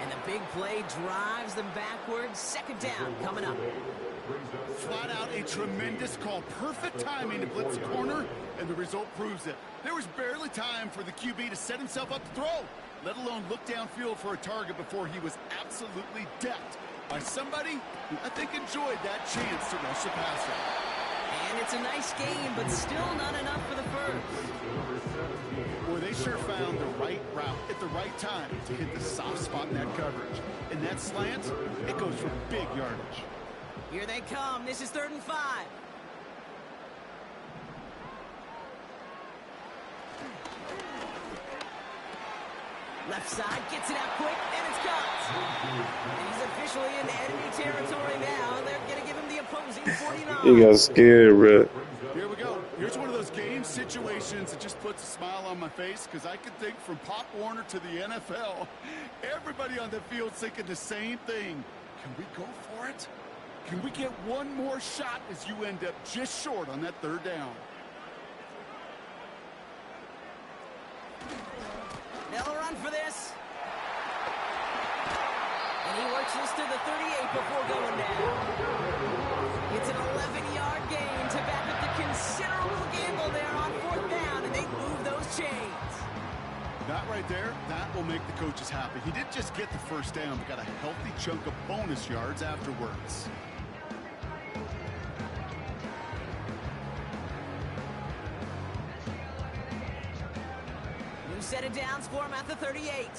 And the big play drives them backwards. 2nd down coming up. Flat out a tremendous call. Perfect timing to blitz the corner, and the result proves it. There was barely time for the QB to set himself up to throw, let alone look downfield for a target before he was absolutely decked by somebody who I think enjoyed that chance to rush the passer. And it's a nice game, but still not enough for the 1st. Boy, they sure found the right route at the right time to hit the soft spot in that coverage. And that slant, it goes for big yardage. Here they come. This is 3rd and 5. Left side gets it out quick, and it's caught. And he's officially in enemy territory now. They're going to give him the opposing 49. He got scared, bro. Here we go. Here's one of those game situations that just puts a smile on my face, because I can think from Pop Warner to the NFL, everybody on the field's thinking the same thing. Can we go for it? Can we get one more shot as you end up just short on that 3rd down? They'll run for this. And he works this to the 38 before going down. It's an 11-yard gain to back up the considerable gamble there on 4th down, and they move those chains. That right there, that will make the coaches happy. He didn't just get the 1st down, but got a healthy chunk of bonus yards afterwards. New set of downs for him at the 38.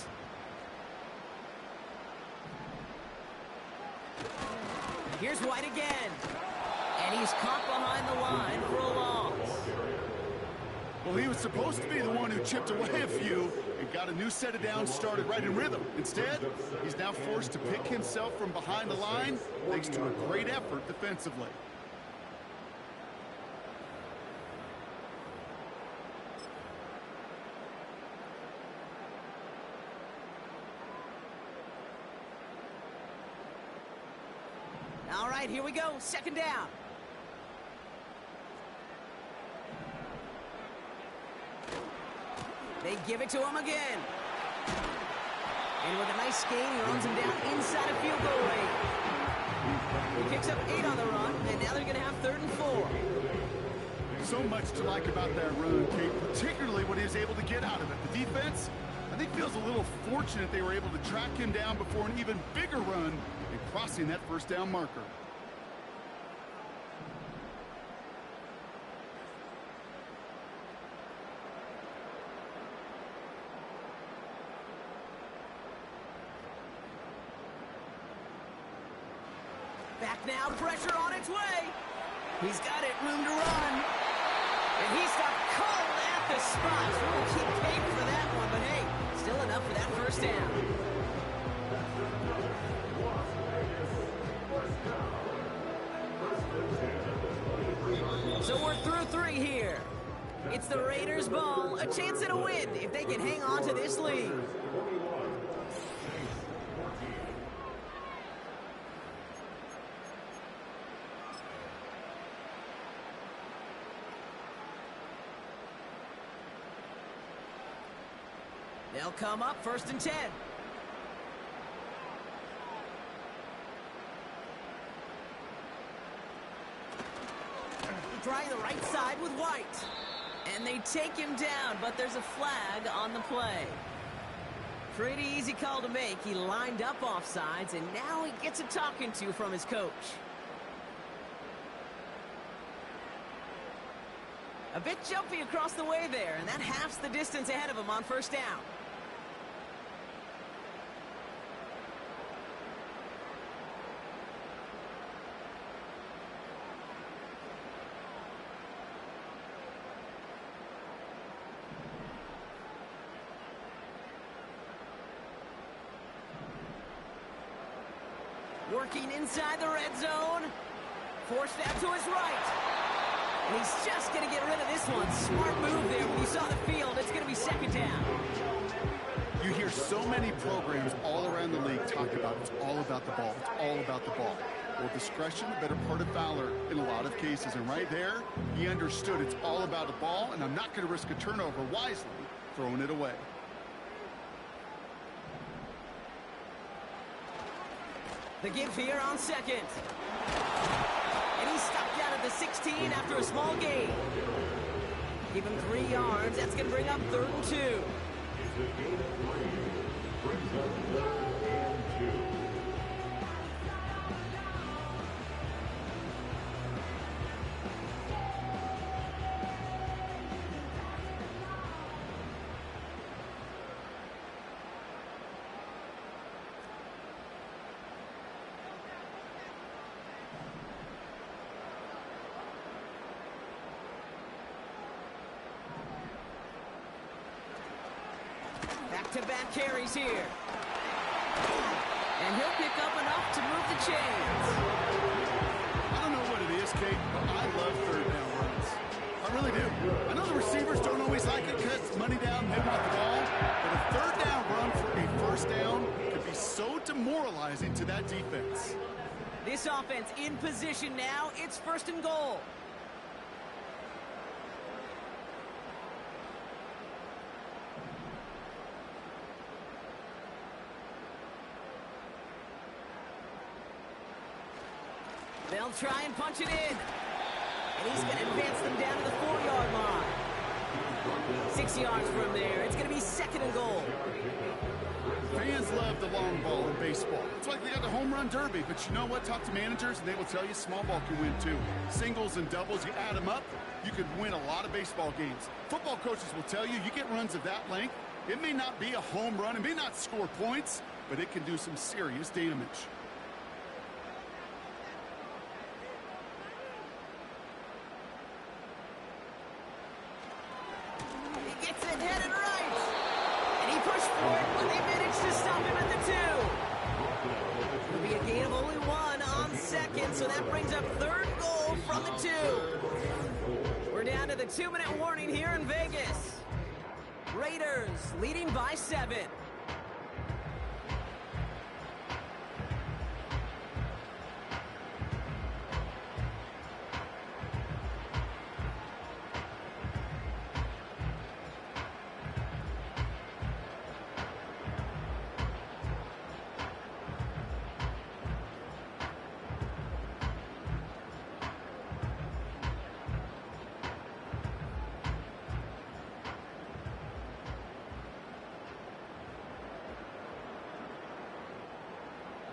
Here's White again. And he's caught behind the line for a loss. Well, he was supposed to be the one who chipped away a few and got a new set of downs started right in rhythm. Instead, he's now forced to pick himself from behind the line thanks to a great effort defensively. All right, here we go. 2nd down. They give it to him again. And with a nice gain, he runs him down inside of field goal range. He picks up 8 on the run, and now they're going to have 3rd and 4. So much to like about that run, Kate, particularly what he was able to get out of it. The defense, I think, feels a little fortunate they were able to track him down before an even bigger run and crossing that 1st down marker. Back now, pressure on its way. He's got it, room to run. And he stopped cold at the spot. So we'll keep paying for that one, but hey, still enough for that first down. So we're through 3 here. It's the Raiders' ball, a chance at a win if they can hang on to this lead. They'll come up 1st and 10. Trying the right side with White. And they take him down, but there's a flag on the play. Pretty easy call to make. He lined up offsides, and now he gets a talking to from his coach. A bit jumpy across the way there, and that halves the distance ahead of him on 1st down. Working inside the red zone. Forced out to his right. And he's just going to get rid of this one. Smart move there when you saw the field. It's going to be 2nd down. You hear so many programs all around the league talk about it's all about the ball. It's all about the ball. Well, discretion, the better part of valor in a lot of cases. And right there, he understood it's all about the ball, and I'm not going to risk a turnover wisely, throwing it away. The give here on 2nd. And he's stopped down at the 16 after a small gain. Give him 3 yards. That's going to bring up 3rd and 2. Brings up 3rd and 2. Back-to-back carries here. And he'll pick up enough to move the chains. I don't know what it is, Kate, but I love 3rd down runs. I really do. I know the receivers don't always like it because it's money down, they want the ball. But a 3rd down run for a 1st down can be so demoralizing to that defense. This offense in position now. It's 1st and goal. They'll try and punch it in. And he's going to advance them down to the 4-yard line. 6 yards from there. It's going to be 2nd and goal. Fans love the long ball in baseball. It's like they got the home run derby. But you know what? Talk to managers, and they will tell you small ball can win too. Singles and doubles, you add them up, you could win a lot of baseball games. Football coaches will tell you, you get runs of that length, it may not be a home run, it may not score points, but it can do some serious damage. So that brings up 3rd goal from the 2. We're down to the 2-minute warning here in Vegas. Raiders leading by 7.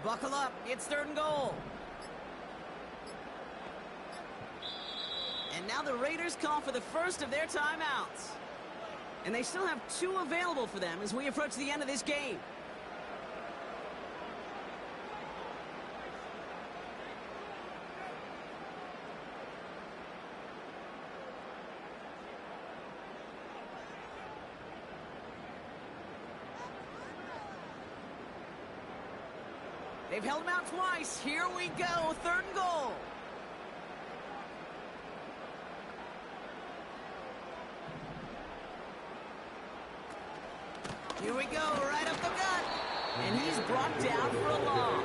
Buckle up. It's 3rd and goal. And now the Raiders call for the first of their timeouts. And they still have 2 available for them as we approach the end of this game. They've held him out twice. Here we go, 3rd and goal. Here we go, right up the gut. And he's brought down for a loss.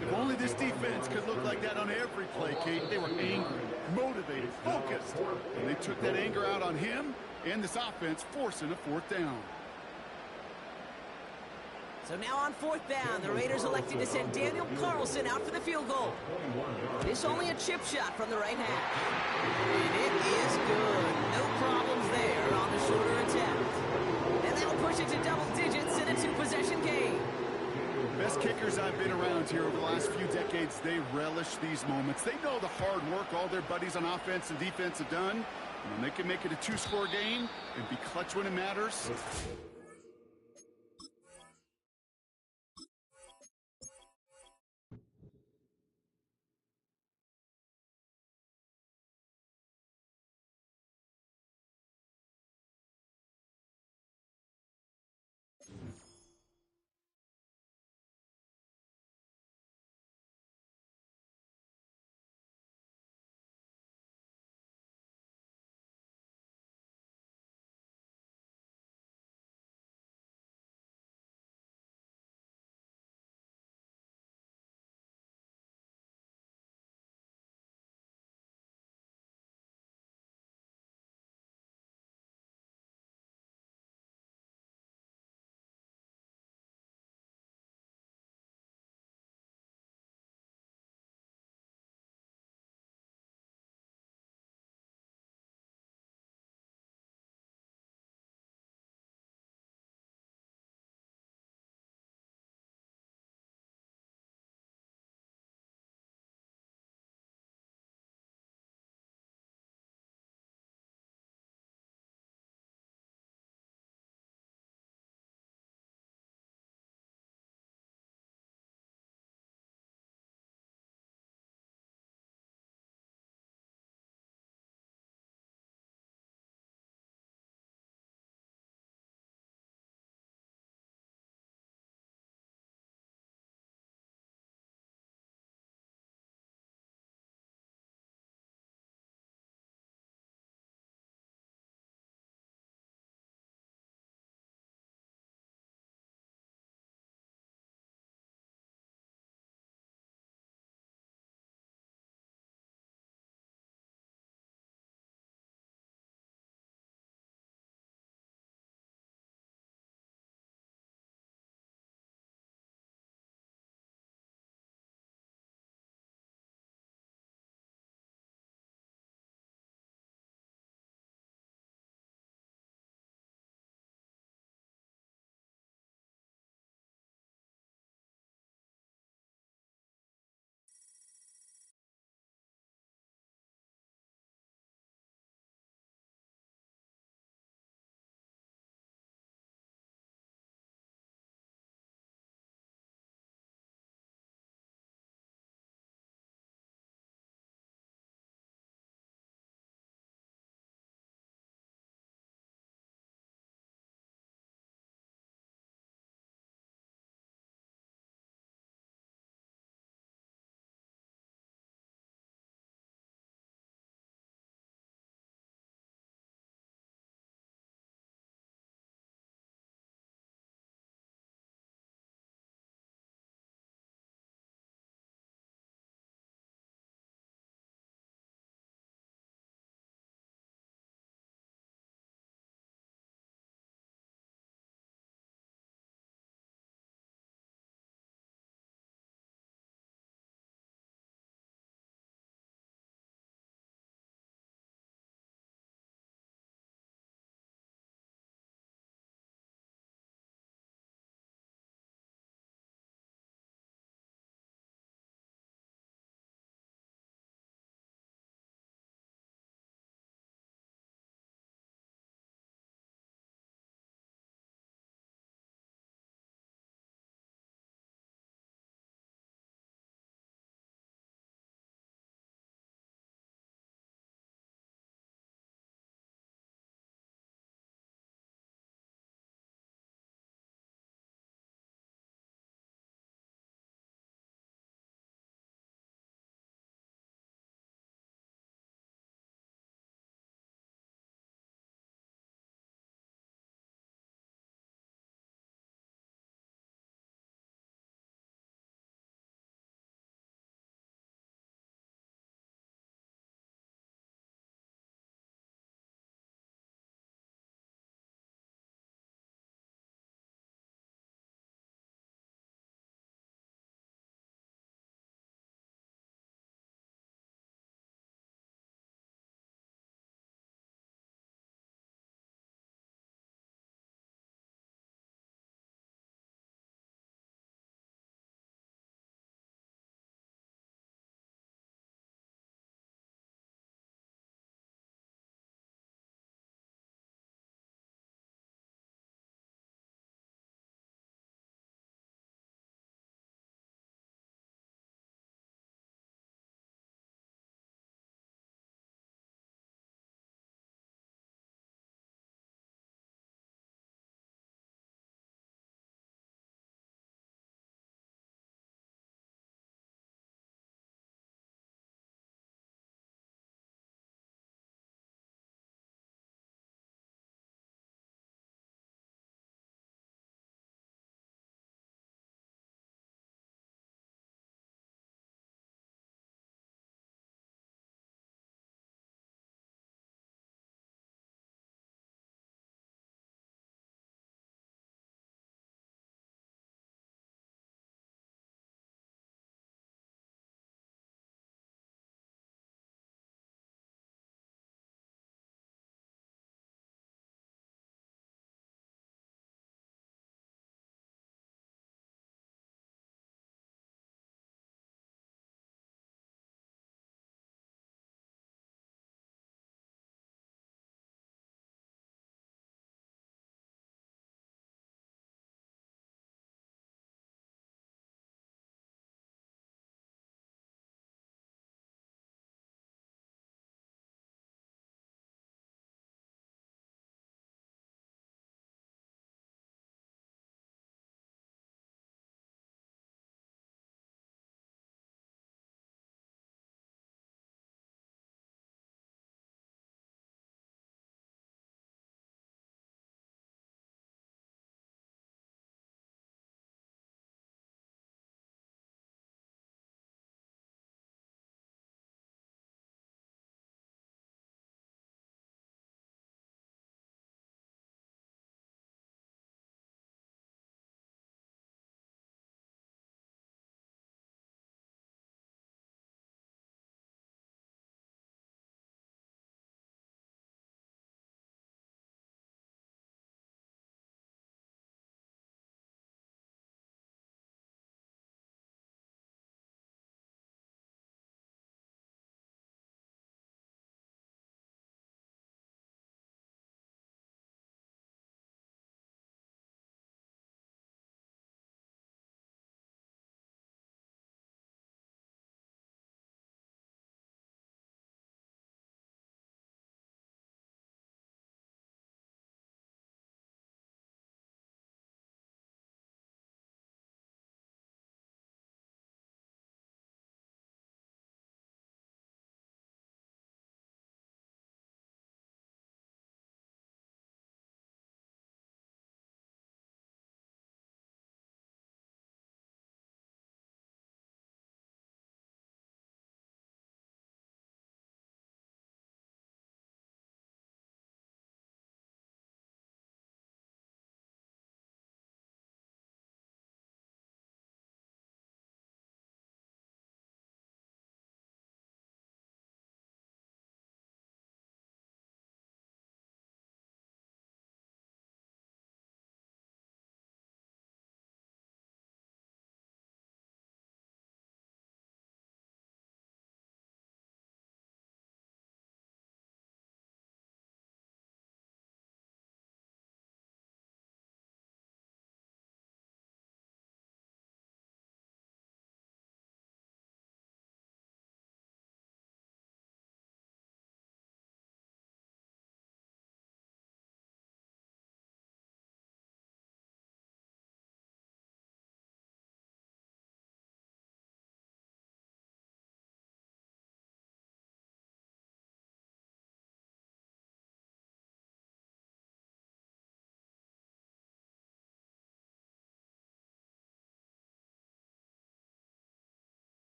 If only this defense could look like that on every play, Kate. They were angry, motivated, focused. And they took that anger out on him and this offense, forcing a 4th down. So now on 4th down, the Raiders elected to send Daniel Carlson out for the field goal. This only a chip shot from the right hash. And it is good. No problems there on the shorter attempt. And that'll push it to double digits in a 2-possession game. Best kickers I've been around here over the last few decades, they relish these moments. They know the hard work all their buddies on offense and defense have done. And when they can make it a 2-score game and be clutch when it matters,